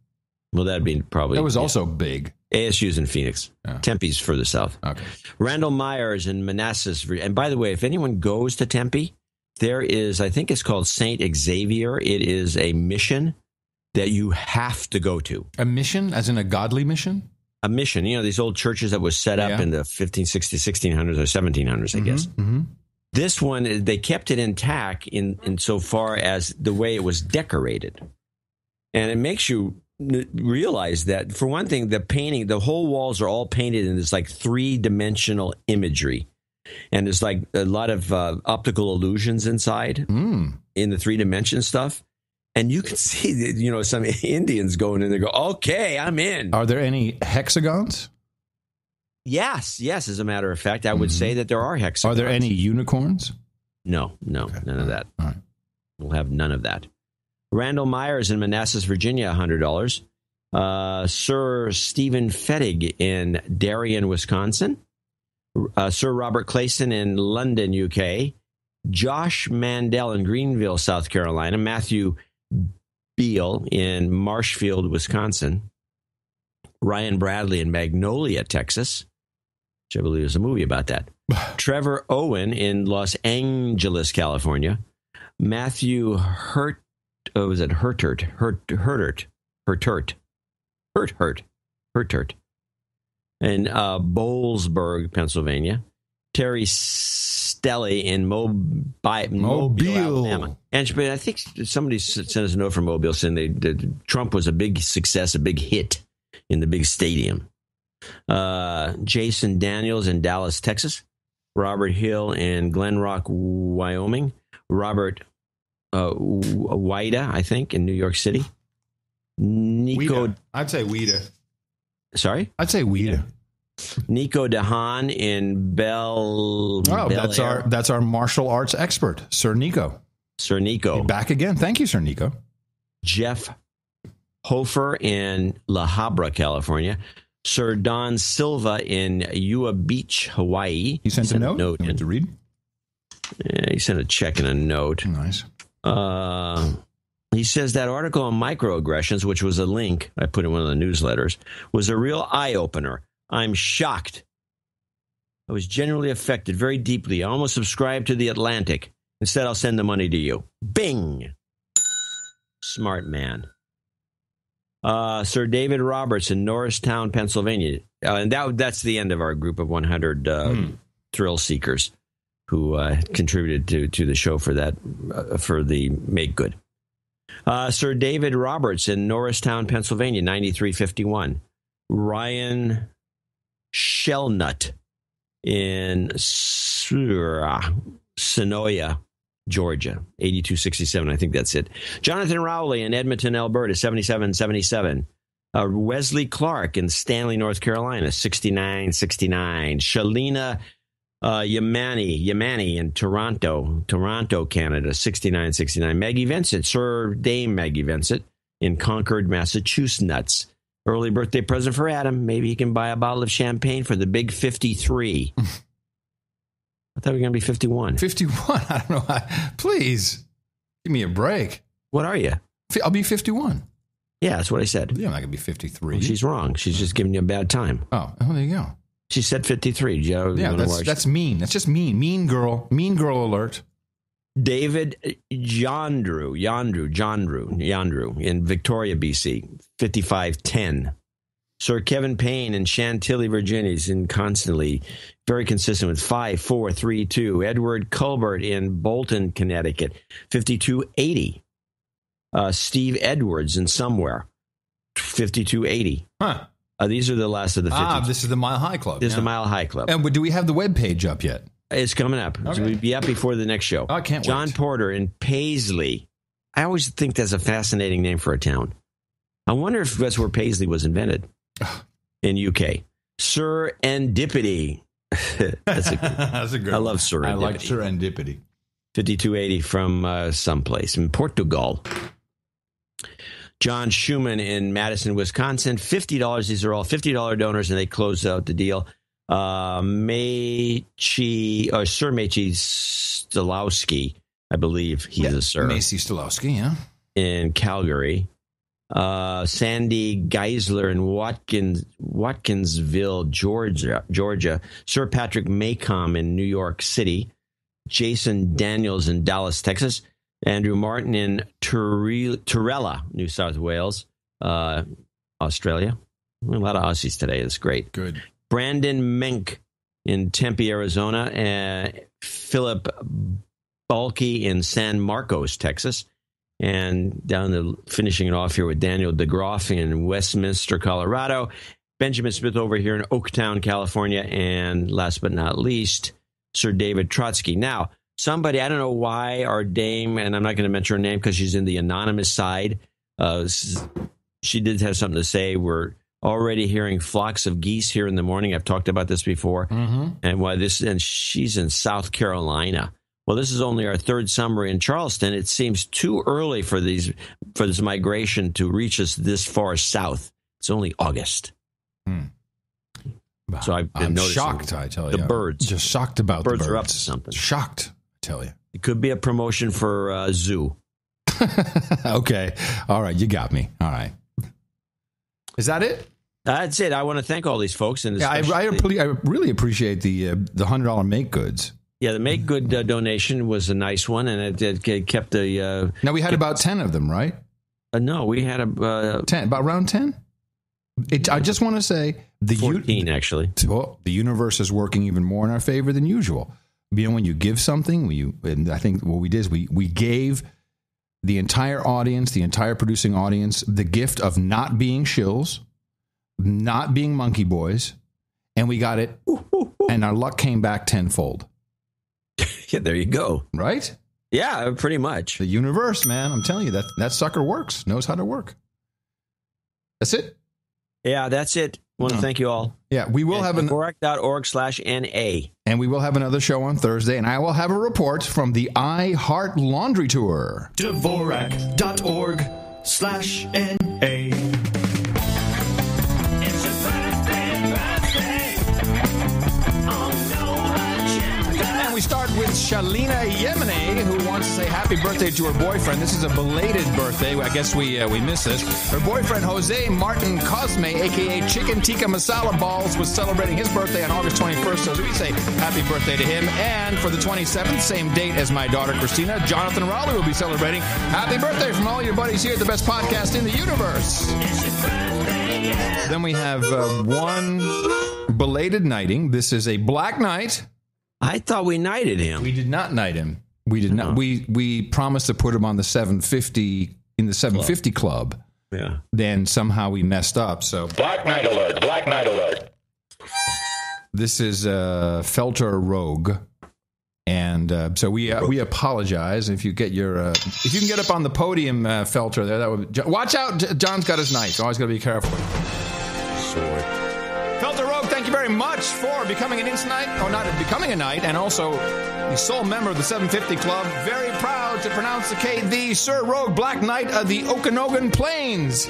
Well, that'd be probably... That was also big. ASU's in Phoenix. Oh. Tempe's further south. Okay. Randall Myers in Manassas. And by the way, if anyone goes to Tempe, there is, I think it's called St. Xavier. It is a mission that you have to go to. A mission? As in a godly mission? A mission. You know, these old churches that was set up in the 1560s, 1600s, or 1700s, I guess. Mm-hmm. This one, they kept it intact in so far as the way it was decorated. And it makes you realize that, for one thing, the painting, the whole walls are all painted in this like 3-dimensional imagery. And there's like a lot of optical illusions inside in the 3-dimension stuff. And you can see, some Indians going in there go, okay, I'm in. Are there any hexagons? Yes. As a matter of fact, I would say that there are hexagons. Are there any unicorns? No, Okay. none of that. All right. We'll have none of that. Randall Myers in Manassas, Virginia, $100. Sir Stephen Fettig in Darien, Wisconsin. Sir Robert Clayson in London, UK. Josh Mandel in Greenville, South Carolina. Matthew Beal in Marshfield, Wisconsin. Ryan Bradley in Magnolia, Texas, which I believe is a movie about that. Trevor Owen in Los Angeles, California. Matthew Hertert. In Bowlesburg, Pennsylvania. Terry Stelly in Mobile, Alabama. And I think somebody sent us a note from Mobile saying Trump was a big success, a big hit in the big stadium. Jason Daniels in Dallas, Texas. Robert Hill in Glen Rock, Wyoming. Robert Wida, I think, in New York City. Nico, Wida. I'd say Wida. Sorry? I'd say Wida. Nico DeHaan in Bel Air. That's our martial arts expert, Sir Nico. Sir Nico. You're back again. Thank you, Sir Nico. Jeff Hofer in La Habra, California. Sir Don Silva in Ua Beach, Hawaii. He sent a note. You want to read? Yeah, he sent a check and a note. Nice. He says that article on microaggressions, which was a link I put in one of the newsletters, was a real eye-opener. I'm shocked. I was genuinely affected very deeply. I almost subscribed to The Atlantic. Instead, I'll send the money to you. Bing! Smart man. Sir David Roberts in Norristown, Pennsylvania. And that's the end of our group of 100 thrill seekers who contributed to the show for that, for the Make Good. Sir David Roberts in Norristown, Pennsylvania, 9351. Ryan Shellnut in Senoia, Georgia, 8267. I think that's it. Jonathan Rowley in Edmonton, Alberta, 7777. Wesley Clark in Stanley, North Carolina, 6969. Shalina Yamani in Toronto, Canada, 6969. Maggie Vincent, Sir Dame Maggie Vincent in Concord, Massachusetts. Early birthday present for Adam. Maybe he can buy a bottle of champagne for the big 53. I thought we were going to be 51. 51? I don't know. Please, give me a break. What are you? I'll be 51. Yeah, that's what I said. Yeah, I'm not going to be 53. Well, she's wrong. She's just giving you a bad time. Oh, there you go. She said 53. That's mean. That's just mean. Mean girl. Mean girl alert. David Yandru in Victoria, BC, 5510. Sir Kevin Payne in Chantilly, Virginia, is constantly very consistent with 5432. Edward Culbert in Bolton, Connecticut, 5280. Steve Edwards in somewhere, 5280. Huh. These are the last of the 50. This is the Mile High Club. This is the Mile High Club. And do we have the webpage up yet? It's coming up. Okay. So we'll be up before the next show. I can't wait. John Porter in Paisley. I always think that's a fascinating name for a town. I wonder if that's where Paisley was invented in UK. Sir Endipity. That's a good. I love Sir Endipity. I like Sir Endipity. 5280 from someplace in Portugal. John Schumann in Madison, Wisconsin, $50. These are all $50 donors, and they close out the deal. Sir Mechi Stolowski, I believe he's a sir. Macy Stolowski, yeah. In Calgary. Sandy Geisler in Watkinsville, Georgia. Sir Patrick Maycomb in New York City. Jason Daniels in Dallas, Texas. Andrew Martin in Turella, New South Wales, Australia. A lot of Aussies today. It's great. Good. Brandon Menk in Tempe, Arizona. And Philip Balke in San Marcos, Texas. And finishing it off here with Daniel DeGroff in Westminster, Colorado. Benjamin Smith over here in Oaktown, California. And last but not least, Sir David Trotsky. Now, somebody, I don't know why our dame, and I'm not going to mention her name because she's in the anonymous side, she did have something to say. We're already hearing flocks of geese here in the morning. I've talked about this before. And she's in South Carolina. Well, this is only our third summer in Charleston. It seems too early for this migration to reach us this far south. It's only August. So I'm shocked, I tell you. The birds. Just shocked about the birds. Birds are up to something. Shocked, I tell you. It could be a promotion for zoo. Okay. All right. You got me. All right. Is that it? That's it. I want to thank all these folks. And I really appreciate the $100 make goods. Yeah, the make good donation was a nice one, and it kept the. Now we had about 10 of them, right? No, we had 10, about around 10. I just want to say 14 actually. Well, the universe is working even more in our favor than usual. You know, when you give something, and I think what we did is we gave the entire audience, the entire producing audience, the gift of not being shills, not being monkey boys, and we got it, and our luck came back tenfold. Yeah, there you go. Right? Yeah, pretty much. The universe, man, I'm telling you, that sucker works, knows how to work. That's it. Yeah, that's it. I want to thank you all. Yeah, we will have Dvorak.org/NA. And we will have another show on Thursday, and I will have a report from the I Heart Laundry Tour. Dvorak.org/NA. We start with Shalina Yemeni, who wants to say happy birthday to her boyfriend. This is a belated birthday. I guess we missed this. Her boyfriend, Jose Martin Cosme, a.k.a. Chicken Tikka Masala Balls, was celebrating his birthday on August 21st. So we say happy birthday to him. And for the 27th, same date as my daughter, Christina, Jonathan Raleigh will be celebrating. Happy birthday from all your buddies here at the best podcast in the universe. Then we have one belated knighting. This is a Black Knight. I thought we knighted him. We did not knight him. We did not. We promised to put him on the 750 in the 750 club. Yeah. Then somehow we messed up. So Black Knight alert! Black Knight alert! This is Felter Rogue, and so we apologize if you get your if you can get up on the podium, Felter. There, that would watch out. John's got his knife. Always got to be careful. Sword. Felter Rogue, thank you very much for becoming an Knight, or not becoming a Knight, and also the sole member of the 750 Club. Very proud to pronounce the K, the Sir Rogue Black Knight of the Okanogan Plains.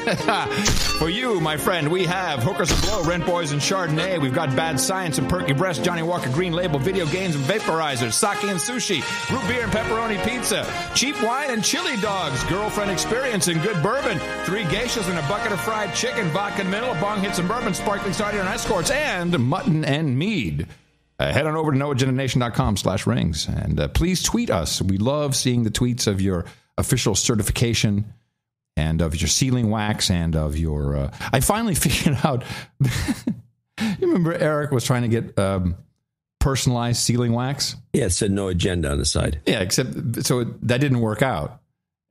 For you, my friend, we have Hookers and Blow, Rent Boys and Chardonnay. We've got Bad Science and Perky Breast, Johnny Walker Green Label, Video Games and Vaporizers, Sake and Sushi, Root Beer and Pepperoni Pizza, Cheap Wine and Chili Dogs, Girlfriend Experience and Good Bourbon, 3 geishas and a bucket of fried chicken, vodka and mineral, bong hits and bourbon, sparkling sardine and escorts, and mutton and mead. Head on over to noagendanation.com/rings and please tweet us. We love seeing the tweets of your official certification and of your sealing wax and of your... I finally figured out... You remember Eric was trying to get personalized sealing wax? Yeah, it said no agenda on the side. Yeah, except... So that didn't work out.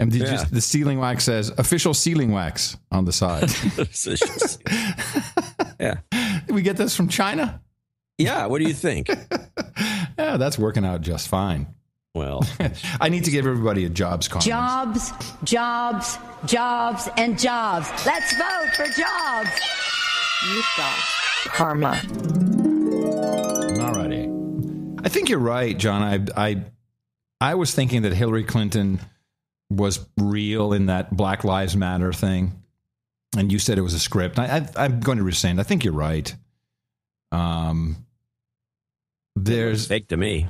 And the sealing wax says official sealing wax on the side. Yeah. Did we get this from China? Yeah, what do you think? Yeah, that's working out just fine. Well, I need to give everybody a jobs conference. Jobs, jobs, jobs, and jobs. Let's vote for jobs. You've got karma. Alrighty. I think you're right, John. I was thinking that Hillary Clinton was real in that Black Lives Matter thing. And you said it was a script. I'm going to rescind. I think you're right. There's fake to me.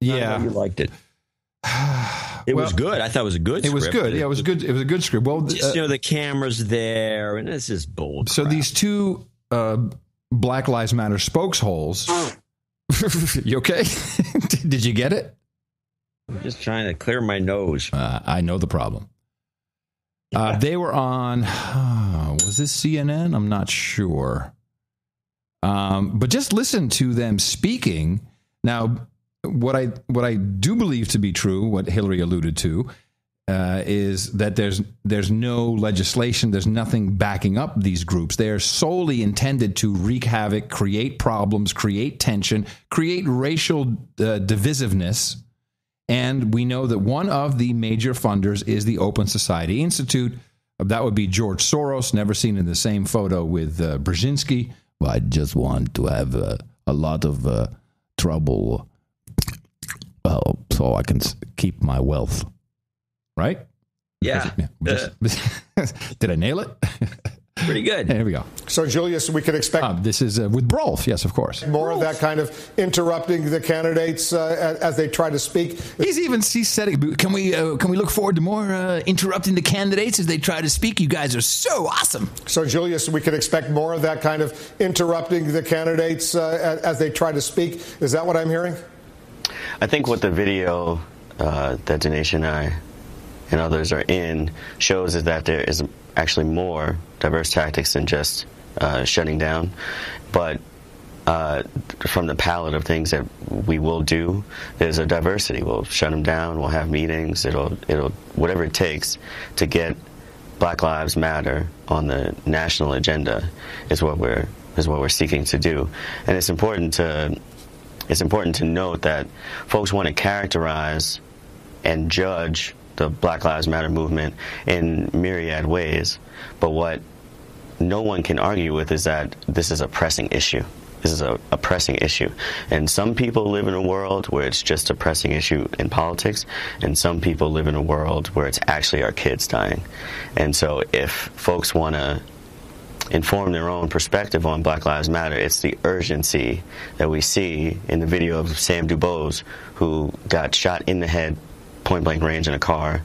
Yeah, you liked it. It was good. I thought it was a good script. It was good. Yeah, it was good. It was a good script. Well, just, the camera's there, and this is bull. So these two Black Lives Matter spokesholes. You okay? Did you get it? I'm just trying to clear my nose. I know the problem. They were on. Was this CNN? I'm not sure. But just listen to them speaking. Now, what I do believe to be true, what Hillary alluded to, is that there's no legislation, there's nothing backing up these groups. They are solely intended to wreak havoc, create problems, create tension, create racial divisiveness. And we know that one of the major funders is the Open Society Institute. That would be George Soros, never seen in the same photo with Brzezinski. Well, I just want to have a lot of trouble, well, so I can keep my wealth. Right? Yeah. Did I nail it? Pretty good. There we go. So, Julius, we could expect... this is with Brolf, yes, of course. More of that kind of interrupting the candidates as they try to speak. He's setting... Can we look forward to more interrupting the candidates as they try to speak? You guys are so awesome. So, Julius, we could expect more of that kind of interrupting the candidates as they try to speak. Is that what I'm hearing? I think what the video that Dinesh and I and others are in shows is that there is actually more diverse tactics than just shutting down. But from the palette of things that we will do, there's a diversity. We'll shut them down. We'll have meetings. It'll whatever it takes to get Black Lives Matter on the national agenda is what we're seeking to do. And it's important to note that folks want to characterize and judge the Black Lives Matter movement in myriad ways, but what no one can argue with is that this is a pressing issue. This is a pressing issue. And some people live in a world where it's just a pressing issue in politics, and some people live in a world where it's actually our kids dying. And so if folks want to inform their own perspective on Black Lives Matter, it's the urgency that we see in the video of Sam Dubose, who got shot in the head, point-blank range in a car,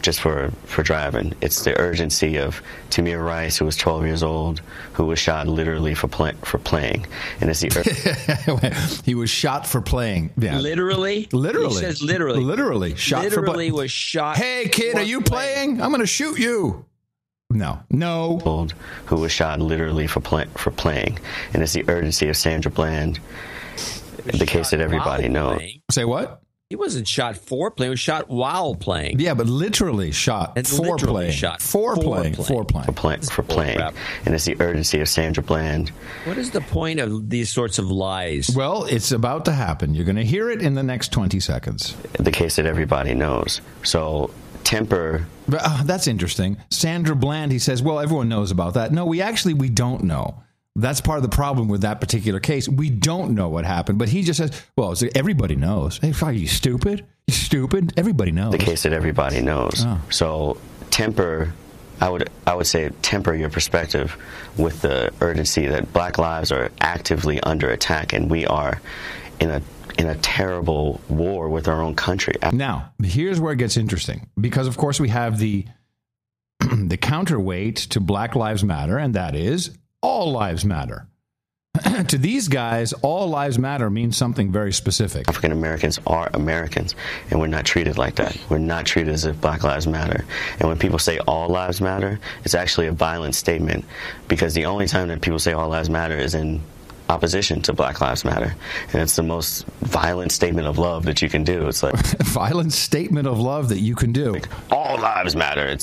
just for driving. It's the urgency of Tamir Rice, who was 12 years old, who was shot literally for playing. And it's the he was shot for playing. Yeah. Literally? Literally. He says literally. Literally. Shot literally for was shot. Hey, kid, are you playing? I'm going to shoot you. No. Who was shot literally for playing. And it's the urgency of Sandra Bland, the case that everybody knows. Playing. Say what? He wasn't shot for playing. He was shot while playing. Yeah, but literally shot for playing. For playing. And it's the urgency of Sandra Bland. What is the point of these sorts of lies? Well, it's about to happen. You're going to hear it in the next 20 seconds. The case that everybody knows. So temper. That's interesting. Sandra Bland, he says, well, everyone knows about that. No, we don't know. That's part of the problem with that particular case. We don't know what happened, but he just says, well, so everybody knows. Hey, are you stupid? You stupid? Everybody knows. The case that everybody knows. Oh. So temper, I would say temper your perspective with the urgency that Black lives are actively under attack, and we are in a terrible war with our own country. Now, here's where it gets interesting, because, of course, we have the counterweight to Black Lives Matter, and that is all lives matter. To these guys, all lives matter means something very specific. African Americans are Americans, and we're not treated like that. We're not treated as if Black lives matter. And when people say all lives matter, it's actually a violent statement, because the only time that people say all lives matter is in opposition to Black Lives Matter. And it's the most violent statement of love that you can do. It's like violent statement of love that you can do. Like, all lives matter.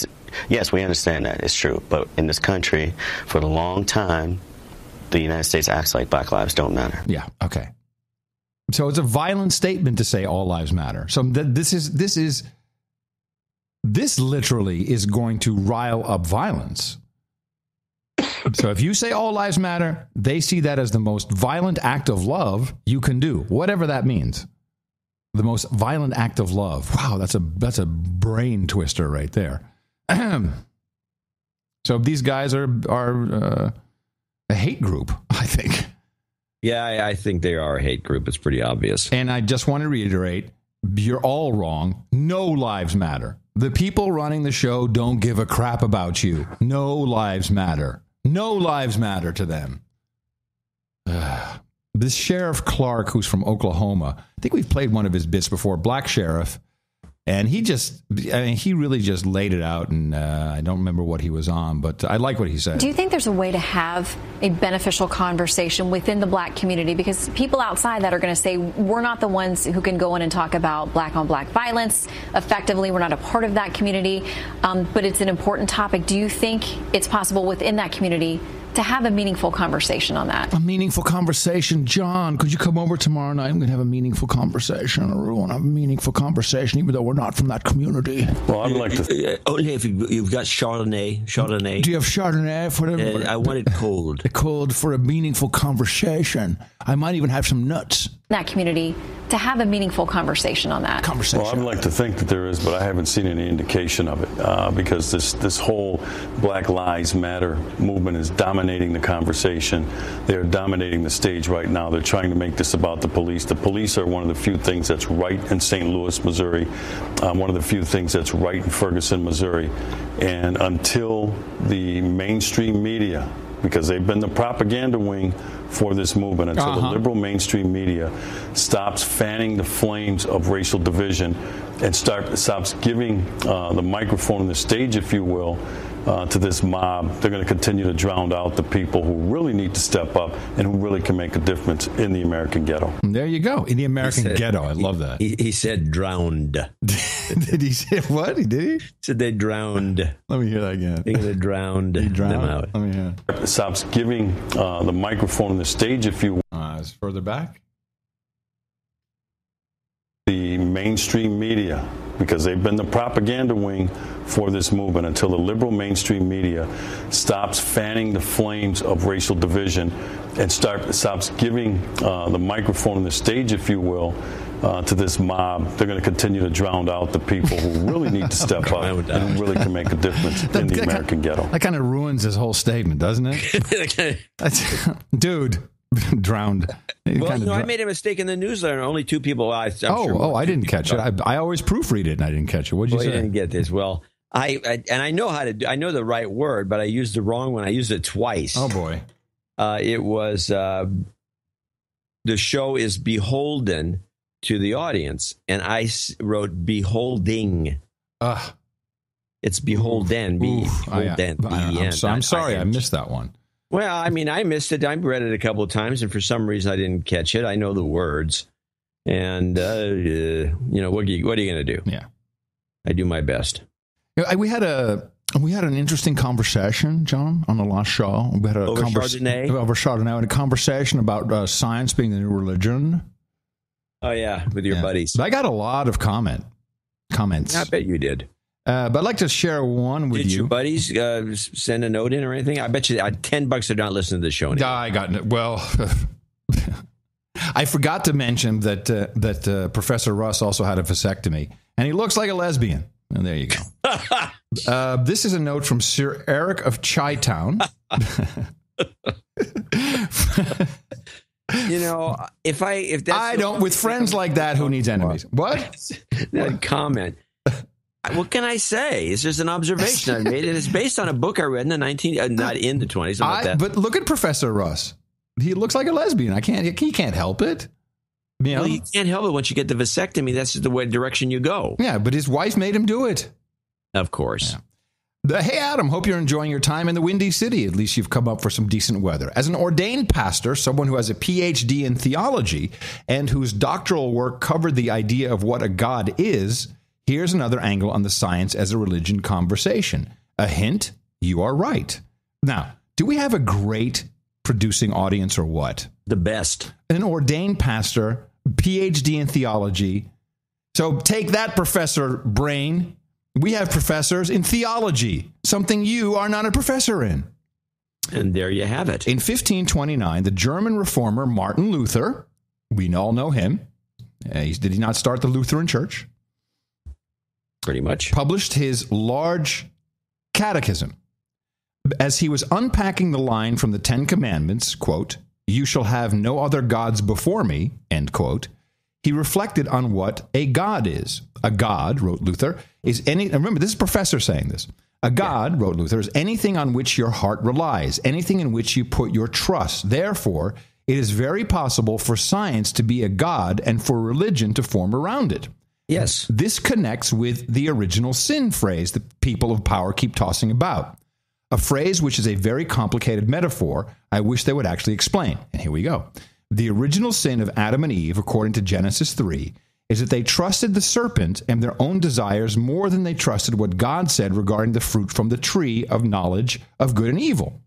Yes, we understand that. It's true. But in this country, for a long time, the United States acts like Black lives don't matter. Yeah, okay. So it's a violent statement to say all lives matter. So this literally is going to rile up violence. So if you say all lives matter, they see that as the most violent act of love you can do, whatever that means. The most violent act of love. Wow, that's a brain twister right there. So these guys are a hate group, I think. Yeah, I think they are a hate group. It's pretty obvious. And I just want to reiterate, you're all wrong. No lives matter. The people running the show don't give a crap about you. No lives matter. No lives matter to them. This Sheriff Clark, who's from Oklahoma, I think we've played one of his bits before. Black sheriff And he really just laid it out, and I don't remember what he was on, but I like what he said. Do you think there's a way to have a beneficial conversation within the black community? Because people outside that are going to say, we're not the ones who can go in and talk about black-on-black violence effectively. We're not a part of that community, but it's an important topic. Do you think it's possible within that community to have a meaningful conversation on that? A meaningful conversation. John, could you come over tomorrow night? I'm going to have a meaningful conversation. I really want to have a meaningful conversation, even though we're not from that community. Well, I'd like to... only if you've got Chardonnay. Do you have Chardonnay? For I want it cold. Cold for a meaningful conversation. I might even have some nuts. That community to have a meaningful conversation on that. Well, I'd like to think that there is, but I haven't seen any indication of it because this whole Black Lives Matter movement is dominating the conversation. They're dominating the stage right now. They're trying to make this about the police. The police are one of the few things that's right in St. Louis, Missouri, one of the few things that's right in Ferguson, Missouri. And until the mainstream media, because they've been the propaganda wing for this movement, until the liberal mainstream media stops fanning the flames of racial division and stops giving the microphone and the stage, if you will, to this mob, they're going to continue to drown out the people who really need to step up and who really can make a difference in the American ghetto. And there you go, in the American ghetto. I love that. He said drowned. Did he say what? Did he? Said they drowned. Let me hear that again. They drowned them out. Let me hear. Stops giving the microphone and the stage, if you will. It's further back. The mainstream media, because they've been the propaganda wing for this movement, until the liberal mainstream media stops fanning the flames of racial division and stops giving the microphone and the stage, if you will, to this mob, they're going to continue to drown out the people who really need to step up and who really can make a difference in the American ghetto. That kind of ruins his whole statement, doesn't it? Dude. Drowned. Well, I made a mistake in the newsletter. Only two people. I'm sure I didn't catch it. I always proofread it, and I didn't catch it. What'd you say? You didn't get this. Well, I know how to do. I know the right word, but I used the wrong one. I used it twice. Oh boy! It was the show is beholden to the audience, and I wrote beholding. It's beholden. I'm sorry, I missed that one. Well, I mean, I missed it. I read it a couple of times, and for some reason, I didn't catch it. I know the words, and what are you going to do? Yeah, I do my best. We had an interesting conversation, John, on the last show. We had over Chardonnay, and a conversation about science being the new religion. Oh yeah, with your buddies. I got a lot of comments. I bet you did. But I'd like to share one with you. Did your buddies send a note in or anything? I bet you $10 they're not listening to the show anymore. I got it. Well, I forgot to mention that Professor Russ also had a vasectomy, and he looks like a lesbian. And there you go. This is a note from Sir Eric of Chi-Town. If that's I don't with friends like that, who needs enemies? What? That comment. What can I say? It's just an observation I made, and it's based on a book I read in the not in the 20s. But look at Professor Russ. He looks like a lesbian. He can't help it. Well, you can't help it once you get the vasectomy. That's the direction you go. Yeah, but his wife made him do it. Of course. Yeah. Hey, Adam, hope you're enjoying your time in the Windy City. At least you've come up for some decent weather. As an ordained pastor, someone who has a PhD in theology and whose doctoral work covered the idea of what a God is, here's another angle on the science as a religion conversation. A hint, you are right. Now, do we have a great producing audience or what? The best. An ordained pastor, PhD in theology. So take that, Professor Brain. We have professors in theology, something you are not a professor in. And there you have it. In 1529, the German reformer Martin Luther, we all know him. Did he not start the Lutheran Church? Pretty much. Published his large catechism. As he was unpacking the line from the Ten Commandments, quote, "You shall have no other gods before me," end quote, he reflected on what a god is. A god, wrote Luther, is any, remember, this is a professor saying this. A god, wrote Luther, is anything on which your heart relies, anything in which you put your trust. Therefore, it is very possible for science to be a god and for religion to form around it. Yes. This connects with the original sin phrase that people of power keep tossing about. A phrase which is a very complicated metaphor I wish they would actually explain. And here we go. The original sin of Adam and Eve, according to Genesis 3, is that they trusted the serpent and their own desires more than they trusted what God said regarding the fruit from the tree of knowledge of good and evil.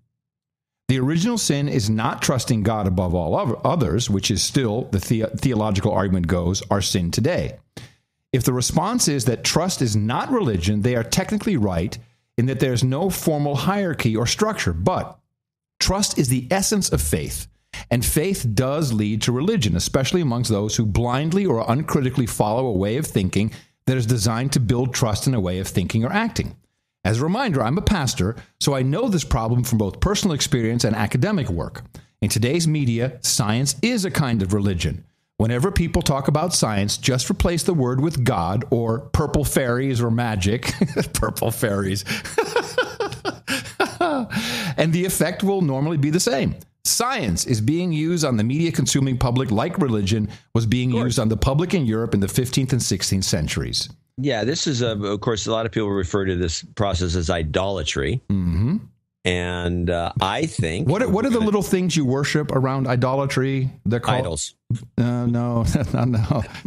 The original sin is not trusting God above all others, which is still, the theological argument goes, our sin today. If the response is that trust is not religion, they are technically right in that there's no formal hierarchy or structure, but trust is the essence of faith. And faith does lead to religion, especially amongst those who blindly or uncritically follow a way of thinking that is designed to build trust in a way of thinking or acting. As a reminder, I'm a pastor, so I know this problem from both personal experience and academic work. In today's media, science is a kind of religion. Whenever people talk about science, just replace the word with God or purple fairies or magic. Purple fairies. And the effect will normally be the same. Science is being used on the media-consuming public like religion was being used on the public in Europe in the 15th and 16th centuries. Yeah, this is, of course, a lot of people refer to this process as idolatry. Mm-hmm. And I think... What are the little things you worship around idolatry? They're called... Idols. No.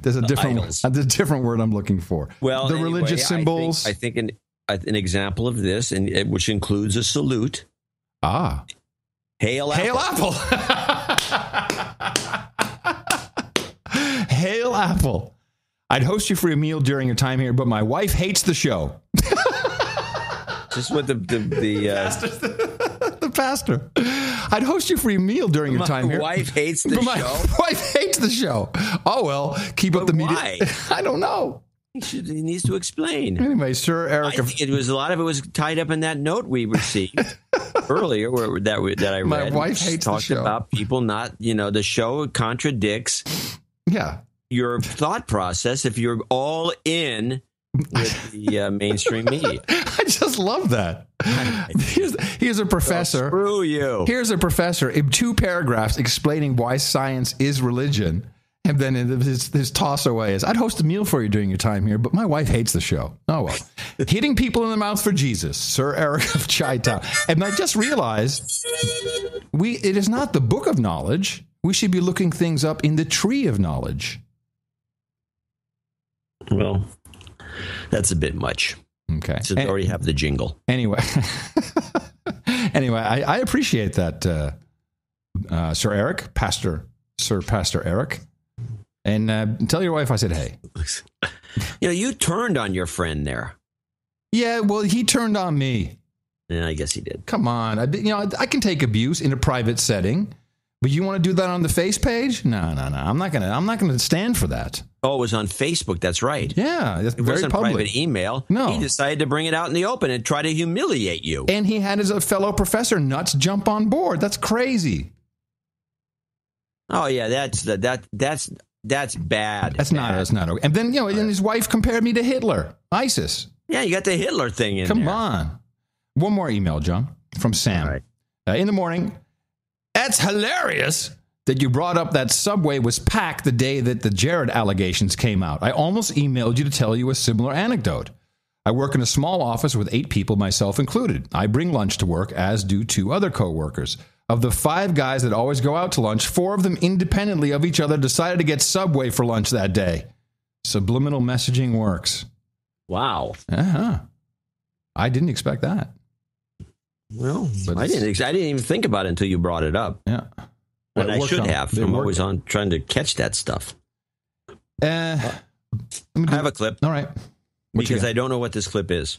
There's a different word I'm looking for. Well, the religious symbols. I think an example of this, and which includes a salute. Ah. Hail Apple. Hail Apple. Hail Apple. I'd host you for a meal during your time here, but my wife hates the show. Just what the pastor. I'd host you for a meal during your time here. My wife hates the show. My wife hates the show. Oh, well, keep up the media. Why? I don't know. He needs to explain. Anyway, Sir Eric. I think a lot of it was tied up in that note we received earlier that I read. My wife hates the show. Talked about people not, the show contradicts your thought process if you're all in with the mainstream media. I just love that. Here's a professor. Screw you. Here's a professor in 2 paragraphs explaining why science is religion. And then his toss away is, I'd host a meal for you during your time here, but my wife hates the show. Oh, well. Hitting people in the mouth for Jesus, Sir Eric of Chi-Town. And I just realized it is not the book of knowledge. We should be looking things up in the tree of knowledge. Well, that's a bit much. Okay. So they already have the jingle. Anyway, I appreciate that, Sir Eric, Sir Pastor Eric. And tell your wife I said hey. You turned on your friend there. Yeah, well, he turned on me. Yeah, I guess he did. Come on. I can take abuse in a private setting, but you want to do that on the face page? No. I'm not gonna stand for that. Oh, it was on Facebook. That's right. Yeah, it's it very wasn't public. Private email. No, he decided to bring it out in the open and try to humiliate you. And he had his fellow professor nuts jump on board. That's crazy. Oh yeah, that's bad. That's not okay. And then and his wife compared me to Hitler, ISIS. Yeah, you got the Hitler thing in Come there. on. One more email, John, from Sam. All right. In the morning, that's hilarious that you brought up that Subway was packed the day that the Jared allegations came out. I almost emailed you to tell you a similar anecdote. I work in a small office with 8 people, myself included. I bring lunch to work, as do 2 other coworkers. Of the 5 guys that always go out to lunch, 4 of them independently of each other decided to get Subway for lunch that day. Subliminal messaging works. Wow. Uh-huh. I didn't expect that. Well, I didn't even think about it until you brought it up. Yeah. And I should have. I'm always on trying to catch that stuff. I have a clip. All right. Because I don't know what this clip is.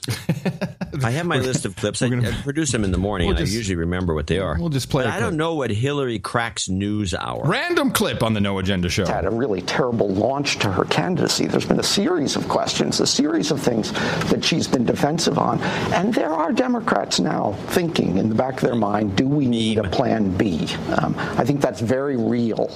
I have my list of clips. I produce them in the morning, and I usually remember what they are. We'll just play. But I don't know what Hillary cracks news hour. Random clip on the No Agenda Show. Had a really terrible launch to her candidacy. There's been a series of questions, a series of things that she's been defensive on. And there are Democrats now thinking in the back of their mind, do we need a plan B? I think that's very real.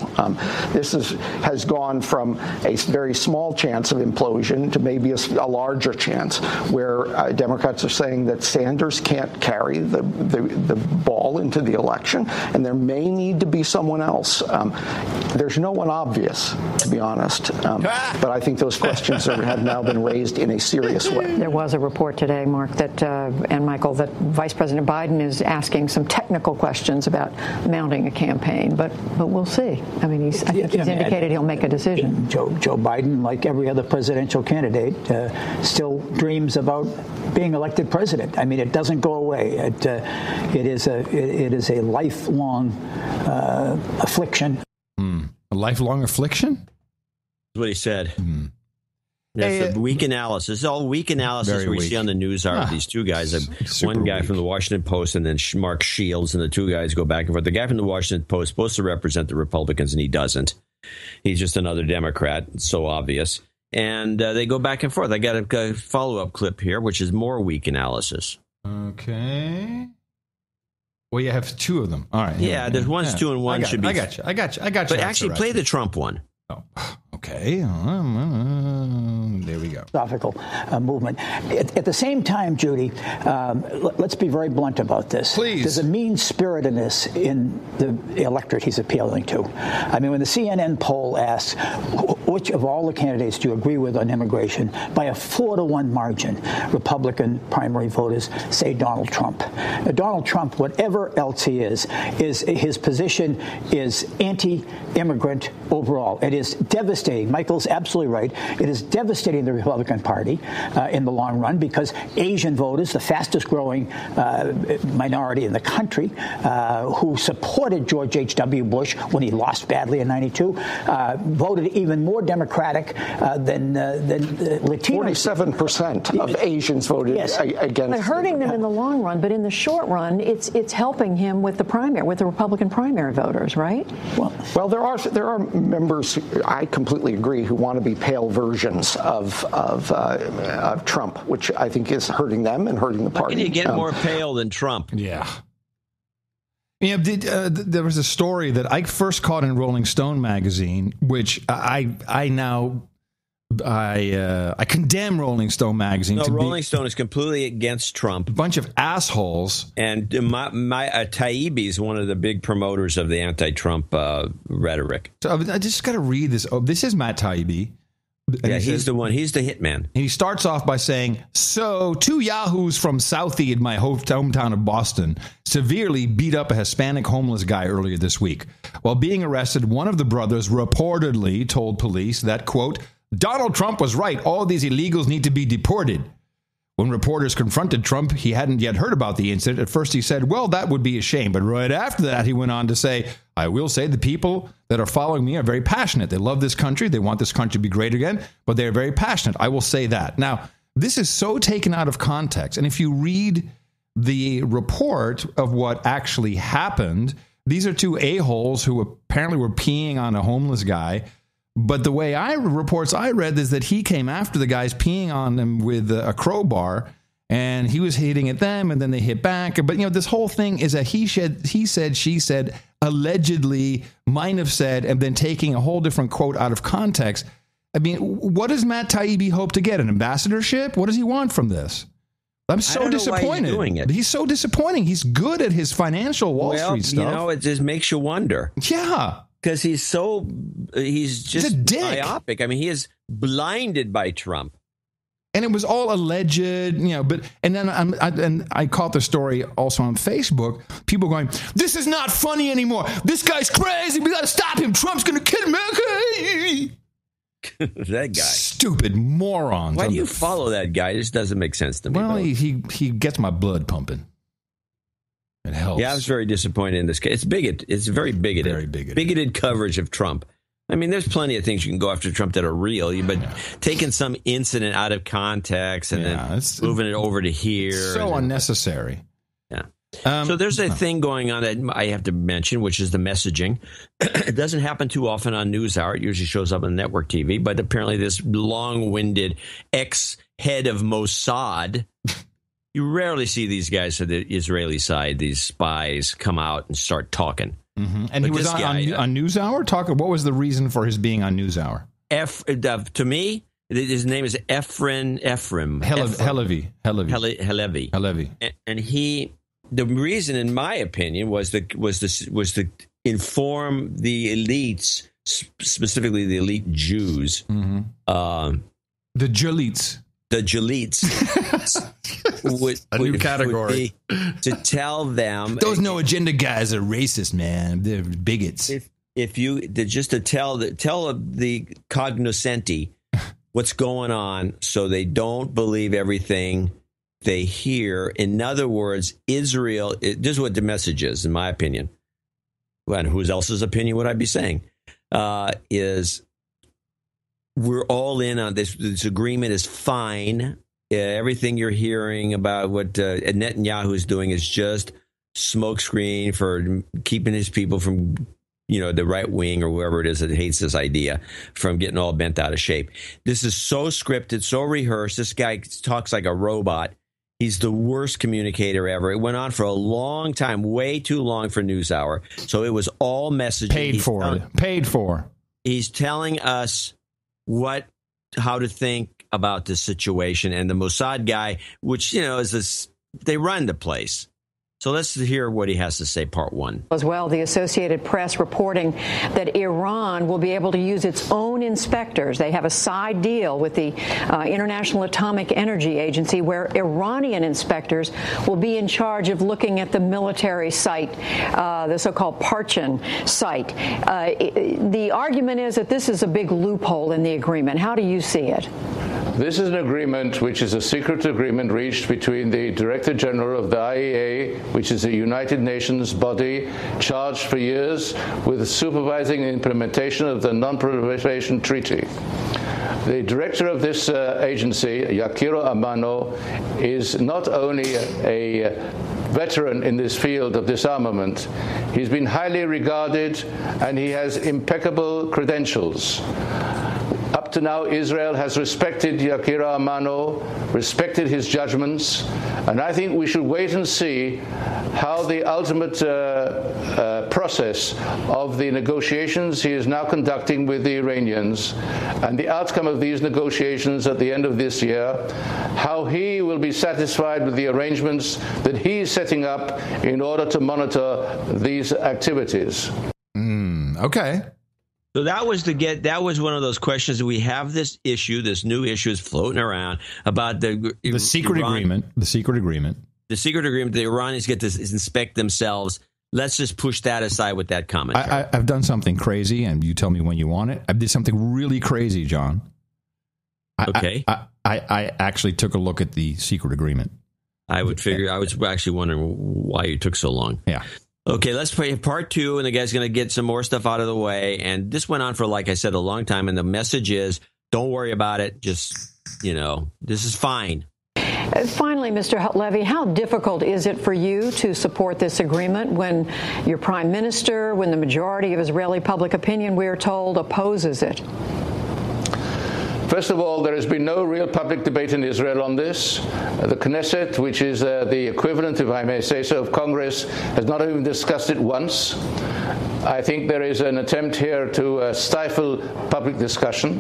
This has gone from a very small chance of implosion to maybe a larger chance, where Democrats are saying that Sanders can't carry the ball into the election, and there may need to be someone else. There's no one obvious, to be honest. But I think those questions have now been raised in a serious way. There was a report today, Mark, that and Michael, that Vice President Biden is asking some technical questions about mounting a campaign. But we'll see. I mean, I think he's indicated he'll make a decision. Joe Biden, like every other presidential candidate, still dreams about being elected president. I mean, it doesn't go away. It is a lifelong affliction. A lifelong affliction? That's what he said. That's a weak analysis. It's all weak analysis we see on the news hour. These two guys, one guy from the Washington Post and then Mark Shields, and the two guys go back and forth. The guy from the Washington Post is supposed to represent the Republicans, and he doesn't. He's just another Democrat. It's so obvious. And they go back and forth. I got a follow-up clip here, which is more weak analysis. Okay. Well, you have two of them. All right. Yeah, there's one's two and one should be. I got you. But actually, play the Trump one. Oh, okay. There we go. Philosophical movement. At the same time, Judy, let's be very blunt about this. Please. There's a mean-spiritedness in the electorate he's appealing to. I mean, when the CNN poll asks, which of all the candidates do you agree with on immigration, by a 4-to-1 margin, Republican primary voters say Donald Trump. Now, Donald Trump, whatever else he is his position is anti-immigrant overall. It is devastating. Michael's absolutely right. It is devastating the Republican Party in the long run because Asian voters, the fastest growing minority in the country, who supported George H.W. Bush when he lost badly in '92, voted even more Democratic than Latinos. 47% of Asians voted against. But hurting them in the long run, but in the short run, it's helping him with the Republican primary voters, right? Well, there are members, I completely agree, who want to be pale versions of Trump, which I think is hurting them and hurting the party. How can you get more pale than Trump? Yeah. Yeah, there was a story that I first caught in Rolling Stone magazine, which I condemn Rolling Stone magazine. No, Rolling Stone is completely against Trump. A bunch of assholes. And Taibbi is one of the big promoters of the anti-Trump rhetoric. So I just got to read this. Oh, this is Matt Taibbi. Yeah, he's the one. He's the hitman. And he starts off by saying, so 2 yahoos from Southie in my hometown of Boston severely beat up a Hispanic homeless guy earlier this week. While being arrested, one of the brothers reportedly told police that, quote, Donald Trump was right. All these illegals need to be deported. When reporters confronted Trump, he hadn't yet heard about the incident. At first he said, well, that would be a shame. But right after that, he went on to say, I will say the people that are following me are very passionate. They love this country. They want this country to be great again, but they're very passionate. I will say that. Now, this is so taken out of context. And if you read the report of what actually happened, these are two a-holes who apparently were peeing on a homeless guy. But the way reports I read is that he came after the guys peeing on them with a crowbar, and he was hitting at them, and then they hit back. But, this whole thing is a he said, she said, allegedly, might have said, and then taking a whole different quote out of context. I mean, what does Matt Taibbi hope to get? An ambassadorship? What does he want from this? I'm so disappointed. Why he's doing it. He's so disappointing. He's good at his financial Wall Street stuff. It just makes you wonder. Yeah. Because he's just a dick. Myopic. I mean, he is blinded by Trump. And it was all alleged, but then I caught the story also on Facebook. People going, this is not funny anymore. This guy's crazy. We got to stop him. Trump's going to kill America. That guy. Stupid morons. Why do you follow that guy? It just doesn't make sense to me. Well, he gets my blood pumping. It helps. Yeah, I was very disappointed in this case. It's very bigoted. Very bigoted. Bigoted coverage of Trump. I mean, there's plenty of things you can go after Trump that are real, but taking some incident out of context and then moving it over to here. So unnecessary. Yeah. So there's a thing going on that I have to mention, which is the messaging. It doesn't happen too often on NewsHour. It usually shows up on network TV, but apparently this long-winded ex-head of Mossad, you rarely see these guys on the Israeli side, these spies, come out and start talking. Mm-hmm. And he was on NewsHour? What was the reason for his being on NewsHour? To me, his name is Ephraim Halevi. And the reason, in my opinion, was to inform the elites specifically the elite Jews. Mm-hmm. The Jalites. The Jalites. A new category. Would be to tell them. Those no agenda guys are racist, man. They're bigots. If you just to tell the cognoscenti what's going on, so they don't believe everything they hear. In other words, Israel. This is what the message is, in my opinion. And whose else's opinion would I be saying? Is we're all in on this. This agreement is fine. Everything you're hearing about what Netanyahu is doing is just smokescreen for keeping his people from, the right wing or whoever it is that hates this idea from getting all bent out of shape. This is so scripted, so rehearsed. This guy talks like a robot. He's the worst communicator ever. It went on for a long time, way too long for NewsHour. So it was all messaging. Paid for. He's telling us how to think about this situation. And the Mossad guy, which, is this, they run the place. So let's hear what he has to say, part one. As well, the Associated Press reporting that Iran will be able to use its own inspectors. They have a side deal with the International Atomic Energy Agency where Iranian inspectors will be in charge of looking at the military site, the so-called Parchin site. The argument is that this is a big loophole in the agreement. How do you see it? This is an agreement which is a secret agreement reached between the Director General of the IAEA, which is a United Nations body charged for years with supervising the implementation of the Non-Proliferation Treaty. The director of this agency, Yukiro Amano, is not only a veteran in this field of disarmament, he's been highly regarded and he has impeccable credentials. Up to now, Israel has respected Yukiro Amano, respected his judgments, and I think we should wait and see how the ultimate process of the negotiations he is now conducting with the Iranians and the outcome of these negotiations at the end of this year, how he will be satisfied with the arrangements that he is setting up in order to monitor these activities. Okay. So that was one of those questions that we have this new issue is floating around about the secret agreement. The secret agreement. The secret agreement. The Iranians get to inspect themselves. Let's just push that aside with that comment. I've done something crazy, and you tell me when you want it. I did something really crazy, John. Okay. I actually took a look at the secret agreement. I would figure. I was actually wondering why you took so long. Yeah. Okay, let's play part two, and the guy's going to get some more stuff out of the way. And this went on for, like I said, a long time. And the message is, don't worry about it. Just, this is fine. Finally, Mr. Levy, how difficult is it for you to support this agreement when your prime minister, when the majority of Israeli public opinion, we are told, opposes it? First of all, there has been no real public debate in Israel on this. The Knesset, which is the equivalent, if I may say so, of Congress, has not even discussed it once. I think there is an attempt here to stifle public discussion.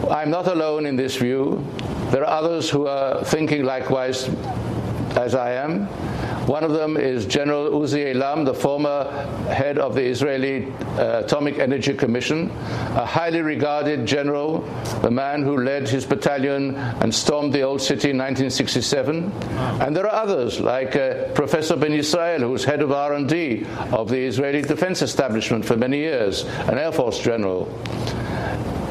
I'm not alone in this view. There are others who are thinking likewise as I am. One of them is General Uzi Elam, the former head of the Israeli Atomic Energy Commission, a highly regarded general, the man who led his battalion and stormed the old city in 1967. And there are others, like Professor Ben Yisrael, who was head of R&D of the Israeli defense establishment for many years, an Air Force general.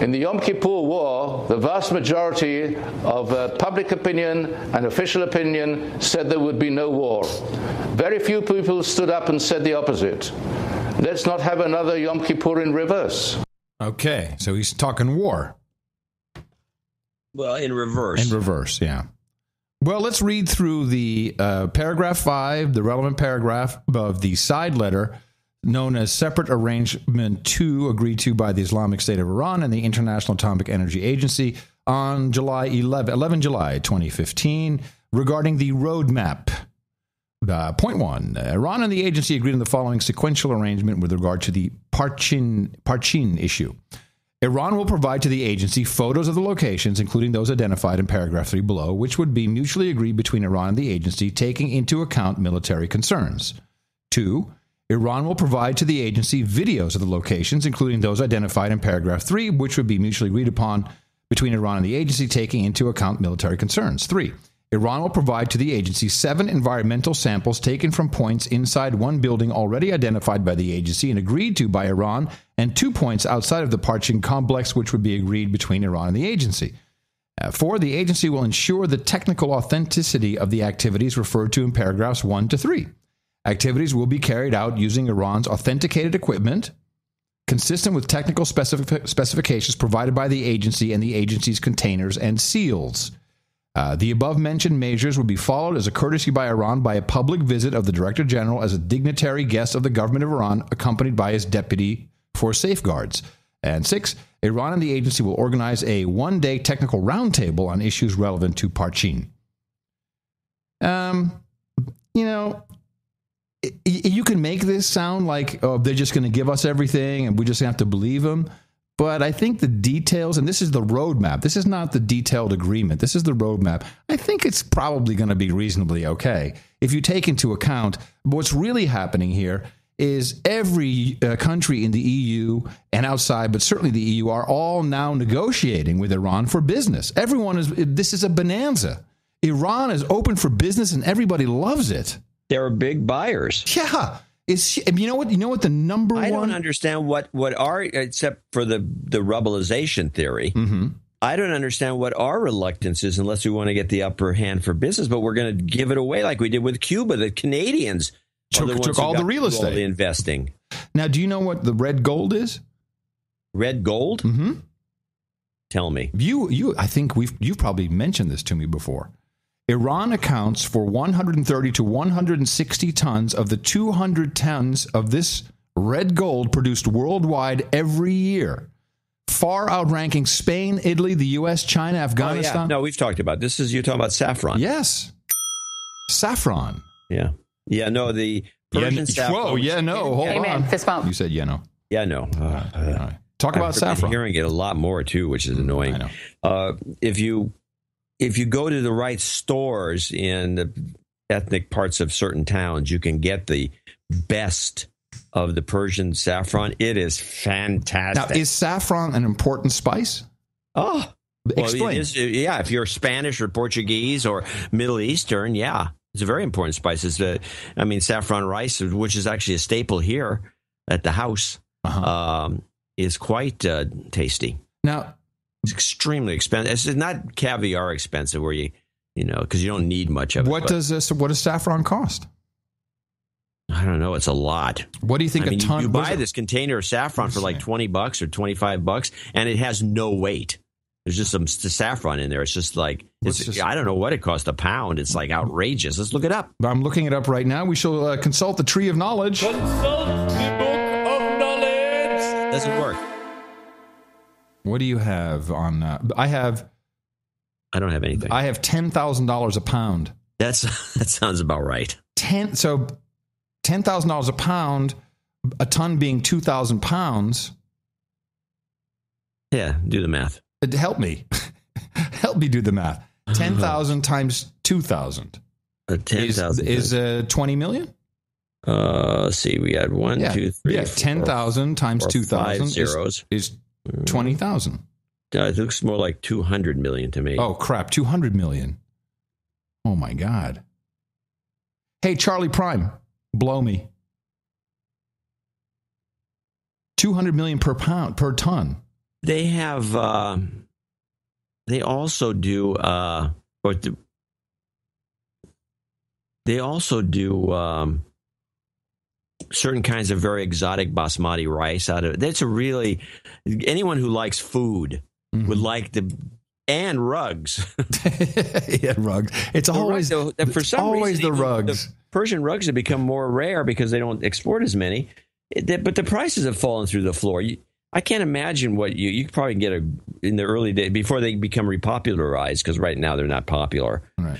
In the Yom Kippur War, the vast majority of public opinion and official opinion said there would be no war. Very few people stood up and said the opposite. Let's not have another Yom Kippur in reverse. Okay, so he's talking war. Well, in reverse. In reverse, yeah. Well, let's read through the paragraph 5, the relevant paragraph of the side letter known as Separate Arrangement 2, agreed to by the Islamic State of Iran and the International Atomic Energy Agency on 11 July 2015, regarding the roadmap. Point 1, Iran and the agency agreed on the following sequential arrangement with regard to the Parchin issue. Iran will provide to the agency photos of the locations, including those identified in paragraph 3 below, which would be mutually agreed between Iran and the agency, taking into account military concerns. 2, Iran will provide to the agency videos of the locations, including those identified in paragraph 3, which would be mutually agreed upon between Iran and the agency, taking into account military concerns. 3. Iran will provide to the agency 7 environmental samples taken from points inside one building already identified by the agency and agreed to by Iran, and 2 points outside of the Parchin complex, which would be agreed between Iran and the agency. 4. The agency will ensure the technical authenticity of the activities referred to in paragraphs 1 to 3. Activities will be carried out using Iran's authenticated equipment, consistent with technical specifications provided by the agency and the agency's containers and seals. The above-mentioned measures will be followed as a courtesy by Iran by a public visit of the Director General as a dignitary guest of the government of Iran, accompanied by his deputy for safeguards. And 6, Iran and the agency will organize a one-day technical roundtable on issues relevant to Parchin. You can make this sound like, oh, they're just going to give us everything and we just have to believe them. But I think the details, and this is the roadmap. This is not the detailed agreement. This is the roadmap. I think it's probably going to be reasonably okay. If you take into account what's really happening here is every country in the EU and outside, but certainly the EU, are all now negotiating with Iran for business. This is a bonanza. Iran is open for business and everybody loves it. They're big buyers. Yeah. You know what the number one... I don't understand what our, except for the rubbleization theory, I don't understand what our reluctance is unless we want to get the upper hand for business, but we're going to give it away like we did with Cuba. The Canadians took all the real estate. All the investing. Now, do you know what the red gold is? Red gold? Mm-hmm. Tell me. I think you've probably mentioned this to me before. Iran accounts for 130 to 160 tons of the 200 tons of this red gold produced worldwide every year, far outranking Spain, Italy, the U.S., China, Afghanistan. Oh, yeah. No, we've talked about this. You're talking about saffron. Yes. Saffron. Yeah. Yeah, no, the Persian saffron. Whoa, yeah, no, hold on. Fist bump. You said, yeah, no. Yeah, no. All right. Talk about saffron. I'm hearing it a lot more, too, which is annoying. I know. If you go to the right stores in the ethnic parts of certain towns, you can get the best of the Persian saffron. It is fantastic. Now, is saffron an important spice? Oh, explain. Yeah, if you're Spanish or Portuguese or Middle Eastern, yeah, it's a very important spice. Saffron rice, which is actually a staple here at the house, is quite tasty. Now, it's extremely expensive. It's not caviar expensive where because you don't need much of it. What does saffron cost? I don't know. It's a lot. What do you think a ton? You buy this container of saffron for like $20 or $25, and it has no weight. There's just some saffron in there. It's just like, I don't know what it costs a pound. It's like outrageous. Let's look it up. I'm looking it up right now. We shall consult the tree of knowledge. Consult the book of knowledge. Doesn't work. What do you have on? I don't have anything. I have $10,000 a pound. That sounds about right. $10,000 a pound, a ton being 2,000 pounds. Yeah, do the math. Help me. Help me do the math. 10,000 times 2,000. 10,000 is 20 million? Let's see. We had 1, 2, 3. Yeah, 10,000 times 2,000 is 20,000. It looks more like 200 million to me. Oh, crap. 200 million. Oh, my God. Hey, Charlie Prime, blow me. 200 million per ton. They have, they also do, certain kinds of very exotic basmati rice out of it. That's anyone who likes food would like and rugs. Yeah, rugs. It's always the rugs. The Persian rugs have become more rare because they don't export as many. But the prices have fallen through the floor. I can't imagine what you could probably get in the early days before they become repopularized, because right now they're not popular. Right.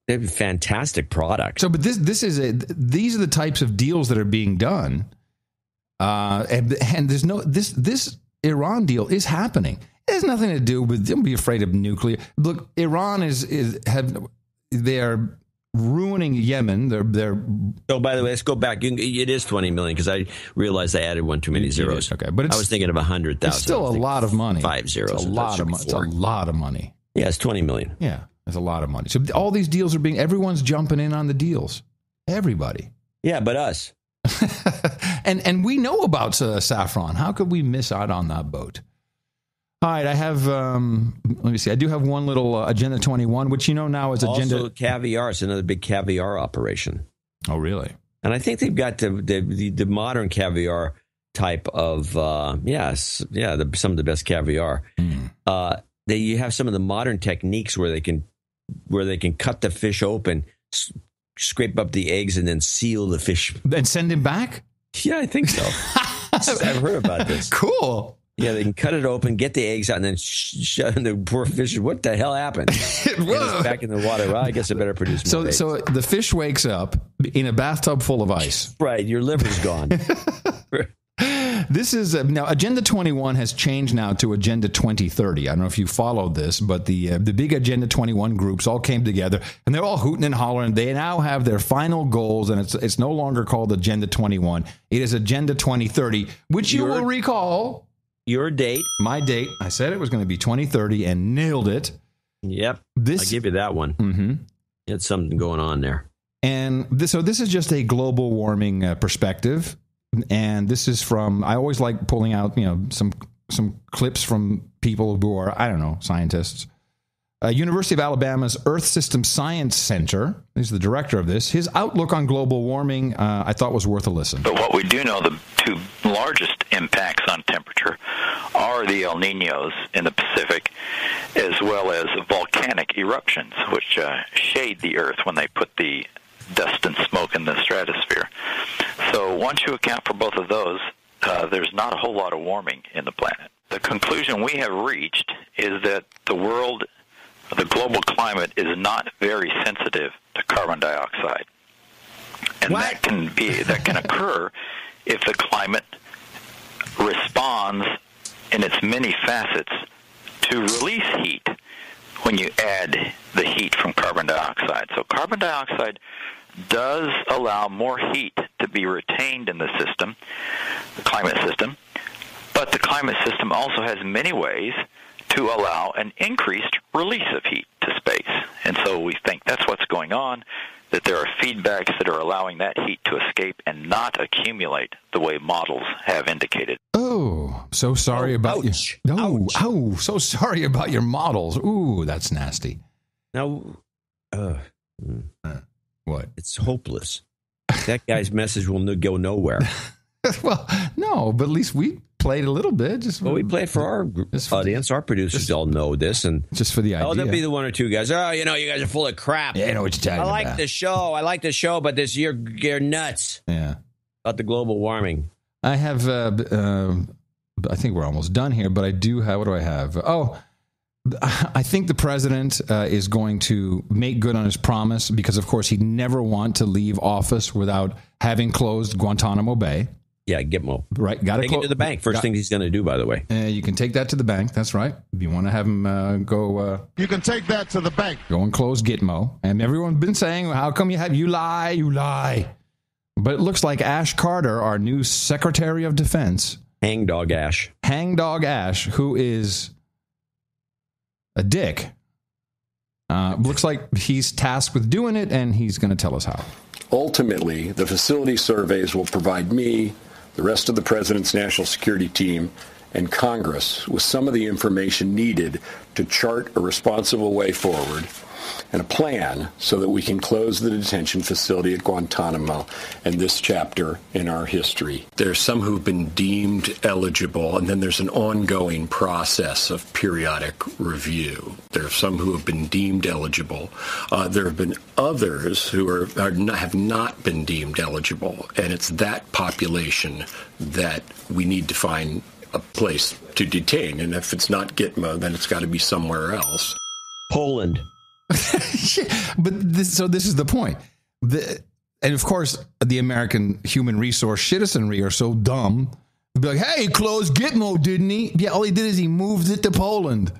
They're fantastic products. So, but these are the types of deals that are being done, and there's this Iran deal is happening. It has nothing to do with, don't be afraid of nuclear. Look, Iran they're ruining Yemen. They're. Oh, by the way, let's go back. It is 20 million because I realized I added one too many zeros. Okay, but I was thinking of 100,000. It's still a lot of money. 5 zeros. It's a lot of money. It's a lot of money. Yeah, it's 20 million. Yeah, it's a lot of money. So all these deals are everyone's jumping in on the deals. Everybody. Yeah, but us. and we know about saffron. How could we miss out on that boat? All right, I have, let me see. I do have one little Agenda 21, which now is Agenda. Also, caviar. It's another big caviar operation. Oh, really? And I think they've got the modern caviar type of, some of the best caviar. You have some of the modern techniques where they can cut the fish open, scrape up the eggs, and then seal the fish. And send him back? Yeah, I think so. I've heard about this. Cool. Yeah, they can cut it open, get the eggs out, and then shut in the poor fish. What the hell happened? It's back in the water. Well, I guess I better produce more eggs. So the fish wakes up in a bathtub full of ice. Right, your liver's gone. This is now Agenda 21 has changed now to Agenda 2030. I don't know if you followed this, but the big Agenda 21 groups all came together and they're all hooting and hollering. They now have their final goals, and it's no longer called Agenda 21. It is Agenda 2030, which you will recall. Your date. My date. I said it was going to be 2030 and nailed it. Yep. I'll give you that one. Mm-hmm. You had something going on there. And this is just a global warming perspective. And this is from, I always like pulling out, some clips from people who are, I don't know, scientists. University of Alabama's Earth System Science Center, he's the director of this. His outlook on global warming, I thought was worth a listen. But what we do know, the two largest impacts on temperature are the El Niños in the Pacific, as well as volcanic eruptions, which shade the Earth when they put the dust and smoke in the stratosphere. So once you account for both of those, there's not a whole lot of warming in the planet. The conclusion we have reached is that the global climate is not very sensitive to carbon dioxide. And that can occur if the climate responds in its many facets to release heat when you add the heat from carbon dioxide. So carbon dioxide does allow more heat to be retained in the system, the climate system, but the climate system also has many ways to allow an increased release of heat to space. And so we think that's what's going on, that there are feedbacks that are allowing that heat to escape and not accumulate the way models have indicated. Oh, so sorry about you. Oh, so sorry about your models. Ooh, that's nasty. Now, what? It's hopeless. That guy's message will go nowhere. Well, no, but at least we played a little bit. We play for our audience. Our producers all know this, and just for the idea. Oh, there'll be the one or two guys. Oh, you guys are full of crap. Yeah, I know what you're talking about. I like the show, but you're nuts. Yeah, about the global warming. I have. I think we're almost done here, but I do have. What do I have? Oh, I think the president is going to make good on his promise because, of course, he'd never want to leave office without having closed Guantanamo Bay. Yeah, Gitmo. Right, got to take it to the bank. First thing he's going to do, by the way. You can take that to the bank. That's right. If you want to have him go, you can take that to the bank. Go and close Gitmo. And everyone's been saying, "How come you lie?" But it looks like Ash Carter, our new Secretary of Defense, Hangdog Ash, who is a dick. Looks like he's tasked with doing it, and he's going to tell us how. Ultimately, the facility surveys will provide me, the rest of the President's national security team, and Congress with some of the information needed to chart a responsible way forward and a plan so that we can close the detention facility at Guantanamo and this chapter in our history. There's some who've been deemed eligible, and then there's an ongoing process of periodic review. There are some who have been deemed eligible. There have been others who have not been deemed eligible, and it's that population that we need to find a place to detain. And if it's not Gitmo, then it's got to be somewhere else. Poland. But this is the point. And of course, the American human resource citizenry are so dumb. They'll be like, hey, he closed Gitmo, didn't he? Yeah, all he did is he moved it to Poland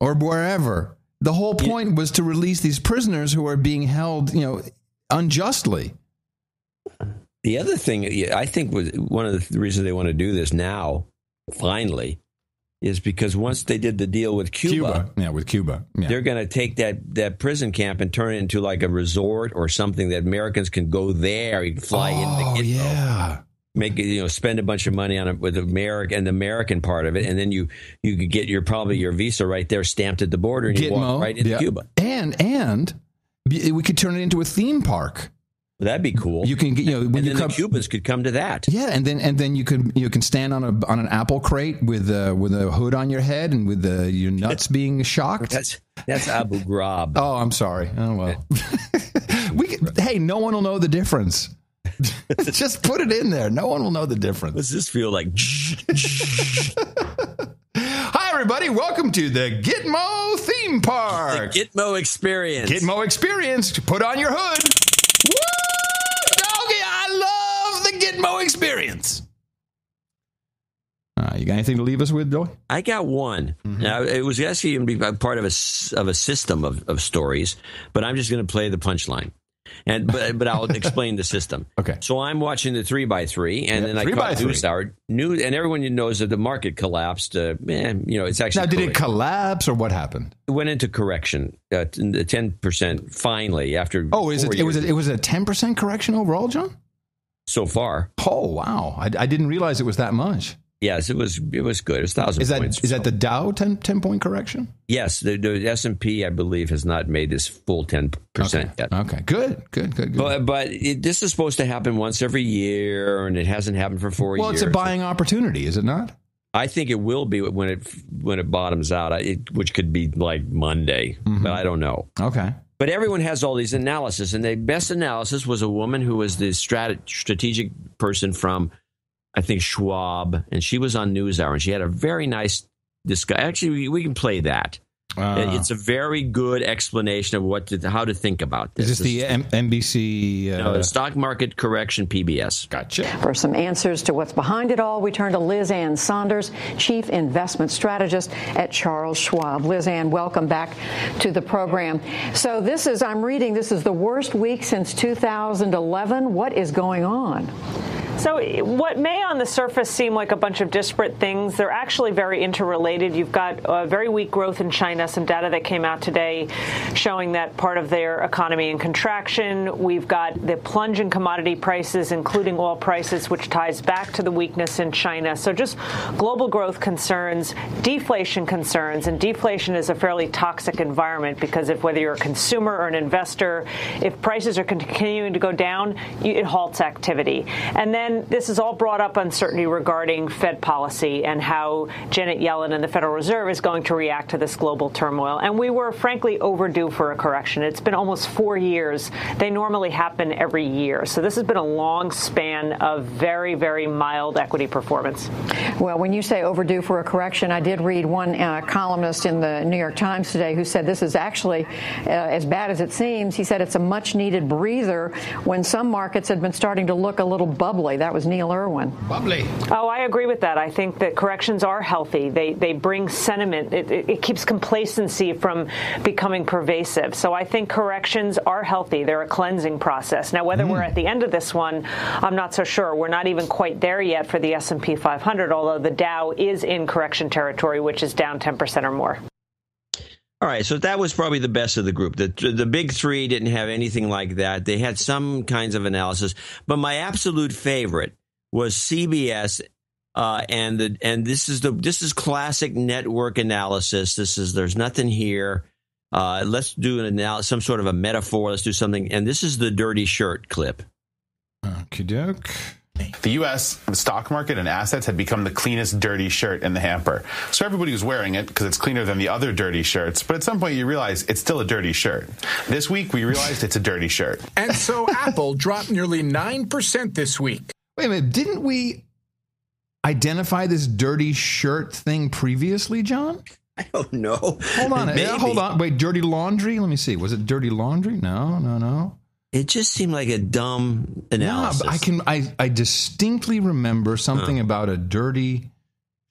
or wherever. The whole point was to release these prisoners who are being held, unjustly. The other thing I think was one of the reasons they want to do this now, finally, is because once they did the deal with Cuba, they're going to take that prison camp and turn it into like a resort or something that Americans can go there. You can fly in the Gitmo, make it, spend a bunch of money on it with the American part of it, and then you could get your visa right there stamped at the border, and you walk right into Cuba. And we could turn it into a theme park. Well, that'd be cool. You can get, the Cubans could come to that. Yeah, and then you can stand on an apple crate with a hood on your head and with your nuts being shocked. That's Abu Ghraib. Oh, I'm sorry. Oh well. Hey, no one will know the difference. Just put it in there. No one will know the difference. Does this feel like? Hi, everybody. Welcome to the Gitmo theme park. The Gitmo experience. Gitmo experience. Put on your hood. Woo! Doggy, I love the Gitmo experience. You got anything to leave us with, Joey? I got one. Mm-hmm. Now, it was actually going to be part of a system of stories, but I'm just going to play the punchline. But I'll explain the system. Okay. So I'm watching the 3x3, and then I caught NewsHour, and everyone knows that the market collapsed. It's actually now. Did it collapse or what happened? It went into correction, 10% finally after. Oh, it was a 10% correction overall, John? So far. Oh wow! I didn't realize it was that much. Yes, it was good. It was 1,000 points. Is that the Dow 10-point correction? Yes, the S&P, I believe, has not made this full 10% yet. Okay, good. But this is supposed to happen once every year, and it hasn't happened for 4 years. Well, it's a buying opportunity, is it not? I think it will be when it bottoms out, which could be like Monday, but I don't know. Okay. But everyone has all these analysis, and the best analysis was a woman who was the strategic person from, I think, Schwab, and she was on NewsHour, and she had a very nice discussion. Actually, we can play that. It's a very good explanation of how to think about this. Is this the NBC? No, Stock Market Correction PBS. Gotcha. For some answers to what's behind it all, we turn to Liz Ann Saunders, Chief Investment Strategist at Charles Schwab. Liz Ann, welcome back to the program. So I'm reading, this is the worst week since 2011. What is going on? So what may on the surface seem like a bunch of disparate things, they're actually very interrelated. You've got very weak growth in China, some data that came out today showing that part of their economy in contraction. We've got the plunge in commodity prices, including oil prices, which ties back to the weakness in China. So just global growth concerns, deflation concerns, and deflation is a fairly toxic environment because whether you're a consumer or an investor, if prices are continuing to go down, it halts activity. And then this has all brought up uncertainty regarding Fed policy and how Janet Yellen and the Federal Reserve is going to react to this global turmoil. And we were, frankly, overdue for a correction. It's been almost 4 years. They normally happen every year. So this has been a long span of very, very mild equity performance. Well, when you say overdue for a correction, I did read one columnist in the New York Times today who said this is actually as bad as it seems. He said it's a much-needed breather when some markets had been starting to look a little bubbly. That was Neil Irwin. Bubbly. Oh, I agree with that. I think that corrections are healthy. They bring sentiment. It keeps complacency from becoming pervasive. So I think corrections are healthy. They're a cleansing process. Now, whether we're at the end of this one, I'm not so sure. We're not even quite there yet for the S&P 500, although the Dow is in correction territory, which is down 10% or more. All right, so that was probably the best of the group. The big three didn't have anything like that. They had some kinds of analysis, but my absolute favorite was CBS, and this is classic network analysis. There's nothing here. Let's do some sort of a metaphor. Let's do something, and this is the dirty shirt clip. Okey-doke. The U.S. stock market and assets had become the cleanest dirty shirt in the hamper. So everybody was wearing it because it's cleaner than the other dirty shirts. But at some point you realize it's still a dirty shirt. This week we realized it's a dirty shirt. And so Apple dropped nearly 9% this week. Wait a minute. Didn't we identify this dirty shirt thing previously, John? I don't know. Hold on. Hold on. Wait, dirty laundry? Let me see. Was it dirty laundry? No. It just seemed like a dumb analysis. No, I distinctly remember something about a dirty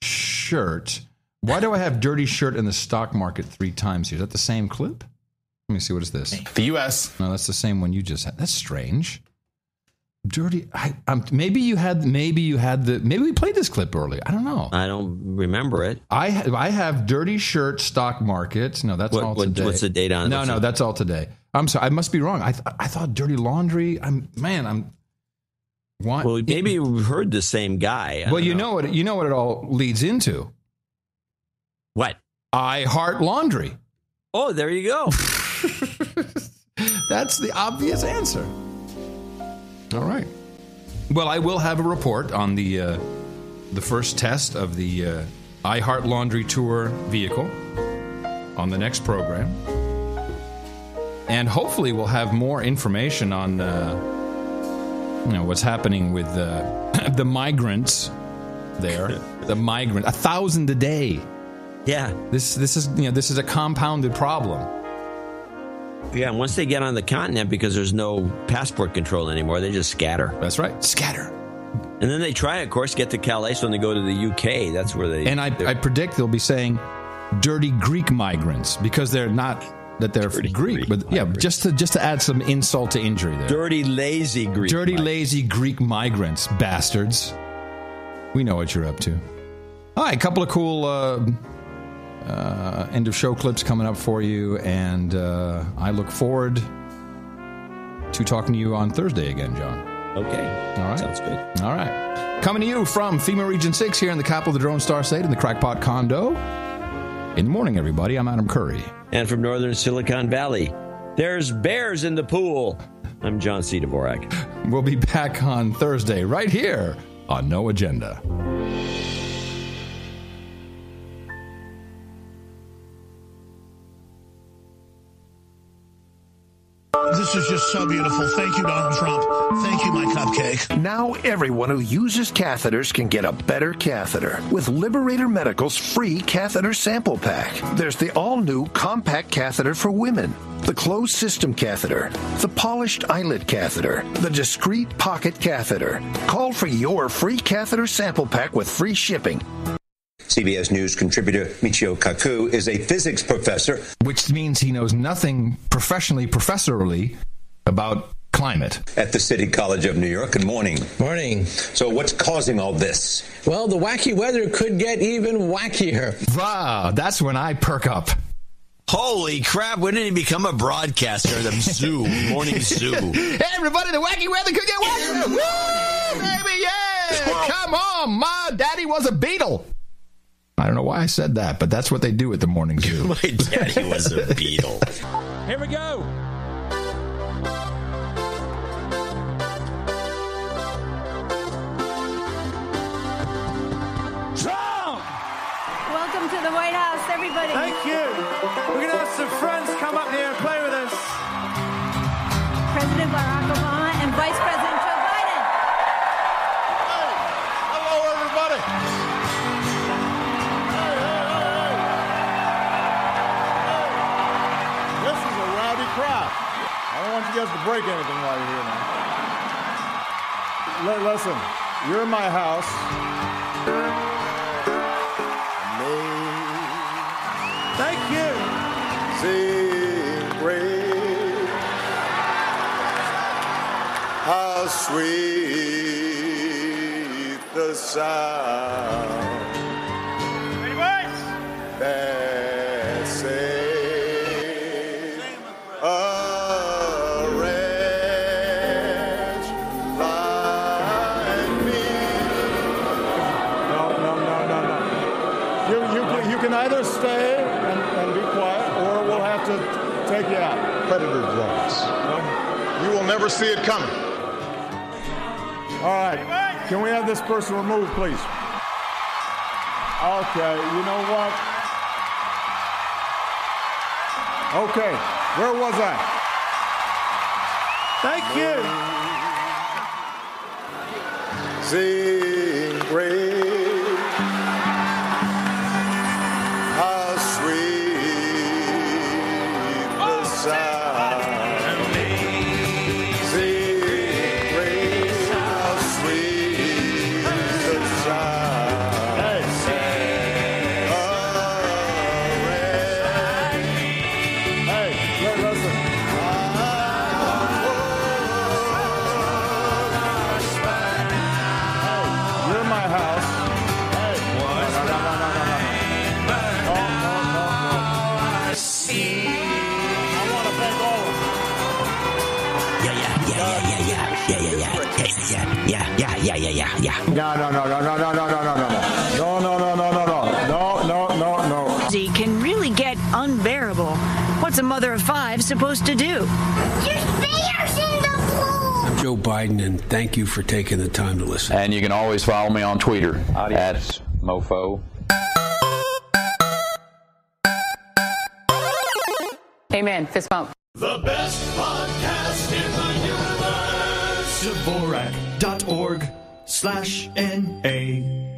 shirt Why do I have dirty shirt in the stock market 3 times here? Is that the same clip? Let me see. What is this? The U.S. No, that's the same one you just had. That's strange. Dirty. Maybe we played this clip earlier. I don't know. I don't remember it. I have dirty shirt stock market. No, that's all today. What's the date on it? No, that's all today. I'm sorry. I must be wrong. I thought dirty laundry. Well, maybe you heard the same guy. Well, you know what it all leads into. What? I heart laundry. Oh, there you go. That's the obvious answer. All right. Well, I will have a report on the first test of the I Heart Laundry Tour vehicle on the next program. And hopefully we'll have more information on what's happening with the migrants there. The migrant, 1,000 a day. Yeah. This is a compounded problem. Yeah, and once they get on the continent, because there's no passport control anymore, they just scatter. That's right, scatter. And then they try, of course, get to Calais when they go to the UK. That's where they... And I predict they'll be saying dirty Greek migrants, because they're not... That they're Greek, but yeah, just to add some insult to injury there. Dirty, lazy Greek lazy Greek migrants, bastards. We know what you're up to. All right, a couple of cool end of show clips coming up for you, and I look forward to talking to you on Thursday again, John. Okay. All right. Sounds good. All right. Coming to you from FEMA Region 6 here in the capital of the Drone Star State in the Crackpot Condo. In the morning, everybody. I'm Adam Curry. And from northern Silicon Valley, there's bears in the pool. I'm John C. Dvorak. We'll be back on Thursday right here on No Agenda. This is just so beautiful. Thank you, Donald Trump. Thank you, my cupcake. Now everyone who uses catheters can get a better catheter with Liberator Medical's free catheter sample pack. There's the all-new compact catheter for women, the closed system catheter, the polished eyelet catheter, the discreet pocket catheter. Call for your free catheter sample pack with free shipping. CBS News contributor Michio Kaku is a physics professor. Which means he knows nothing professorally about climate. At the City College of New York. Good morning. Morning. So what's causing all this? Well, the wacky weather could get even wackier. Wow, that's when I perk up. Holy crap, when did he become a broadcaster at the zoo, morning zoo? Hey, everybody, the wacky weather could get wackier. Woo, baby, yeah. Come on, my daddy was a beetle. I don't know why I said that, but that's what they do at the morning zoo. My daddy was a beetle. Here we go. Trump! Welcome to the White House, everybody. Thank you. We're going to have some friends come up here and play with us. President Barack Obama and Vice President Joe Biden. Hey, hello, everybody. This is a rowdy crowd. I don't want you guys to break anything while you're here now. Listen, you're in my house. Thank you. Sing praise. How sweet the sound. Anyways. That saved a wretch like me. No. You can either stay and be quiet, or we'll have to take you out. Predator drones. You will never see it coming. All right. Can we have this person removed, please? Okay. You know what? Okay. Where was I? Thank you. Sing praise. How sweet the sound. Sing praise. How sweet the sound. A No. Can really get unbearable. What's a mother of five supposed to do? I'm Joe Biden, and thank you for taking the time to listen. And you can always follow me on Twitter at Mofo. Amen. Fist bump. The best podcast in the universe. Dvorak.org/NA.